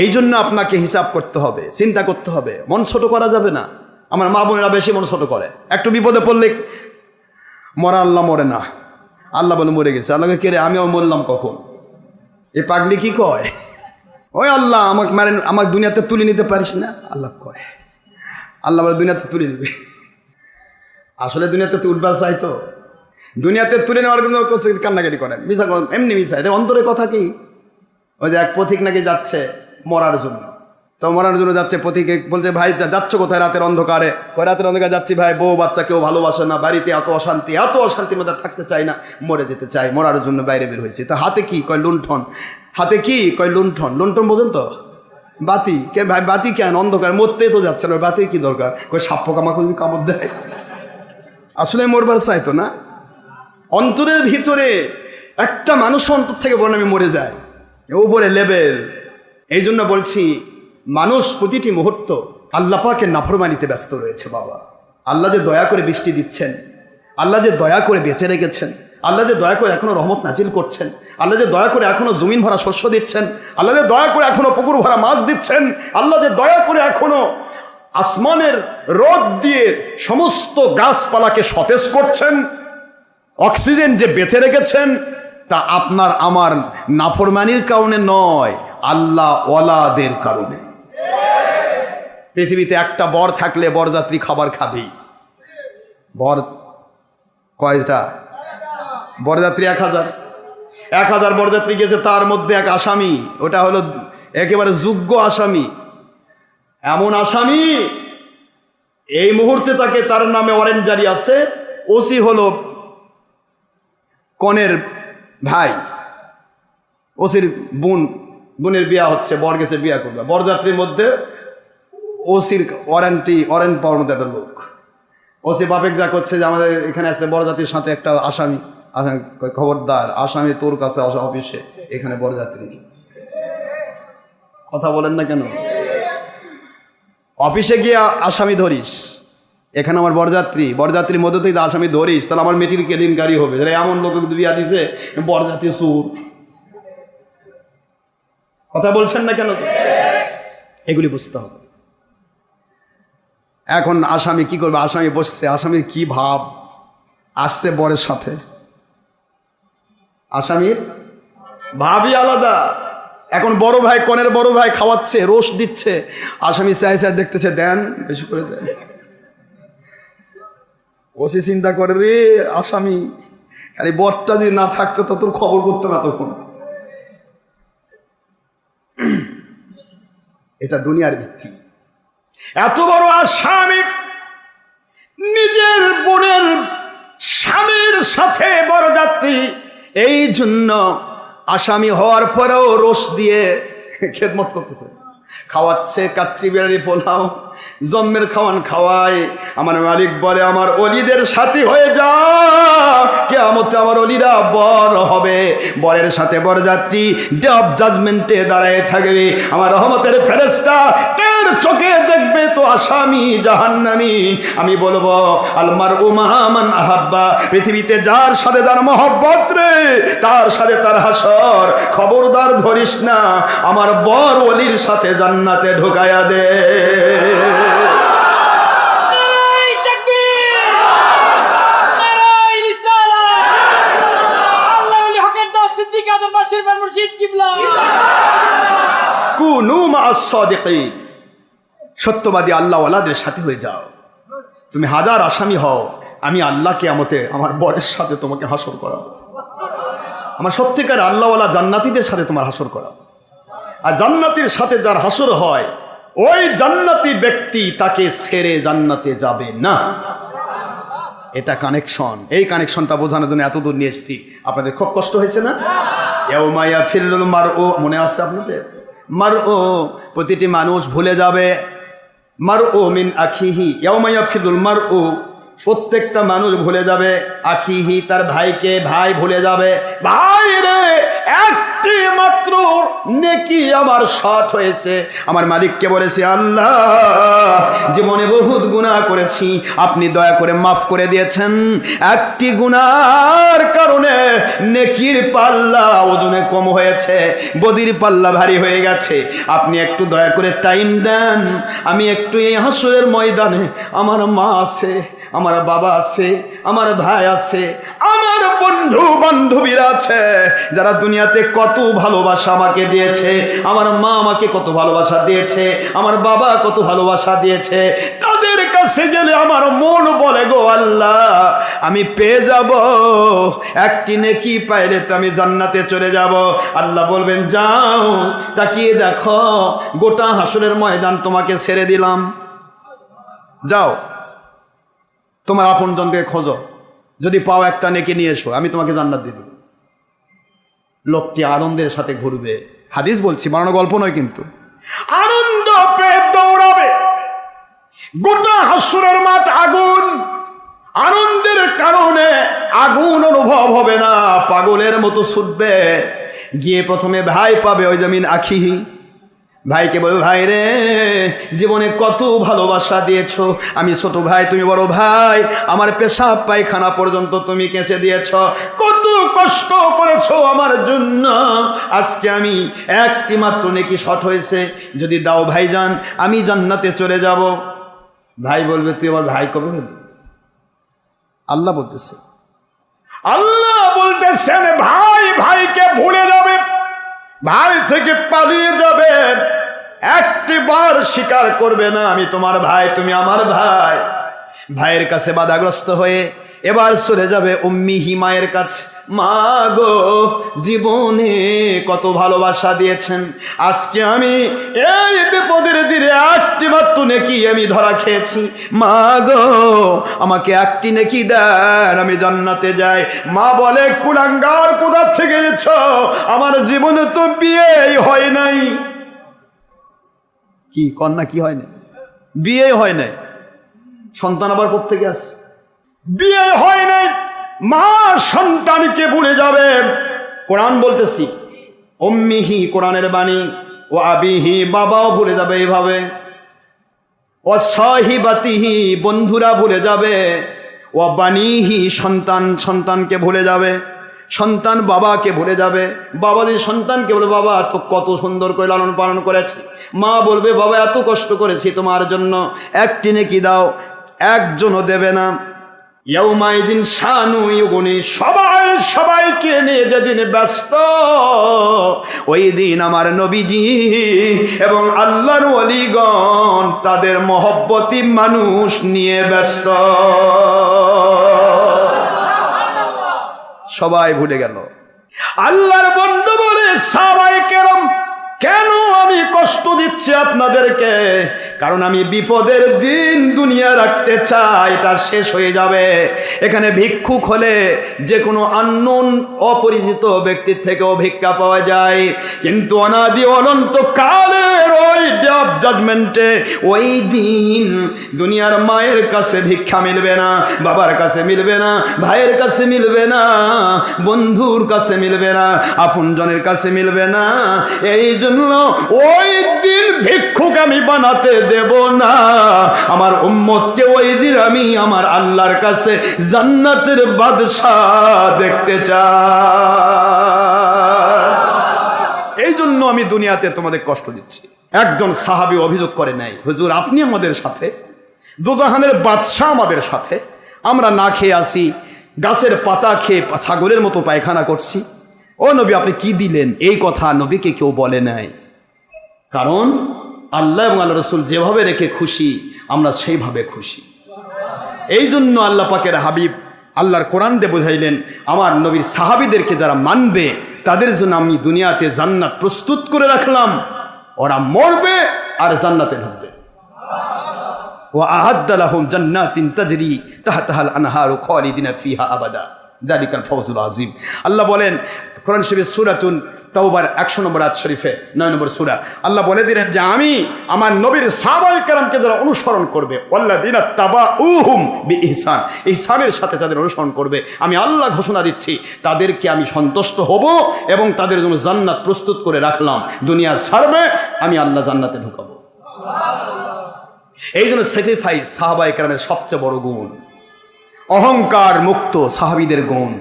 এই জন্য আপনাকে হিসাব করতে হবে, চিন্তা করতে হবে, মন ছোট করা যাবে না। আমার মা বোনেরা বেশি মন ছোট করে। একটু বিপদে পড়লে মরা আল্লাহ মরে না, আল্লাহ বলে মরে গেছে। আল্লাহকে কে রে, আমিও মরলাম কখন? এ পাগলি কি কয়? ওই আল্লাহ আমাকে মারেন, আমাকে দুনিয়াতে তুলে নিতে পারিস না, আল্লাহ কয়। আল্লাহ বলে দুনিয়াতে তুলে নিবে। আসলে দুনিয়াতে তো উঠবার চাই তো, দুনিয়াতে তুলে নেওয়ার জন্য কান্নাকাটি করেন, মিছা এমনি মিছা, এটা অন্তরের কথা কি? ওই যে এক পথিক নাকি যাচ্ছে মরার জন্য, তো মরার জন্য যাচ্ছে, পথিকে বলছে ভাই যাচ্ছ কোথায় রাতের অন্ধকারে? রাতের অন্ধকারে যাচ্ছি ভাই, বউ বাচ্চা কেউ ভালোবাসে না, বাড়িতে এত অশান্তির মধ্যে থাকতে চাই না, মরে যেতে চাই, মরার জন্য বাইরে বের হয়েছি। তা হাতে কি? কয় লুণ্ঠন। হাতে কি? কয় লুণ্ঠন। লুণ্ঠন বোঝেন তো? বাতি। কে ভাই বাতি কেন? অন্ধকার, মরতেই তো যাচ্ছে না, বাতি কি দরকার? কয় সাপ পোকামাকড় যদি কামড় দেয়। আসলে মরবার চাইতো না। অন্তরের ভিতরে একটা মানুষ অন্তর থেকে বলেন আমি মরে যাই, উপরে লেভেল। এই জন্য বলছি মানুষ প্রতিটি মুহূর্ত আল্লাহ পাকের নাফরমানিতে ব্যস্ত রয়েছে। বাবা, আল্লাহ যে দয়া করে বৃষ্টি দিচ্ছেন, আল্লাহ যে দয়া করে বেঁচে রেখেছেন, আল্লাহ যে দয়া করে এখনো রহমত নাজিল করছেন, আল্লাহ যে দয়া করে এখনো জমিন ভরা শস্য দিচ্ছেন, আল্লাহ যে দয়া করে এখনো পুকুর ভরা মাছ দিচ্ছেন, আল্লাহ যে দয়া করে এখনো আসমানের রোদ দিয়ে সমস্ত গাছপালাকে সতেজ করছেন, অক্সিজেন যে বেঁচে রেখেছেন, তা আপনার আমার নাফরমানির কারণে নয়, আল্লাহ ওয়ালাদের কারণে। পৃথিবীতে একটা বর থাকলে বরযাত্রী খাবার খাবেই। বর কয়টা? বরযাত্রী 1000 বরযাত্রী গেছে, তার মধ্যে এক আসামি, ওটা হলো একেবারে যোগ্য আসামি। এমন আসামি এই মুহূর্তে তাকে, তার নামে ওয়ারেন্ট জারি আছে। ওসি হলো কনের ভাই, ওসির বোনের বিয়া হচ্ছে, বর গেছে বিয়া করবে। বরযাত্রীর মধ্যে ওসির ওয়ারেন্ট পাওয়ার মধ্যে একটা লোক। ওসি বাপেক যা করছে যে আমাদের এখানে আছে বরযাত্রীর সাথে একটা আসামি। খবরদার, আসামি তোর কাছে অফিসে, এখানে বরযাত্রী। কথা বলেন না কেন? অফিসে গিয়ে আসামি ধরিস, এখানে আমার বরযাত্রীর মধ্যে থেকে আসামি ধরিস, তাহলে আমার মেটির কেলেঙ্কারি হবে। এমন লোক বিয়া দিছে, বরযাত্রী সুর। কথা বলছেন না কেন? এগুলি বুঝতে হবে। এখন আসামি কি করবে? আসামি বসছে, আসামির কি ভাব আসছে বরের সাথে, আসামির ভাবই আলাদা। এখন বড় ভাই, কনের বড় ভাই খাওয়াচ্ছে, রোষ দিচ্ছে, আসামি চাই দেখতেছে, দেন বেশি করে দেন। ওসি চিন্তা করে, রে আসামি খালি বরটা যদি না থাকতো তো তোর খবর করতো না তখন। এটা দুনিয়ার ভিত্তি। এত বড় আসামি নিজের বোনের স্বামীর সাথে বরযাত্রী, এই জন্য আসামি হওয়ার পরেও রোষ দিয়ে খেদমত করতেছে, খাওয়াচ্ছে কাচ্চি বিরিয়ানি পোলাও, জম্মের খাওয়ান খাওয়ায়। আমার মালিক বলে আমার অলিদের সাথী হয়ে যা, কিয়ামতে আমার অলিরা বর হবে, বরের সাথে বরযাত্রী ডে অফ জাজমেন্টে দাঁড়ায় থাকবে। আমার রহমতের ফেরেশতা তার চোখে দেখবে তো আসামি জাহান্নামী। আমি বলবো আল মারউ মাআ মান আহাব্বা, পৃথিবীতে যার সাথে যার মহব্বত রে, তার সাথে তার হাসর। খবরদার ধরিস না, আমার বর অলির সাথে জান্নাতে ঢুকায়া দে। সত্যবাদী আল্লাহওয়ালাদের সাথে হয়ে যাও। তুমি হাজার আসামি হও, আমি আল্লাহ কিয়ামতে আমার বরের সাথে তোমাকে হাসর করাবো। আমার সত্যিকার আল্লাহওয়ালা জান্নাতীদের সাথে তোমার হাসর করাবো। আর জান্নাতীর সাথে যার হাসর হয়, ওই জান্নাতি ব্যক্তি তাকে ছেড়ে জান্নাতে যাবে না। এটা কানেকশন। এই কানেকশনটা বোঝানোর জন্য এত দূর নিয়ে এসেছি। আপনাদের খুব কষ্ট হয়েছে না? ইয়াউমা ইয়াফিরুল মারউ, মনে আছে আপনাদের? মারউ, প্রতিটি মানুষ ভুলে যাবে। মারউ মিন আখিহি, ইয়াউমা ইয়াফিরুল মারউ, প্রত্যেকটা মানুষ ভুলে যাবে। আখিহি, তার ভাইকে, ভাই ভুলে যাবে। ভাই রে, একটি মাত্র নেকি আমার শর্ট হয়েছে। আমার মালিককে বলেছে, আল্লাহ জীবনে বহুত গুনাহ করেছি, আপনি দয়া করে মাফ করে দিয়েছেন। একটি গুনার কারণে নেকির পাল্লা ওজনে কম হয়েছে, বদির পাল্লা ভারী হয়ে গেছে। আপনি একটু দয়া করে টাইম দেন, আমি একটু এই হাসরের ময়দানে, আমার মা আছে, আমার বাবা আছে, আমার ভাই আছে, আমার বন্ধু বান্ধবীরা আছে, যারা দুনিয়াতে কত ভালোবাসা আমাকে দিয়েছে। আমার মা আমাকে কত ভালোবাসা দিয়েছে, আমার বাবা কত ভালোবাসা দিয়েছে। তাদের কাছে গেলে আমার মন বলে, গো আল্লাহ, আমি পেয়ে যাব, একটি নেকি পাইলে তো আমি জান্নাতে চলে যাব। আল্লাহ বলবেন যাও তাকিয়ে দেখো, গোটা হাসরের ময়দান তোমাকে ছেড়ে দিলাম, যাও তোমার আপনজনকে খোঁজো, যদি পাও একটা নেকি নিয়ে এসো, আমি তোমাকে জান্নাত দিয়ে দেব। লোকটি আনন্দের সাথে ঘুরবে, হাদিস বলছি, বানানো গল্প নয় কিন্তু। আনন্দ পেয়ে দৌড়াবে, গোটা হাসরের মাঠ আগুন, আনন্দের কারণে আগুন অনুভব হবে না, পাগলের মতো ছুটবে, গিয়ে প্রথমে ভাই পাবে, ওই জমিন আখিহি, ভাইকে বলবে ভাই রে জীবনে কত ভালোবাসা দিয়েছ, আমি ছোট ভাই তুমি বড় ভাই, আমার পেশাব পায়খানা পর্যন্ত তুমি কেচে দিয়েছ, কত কষ্ট করেছো আমার জন্য, আজকে আমি একটি মাত্র নেকি শট হয়েছে, যদি দাও ভাইজান আমি জান্নাতে চলে যাব। ভাই বলবে তুই আবার ভাই কবে হবি? আল্লাহ বলতেছে, আল্লাহ বলতেছেন ভাই ভাইকে ভুলে যাবে, ভাই থেকে পালিয়ে যাবে, একটি বার স্বীকার করবে না আমি তোমার ভাই তুমি আমার ভাই। ভাইয়ের কাছে বাধাগ্রস্ত হয়ে এবার চলে যাবে উম্মিহি, মায়ের কাছে, মা গো জীবনে কত ভালোবাসা দিয়েছেন, আজকে আমি এই বিপদের দিনে একটি মাত্র নেকি আমি ধরা খেয়েছি, মা গো আমাকে একটি নেকি দেন আমি জান্নাতে যাই। মা বলে কুলাঙ্গার কোথা থেকে এসেছ, আমার জীবনে তো বিয়েই হয় নাই। কি কন্যা কি হয় না, বিয়ে হয় নাই, সন্তান আবার কোত্থেকে আসে, বিয়ে হয় নাই, মা সন্তানকে ভুলে যাবে। কোরআন বলতেছি উম্মিহি, কোরআনের বাণী, ও আবিহি বাবাও ভুলে যাবে এইভাবে, ও সাহিবাতিহি বন্ধুরা ভুলে যাবে, ও বানিহি সন্তান সন্তানকে ভুলে যাবে, সন্তান বাবাকে ভুলে যাবে, বাবা যদি সন্তানকে বলে বাবা তো কত সুন্দর করে লালন পালন করেছি, মা বলবে বাবা এত কষ্ট করেছি তোমার জন্য, একটি নেকি দাও, একজনও দেবে না। ইয়াউমাইদিন শানু ইউগনি, সবাই সবাইকে নিয়ে যেদিন ব্যস্ত, ওই দিন আমার নবীজি এবং আল্লাহর ওয়ালিগণ তাদের মহব্বতী মানুষ নিয়ে ব্যস্ত, সবাই ভুলে গেল। আল্লাহর বন্ধু বলে সাহাবায়ে কেরাম কেন আমি কষ্ট দিচ্ছি আপনাদেরকে, কারণ আমি বিপদের দিন দুনিয়া রাখতে চাই, এটা শেষ হয়ে যাবে। এখানে ভিক্ষুক হলে যে কোনো আননোন অপরিচিত ব্যক্তির থেকেও ভিক্ষা পাওয়া যায়, কিন্তু অনাদি অনন্ত কালের ওই ডে অফ জাজমেন্টে ওই দিন দুনিয়ার মায়ের কাছে ভিক্ষা মিলবে না, বাবার কাছে মিলবে না, ভাইয়ের কাছে মিলবে না, বন্ধুর কাছে মিলবে না, আপনজনের কাছে মিলবে না। এই জন্য ওই দিন ভিক্ষুক আমি বানাতে দেব না, আমার উম্মতকে ওই দিন আমি আমার আল্লাহর কাছে জান্নাতের বাদশাহ দেখতে চাই। এই জন্য আমি দুনিয়াতে তোমাদের কষ্ট দিচ্ছি। একজন সাহাবী অভিযোগ করে নাই, হুজুর আপনি আমাদের সাথে, দোজাহানের বাদশাহ আমাদের সাথে, আমরা না খেয়ে আসি, গাছের পাতা খেয়ে ছাগলের মতো পায়খানা করছি, ও নবী আপনি কি দিলেন? এই কথা নবীকে কেউ বলে নাই, কারণ আল্লাহ এবং আল্লাহ রসুল যেভাবে রেখে খুশি আমরা সেইভাবে খুশি। এই জন্য আল্লাহ পাকের হাবিব আল্লাহর কোরআন দিয়ে বোঝাইলেন আমার নবীর সাহাবীদেরকে যারা মানবে তাদের জন্য আমি দুনিয়াতে জান্নাত প্রস্তুত করে রাখলাম, ওরা মরবে আর জান্নাতে ঢুকবে। ওয়া আ'আদ্দা লাহুম জান্নাতিন তাজরি তাহতাহাল আনহারু খালিদিনা ফিহা আবাদা যালিকাল ফাওজুল আযীম। আল্লাহ বলেন কোরআন শরীফের সূরাতুন তাওবার 100 নম্বর আয়াত শরীফে 9 নম্বর সূরা, আল্লাহ বলে দিলেন যে আমি আমার নবীর সাহাবায়ে কেরামকে যারা অনুসরণ করবে, ওয়াল্লাযিনা তাবাউহুম বিইহসান, ইহসানের সাথে যাদের অনুসরণ করবে আমি আল্লাহ ঘোষণা দিচ্ছি তাদেরকে আমি সন্তুষ্ট হব এবং তাদের জন্য জান্নাত প্রস্তুত করে রাখলাম। দুনিয়া ছাড়বে, আমি আল্লাহ জান্নাতে ঢুকাবো। এই জন্য স্যাক্রিফাইস সাহাবায়ে কেরামের সবচেয়ে বড় গুণ। অহংকার মুক্ত সাহাবীদের গুণ,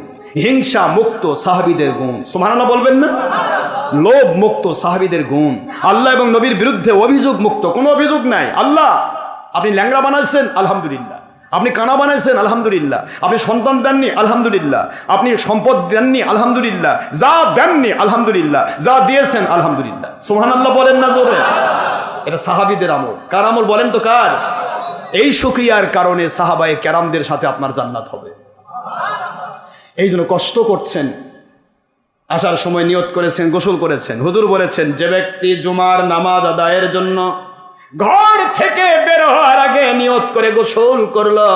হিংসা মুক্ত সাহাবীদের গুণ, সুবহানাল্লাহ বলবেন না? লোভ মুক্ত সাহাবীদের গুণ, আল্লাহ এবং নবীর বিরুদ্ধে অভিযোগ মুক্ত, কোনো অভিযোগ নাই। আল্লাহ আপনি ল্যাংড়া বানাইছেন আলহামদুলিল্লাহ, আপনি কানা বানাইছেন আলহামদুলিল্লাহ, আপনি সন্তান দেননি আলহামদুলিল্লাহ, আপনি সম্পদ দেননি আলহামদুলিল্লাহ, যা দেননি আলহামদুলিল্লাহ, যা দিয়েছেন আলহামদুলিল্লাহ। সুবহানাল্লাহ বলেন না জোরে? এটা সাহাবীদের আমল। কার আমল বলেন তো কার? এই শুকরিয়ার কারণে সাহাবায়ে কেরামদের সাথে আপনার জান্নাত হবে। এই জন্য কষ্ট করছেন, আসার সময় নিয়ত করেছেন, গোসল করেছেন। হুজুর বলেছেন, যে ব্যক্তি জুমার নামাজ আদায়ের জন্য ঘর থেকে বের হওয়ার আগে নিয়ত করে গোসল করলো,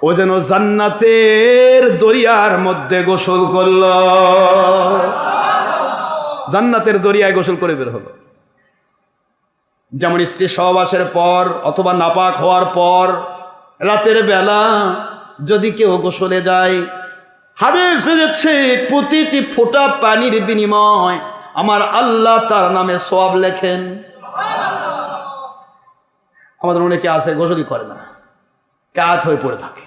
ও যেন জান্নাতের দরিয়ার মধ্যে গোসল করল, জান্নাতের দরিয়ায় গোসল করে বের হলো। যেমন স্ত্রী সহবাসের পর অথবা নাপাক হওয়ার পর রাতের বেলা যদি কেউ গোসলে যায়, হাদিসে যাচ্ছে প্রতিটি ফোঁটা পানির বিনিময় আমার আল্লাহ তার নামে সওয়াব লেখেন। আমাদের অনেকে আছে গোসলই করে না, কাত হয়ে পড়ে থাকে।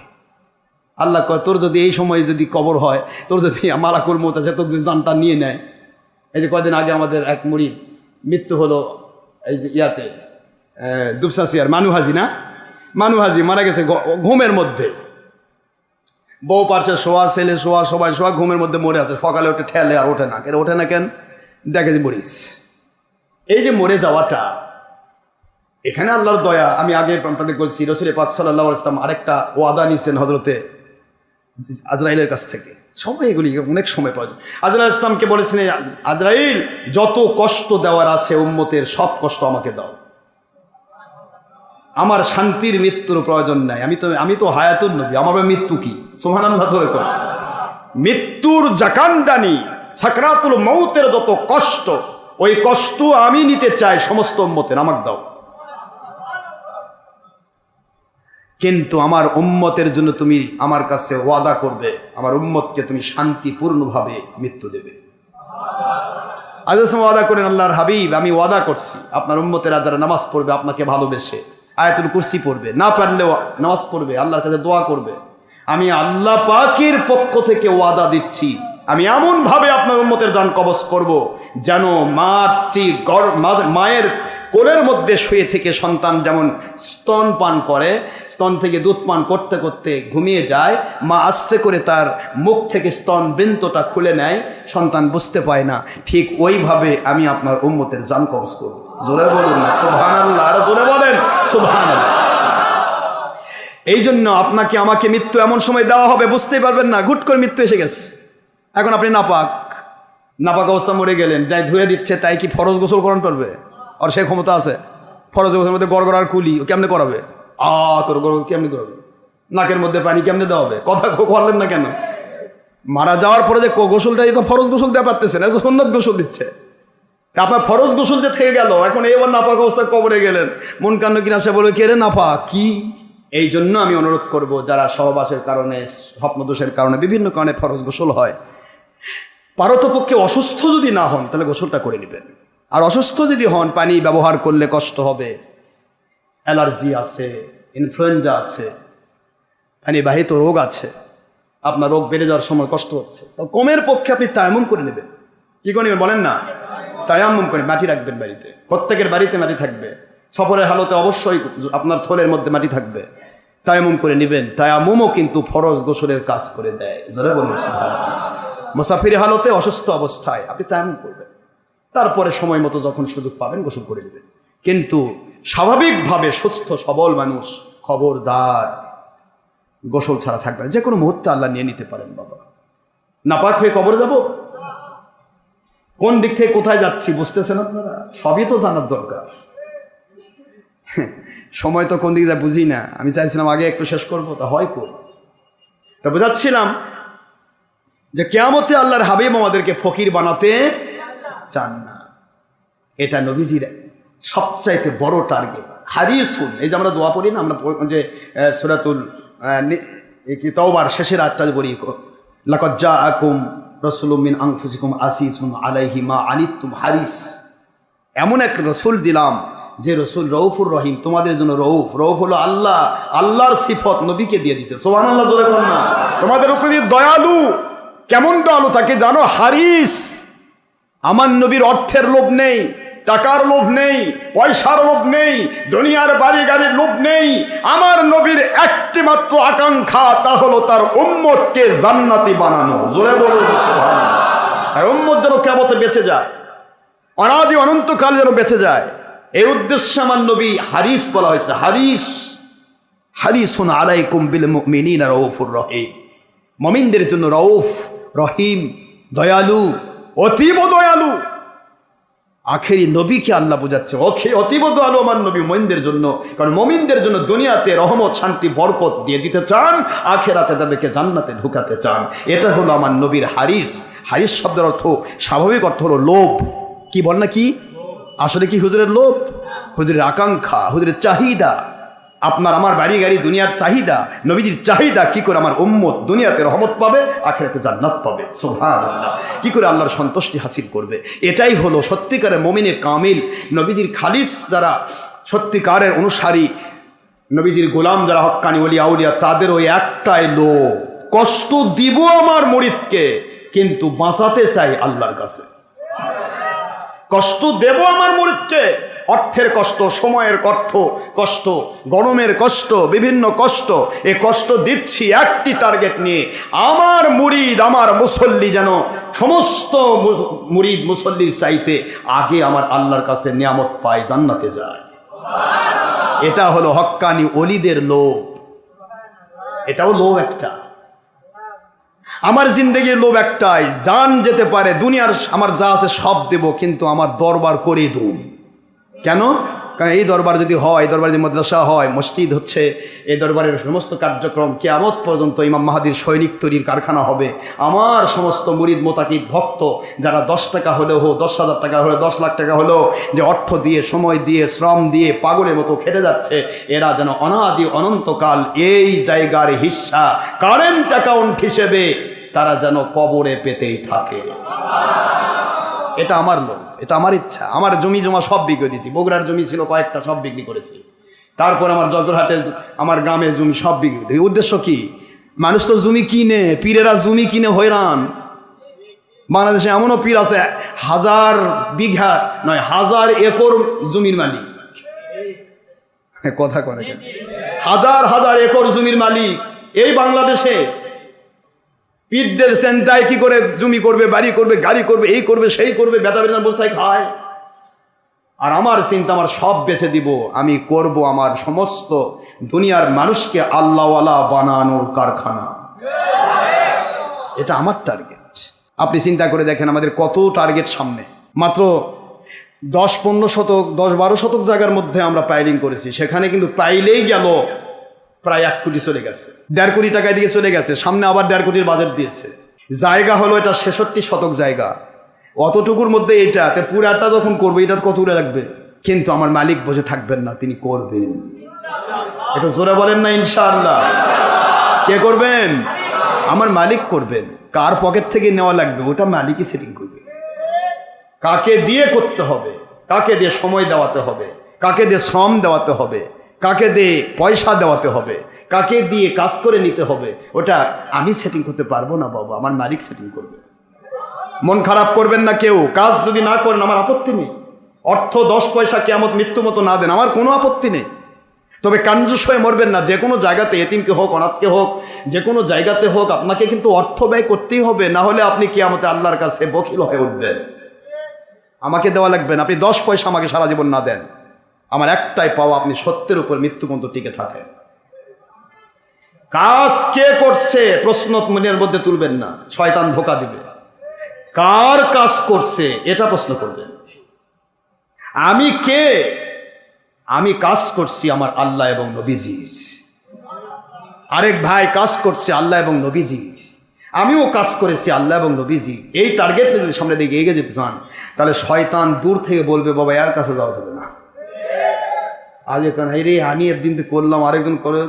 আল্লাহ কয়, তোর যদি এই সময় যদি কবর হয়, তোর যদি মালাকুল মউত আছে, তোর যদি জানটা নিয়ে নেয়। এই যে কয়দিন আগে আমাদের এক মুরিদ মৃত্যু হলো, এই যে ইয়াতে দুপসাসিয়ার মানু হাজি, না মানু হাজি মারা গেছে ঘুমের মধ্যে। বউ পার্শ্বে শোয়া, ছেলে শোয়া, সবাই শোয়া, ঘুমের মধ্যে মরে আছে। সকালে ওঠে ঠেলে আর ওঠে না। কেন ওঠে না? কেন? দেখে যে মরিস। এই যে মরে যাওয়াটা, এখানে আল্লাহর দয়া। আমি আগে আপনাদের বলছি, রাসূল পাক সাল্লাল্লাহু আলাইহি ওয়াসাল্লাম আরেকটা ওয়াদা নিয়েছেন হযরতে আজরাইলের কাছ থেকে। সবাই এগুলি অনেক সময় প্রয়োজন। আজরাইল ইসলামকে বলেছেন, আজরাইল, যত কষ্ট দেওয়ার আছে উম্মতের সব কষ্ট আমাকে দাও, আমার শান্তির মৃত্যুর প্রয়োজন নাই। আমি তো হায়াতুন নবী, আমার মৃত্যু কি? সুবহানাল্লাহ ধরে কর। মৃত্যুর জাকান্দানি, সাকরাতুল মউতের যত কষ্ট, ওই কষ্ট আমি নিতে চাই সমস্ত উম্মতের, আমাকে দাও। কিন্তু আমার উম্মতের জন্য তুমি আমার কাছে ওয়াদা করবে, আমার উম্মতকে তুমি শান্তিপূর্ণভাবে মৃত্যু দেবে। আজ ওয়াদা করেন আল্লাহর হাবিব, আমি ওয়াদা করছি আপনার উম্মতেরা যারা নামাজ পড়বে আপনাকে ভালোবেসে, আয়াতুল কুরসি পড়বে, না পারলেও নামাজ পড়বে, আল্লাহর কাছে দোয়া করবে, আমি আল্লাহ পাকের পক্ষ থেকে ওয়াদা দিচ্ছি, আমি এমনভাবে আপনার উম্মতের জান কবজ করব যেন মায়ের কোলের মধ্যে শুয়ে থেকে সন্তান যেমন স্তন পান করে, স্তন থেকে দুধ পান করতে করতে ঘুমিয়ে যায়, মা আস্তে করে তার মুখ থেকে স্তন বৃন্তটা খুলে নেয়, সন্তান বুঝতে পায় না, ঠিক ওইভাবে আমি আপনার উম্মতের জান কবজ করব। জোরে বলুন না সুবহানাল্লাহ, আর জোরে বলেন সুবহানাল্লাহ। এই জন্য আপনাকে আমাকে মৃত্যু এমন সময় দেওয়া হবে বুঝতেই পারবেন না, গুট করে মৃত্যু এসে গেছে। এখন আপনি নাপাক অবস্থা মরে গেলেন, যাই ধুয়ে দিচ্ছে, তাই কি ফরজ গোসল করান পারবে? আর সেই ক্ষমতা আছে? ফরজ গোসলের মধ্যে গড়গড়ার কুলি কেমনে করাবে? করে কেমনে করাবে? নাকের মধ্যে পানি কেমনে দেওয়া হবে? কথা করলেন না কেন? মারা যাওয়ার পরে যে গোসলটা, এই তো ফরজ গোসল দেওয়া পারতেছে না, সুন্নত গোসল দিচ্ছে। আপনার ফরজ গোসল যে থেকে গেল, এখন এবার নাপাক অবস্থায় কবরে গেলেন, মন কান্ন কিনা সে বলবে, কে রে নাপাক কি? এই জন্য আমি অনুরোধ করব, যারা সহবাসের কারণে, স্বপ্নদোষের কারণে, বিভিন্ন কারণে ফরজ গোসল হয়, পারতপক্ষে অসুস্থ যদি না হন তাহলে গোসলটা করে নেবেন। আর অসুস্থ যদি হন, পানি ব্যবহার করলে কষ্ট হবে, অ্যালার্জি আছে, ইনফ্লুয়েঞ্জা আছে, পানিবাহিত রোগ আছে, আপনার রোগ বেড়ে যাওয়ার সময় কষ্ট হচ্ছে, কমের পক্ষে আপনি তায়াম্মুম করে নেবেন। কি করে নেবেন বলেন না? তায়াম্মুম করে মাটি রাখবেন বাড়িতে, প্রত্যেকের বাড়িতে মাটি থাকবে, সফরের হালতে অবশ্যই আপনার থলের মধ্যে মাটি থাকবে, তায়াম্মুম করে নেবেন। তায়াম্মুমও কিন্তু ফরজ গোসলের কাজ করে দেয়। জোরে বলুন সুবহানাল্লাহ। মুসাফির হালতে, অসুস্থ অবস্থায় আপনি তায়াম্মুম করবেন, তারপরে সময় মতো যখন সুযোগ পাবেন গোসল করে নেবেন। কিন্তু স্বাভাবিকভাবে সুস্থ সবল মানুষ খবরদার গোসল ছাড়া থাকবে না। যে কোনো মুহূর্তে আল্লাহ নিয়ে নিতে পারেন। বাবা নাপাক হয়ে কবরে যাব, কোন দিক থেকে কোথায় যাচ্ছি বুঝতেছেন আপনারা? সবই তো জানার দরকার। সময় তো কোন দিকে যা বুঝি না। আমি চাইছিলাম আগে একটু শেষ করবো, তা হয় কই? তা বোঝাচ্ছিলাম যে কিয়ামতে আল্লাহর হাবিব আমাদেরকে ফকির বানাতে চান না। এটা নবীজির সবচাইতে বড় টার্গেট। হাদিসুন, এই যে আমরা দোয়া পড়ি না, আমরা যে সূরাতুল তাওবার শেষের আয়াতটা বলি, লাকাদ জাআকুম রাসূলুম মিন আনফুসিকুম আসিসুন আলাইহি মা আনিতুম হারিস। এমন এক রসুল দিলাম যে রসুল রউফুর রহিম, তোমাদের জন্য রউফ। রউফ হলো আল্লাহ, আল্লাহর সিফত নবীকে দিয়ে দিছে। সুবহানাল্লাহ জোরে কোন না? তোমাদের উপরে দয়ালু। কেমন দয়ালু থাকে জানো? হারিস। আমার নবীর অর্থের লোভ নেই, টাকার লোভ নেই, পয়সার লোভ নেই, দুনিয়ার বাড়ি গাড়ির লোভ নেই। আমার নবীর একটি মাত্র আকাঙ্ক্ষা, তা হলো তার উম্মতকে জান্নাতি বানানো। জোরে বলুন সুবহানাল্লাহ। আর উম্মত যেন কিয়ামতে বেঁচে যায়, অনাদি অনন্তকাল যেন বেঁচে যায়, এই উদ্দেশ্যে আমার নবী হারিস বলা হয়েছে। হারিস, হারিসুন আলাইকুম বিল মুমিনিনা রাউফুর রহিম। মুমিনদের জন্য রউফ রহিম, দয়ালু, অতীব দয়ালু। আখেরি নবীকে আল্লাহ বোঝাচ্ছে অতীব দয়ালু আমার নবী মুমিনদের জন্য। কারণ মুমিনদের জন্য দুনিয়াতে রহমত, শান্তি, বরকত দিয়ে দিতে চান, আখেরাতে তাদেরকে জান্নাতে ঢুকাতে চান। এটা হলো আমার নবীর হারিস। হারিস শব্দের অর্থ, স্বাভাবিক অর্থ হলো লোভ। কি বল না কি? আসলে কি হুজুরের লোভ? হুজুরের আকাঙ্ক্ষা, হুজুরের চাহিদা। আপনার আমার বাড়ি গাড়ি দুনিয়ার চাহিদা, নবীজির চাহিদা কি করে আমার উম্মত দুনিয়াতে রহমত পাবে, আখিরাতে জান্নাত পাবে। সুবহানাল্লাহ। কি করে আল্লাহর সন্তুষ্টি হাসিল করবে, এটাই হলো সত্যিকারের মুমিনে কামিল। নবীজির খালিস যারা সত্যিকারের অনুসারী, নবীজির গোলাম যারা হক্কানি ওলি আউলিয়া, তাদের ওই একটাই লোভ, কষ্ট দিব আমার মুরিদকে, কিন্তু বাঁচাতে চাই আল্লাহর কাছে। কষ্ট দেব আমার মুরিদকে, অর্থের কষ্ট, সময়ের কষ্ট, গরমের কষ্ট, বিভিন্ন কষ্ট। এই কষ্ট দিচ্ছি একটি টার্গেট নিয়ে, আমার মুরিদ, আমার মুসল্লি যেন সমস্ত মুরিদ মুসল্লির চাইতে আগে আমার আল্লাহর কাছে নিয়ামত পায়, জান্নাতে যায়। এটা হলো হক্কানি ওলিদের লোভ। এটাও লোভ একটা। আমার জিন্দেগির লোভ একটাই, জান যেতে পারে, দুনিয়ার আমার যা আছে সব দেব, কিন্তু আমার দরবার করে দেব। কেন? কারণ এই দরবার যদি হয়, এই দরবার যদি মাদ্রাসা হয়, মসজিদ হচ্ছে, এই দরবারের সমস্ত কার্যক্রম কিয়ামত পর্যন্ত ইমাম মাহাদির সৈনিক তৈরির কারখানা হবে। আমার সমস্ত মুরিদ মোতাকিব ভক্ত যারা 10 টাকা হলেও হোক, 10,000 টাকা হলে, 10 লাখ টাকা হলেও যে অর্থ দিয়ে, সময় দিয়ে, শ্রম দিয়ে পাগলের মতো খেটে যাচ্ছে, এরা যেন অনাদি অনন্তকাল এই জায়গার হিস্সা কারেন্ট অ্যাকাউন্ট হিসেবে তারা যেন কবরে পেতেই থাকে। এটা আমার লোভ, এটা আমার ইচ্ছা। আমার জমি জমা সব বিক্রি দিয়েছি। বগুড়ার জমি ছিল কয়েকটা, সব বিক্রি করেছি। তারপর আমার জগরহাটের, আমার গ্রামের জমি সব বিক্রি দিই। উদ্দেশ্য কি? মানুষ তো জমি কিনে, পীরেরা জমি কিনে হয়রান। বাংলাদেশে এমনও পীর আছে 1000 বিঘা নয়, 1000 একর জমির মালিক। কথা করে, 1000 একর জমির মালিক এই বাংলাদেশে। পীরদের চিন্তায় কি করে জমি করবে, বাড়ি করবে, গাড়ি করবে, এই করবে, সেই করবে, বেটা বেটার বস্তায় খায়। আর আমার চিন্তা, আমার সব বেছে দিব, আমি করব আমার সমস্ত দুনিয়ার মানুষকে আল্লাহওয়ালা বানানোর কারখানা। এটা আমার টার্গেট। আপনি চিন্তা করে দেখেন আমাদের কত টার্গেট সামনে। মাত্র 10-15 শতক, 10-12 শতক জায়গার মধ্যে আমরা পাইলিং করেছি। সেখানে কিন্তু পাইলেই গেল প্রায় 1 কোটি চলে গেছে, 1.5 কোটি টাকা দিয়ে চলে গেছে। সামনে আবার 1.5 কোটির বাজেট দিয়েছে। জায়গা হলো এটা 66 শতক জায়গা। অতটুকুর মধ্যে এইটাতে পুরাটা যখন করবো, এটা কত দূরে লাগবে। কিন্তু আমার মালিক বসে থাকবেন না, তিনি করবেন। একটু জোরে বলেন না ইনশাআল্লাহ। কে করবেন? আমার মালিক করবেন। কার পকেট থেকে নেওয়া লাগবে ওটা মালিকই সেটিং করবে। কাকে দিয়ে করতে হবে, কাকে দিয়ে সময় দেওয়াতে হবে, কাকে দিয়ে শ্রম দেওয়াতে হবে, কাকে দিয়ে পয়সা দেওয়াতে হবে, কাকে দিয়ে কাজ করে নিতে হবে, ওটা আমি সেটিং করতে পারবো না বাবা, আমার মালিক সেটিং করবে। মন খারাপ করবেন না কেউ। কাজ যদি না করেন আমার আপত্তি নেই। অর্থ 10 পয়সা কিয়ামত মৃত্যু মতো না দেন, আমার কোনো আপত্তি নেই। তবে কাঞ্জুস হয়ে মরবেন না। যে কোনো জায়গাতে, এতিমকে হোক, অনাথকে হোক, যে কোনো জায়গাতে হোক, আপনাকে কিন্তু অর্থ ব্যয় করতেই হবে। না হলে আপনি কিয়ামতে আল্লাহর কাছে বখিল হয়ে উঠবেন। আমাকে দেওয়া লাগবেন। আপনি 10 পয়সা আমাকে সারা জীবন না দেন, আমার একটাই পাওয়া, আপনি সত্যের উপর মৃত্যু পর্যন্ত টিকে থাকেন। কাজ কে করছে প্রশ্ন মনের মধ্যে তুলবেন না, শয়তান ধোকা দিবে। কার কাজ করছে এটা প্রশ্ন করবেন। আমি কে? আমি কাজ করছি আমার আল্লাহ এবং নবীজির। আরেক ভাই কাজ করছে আল্লাহ এবং নবীজির। আমিও কাজ করেছি আল্লাহ এবং নবীজি। এই টার্গেট নিয়ে যদি সামনে দিকে এগিয়ে যেতে চান, তাহলে শয়তান দূর থেকে বলবে বাবা এর কাছে যাওয়া যাবে না। আজ এখানে রে আমি একদিন করলাম, আরেকদিন করে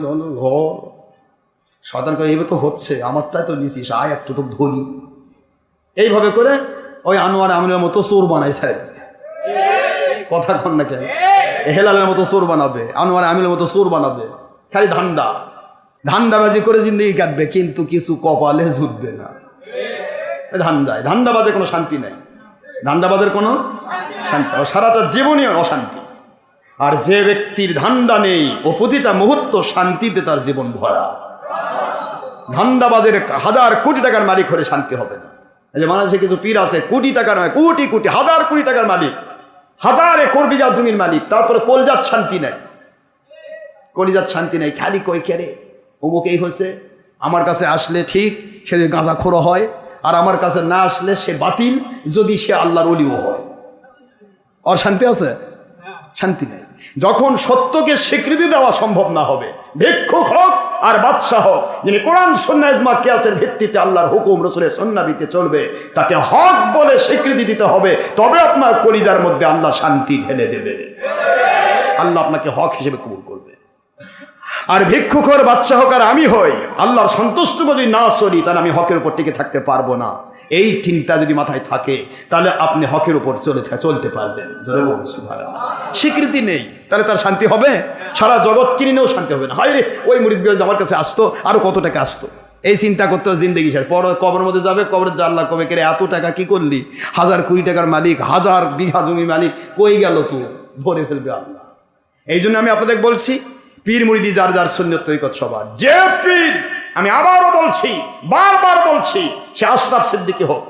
ঘর। শয়তান করে এইভাবে তো হচ্ছে, আমারটাই তো নিছিস, আয় একটু তো ধরি। এইভাবে করে ওই আনোয়ার আমিনের মতো চোর বানাই ছেড়ে দেবে। কথা কন না কেন? হেলালের মতো চোর বানাবে, আনোয়ার আমিনের মতো চোর বানাবে। খালি ধান্দাবাজি করে জিন্দগি কাটবে, কিন্তু কিছু কপালে জুটবে না। ধান্দাবাজে কোনো শান্তি নাই। ধান্দাবাজের কোনো শান্তি, সারাটা জীবনই অশান্তি। আর যে ব্যক্তির ধান্দা নেই, ও প্রতিটা মুহূর্ত শান্তিতে তার জীবন ভরা। ধান্দাবাজের 1000 কোটি টাকার মালিক হলে শান্তি হবে না। এই যে বাংলাদেশে কিছু পীর আছে, কোটি টাকা নয়, কোটি কোটি 1000 কোটি টাকার মালিক, 1000 একর বিঘা জমির মালিক, তারপরে কলজাত শান্তি নাই। কলিজাত শান্তি নাই, খালি কই কেরে অমুক এই হয়েছে, আমার কাছে আসলে ঠিক, সে যদি গাঁজাখোর হয়, আর আমার কাছে না আসলে সে বাতিল, যদি সে আল্লাহর ওলিও হয়। আর শান্তি আছে? শান্তি নেই। যখন সত্যকে স্বীকৃতি দেওয়া সম্ভব না হবে, ভিক্ষুক হোক আর বাদশাহ হোক, যিনি কোরআন সুন্নাহ ইজমা কিয়াসের ভিত্তিতে আল্লাহর হুকুম রাসূলের সুন্নাহ দিতে চলবে, তাকে হক বলে স্বীকৃতি দিতে হবে। তবে আপনার কলিজার মধ্যে আল্লাহ শান্তি ঢেলে দেবে, আল্লাহ আপনাকে হক হিসেবে কবুল করবে। আর ভিক্ষুক হোক, বাদশাহ হোক আর আমি হই, আল্লাহর সন্তুষ্ট যদি না চলি, তাহলে আমি হকের উপর টিকে থাকতে পারবো না। এই চিন্তা যদি মাথায় থাকে, তাহলে আপনি হকের উপর চলতে পারবেন। স্বীকৃতি নেই, তাহলে তার শান্তি হবে? সারা জগৎ কিনেও শান্তি হবে না। হায় রে, ওই মুরিদ আমার কাছে আসতো, আরো কত টাকা আসতো, এই চিন্তা করতে জিন্দগি শেষ। পর কবর মধ্যে যাবে, কবর আল্লাহ কবে কেড়ে এত টাকা কি করলি, 1000 কোটি টাকার মালিক, 1000 বিঘা জমি মালিক, কই গেল তো, ধরে ফেলবে আল্লাহ। এই জন্য আমি আপনাদের বলছি, পীর মুরিদি যার যার সুন্নত তরিকত সবার, যে পীর, আমি আবারও বলছি, বারবার বলছি, সে আশরাফ সিদ্দিকী হোক,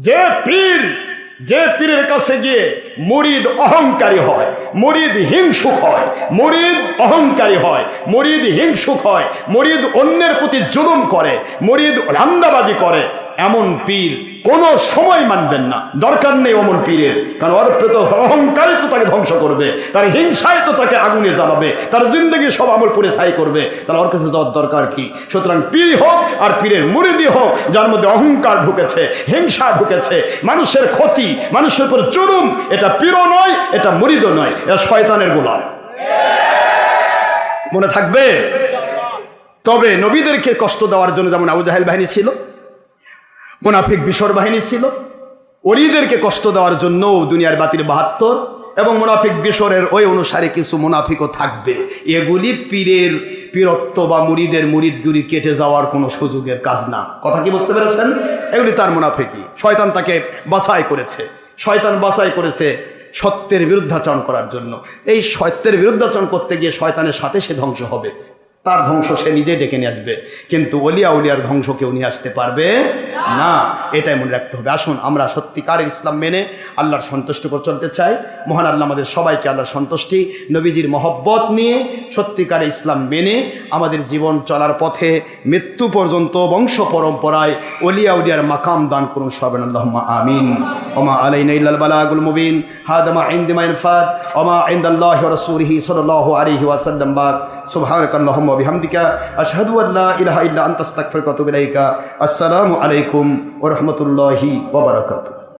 যে পীরের কাছে গিয়ে মুরিদ অহংকারী হয়, মুরিদ হিংসুক হয়, মুরিদ অহংকারী হয়, মুরিদ হিংসুক হয়, মুরিদ অন্যের প্রতি জুলুম করে, মুরিদ রান্দাবাজি করে, এমন পীর কোনো সময় মানবেন না। দরকার নেই অমন পীরের, কারণ অর্পিত অহংকারই তো তাকে ধ্বংস করবে, তার হিংসায় তো তাকে আগুনে জ্বালাবে, তার জিন্দগি সব আমল পুরে ছাই করবে। তাহলে ওর কাছে যাওয়ার দরকার কি? সুতরাং পীর হোক আর পীরের মুরিদি হোক, যার মধ্যে অহংকার ঢুকেছে, হিংসা ঢুকেছে, মানুষের ক্ষতি, মানুষের উপর জুলুম, এটা পীরও নয়, এটা মুরিদও নয়, এটা শয়তানের গোলাম। মনে থাকবে? তবে নবীদেরকে কষ্ট দেওয়ার জন্য যেমন আবু জাহেল বাহিনী ছিল, মুনাফিক বিশর বাহিনী ছিল, ওলিদেরকে কষ্ট দেওয়ার জন্য দুনিয়ার বাতিল 72 এবং মুনাফিক বিশরের ওই অনুসারে কিছু মুনাফিকও থাকবে। এগুলি পীরের পীরত্ব বা মুরিদের মুরিদগুলি কেটে যাওয়ার কোনো সুযোগের কাজ না। কথা কি বুঝতে পেরেছেন? এগুলি তার মুনাফিকই। শয়তান তাকে বাছাই করেছে, শয়তান বাছাই করেছে সত্যের বিরুদ্ধাচরণ করার জন্য। এই সত্যের বিরুদ্ধাচরণ করতে গিয়ে শয়তানের সাথে সে ধ্বংস হবে, তার ধ্বংস সে নিজে ডেকে নিয়ে আসবে, কিন্তু ওলিয়া উলিয়ার ধ্বংস কেউ নিয়ে আসতে পারবে না। এটাই মনে রাখতে হবে। আসুন আমরা সত্যিকারের ইসলাম মেনে আল্লাহর সন্তুষ্টি করে চলতে চাই। মহান আল্লাহ আমাদের সবাইকে আল্লাহর সন্তুষ্টি, নবীজির মহব্বত নিয়ে সত্যিকারের ইসলাম মেনে আমাদের জীবন চলার পথে মৃত্যু পর্যন্ত বংশ পরম্পরায় ওলিয়া উলিয়ার মাকাম দান করুন সবেন, আল্লাহুম্মা আমিন। ওমা আলাইনা ইল্লাল বালাগুল মুবিন, হাদা মা ইনদি মা ইনফাদ ওমা ইনদাল্লাহি ওয়া রাসূলিহি সাল্লাল্লাহু আলাইহি ওয়াসাল্লাম। সুবহানাকাল্লাহুম্মা ওয়া বিহামদিকা আশহাদু আল্লা ইলাহা ইল্লা আনতা আস্তাগফিরুকা ওয়া আতুবু ইলাইকা। আসসালামু আলাইকুম ওয়া রাহমাতুল্লাহি ওয়া বারাকাতুহু।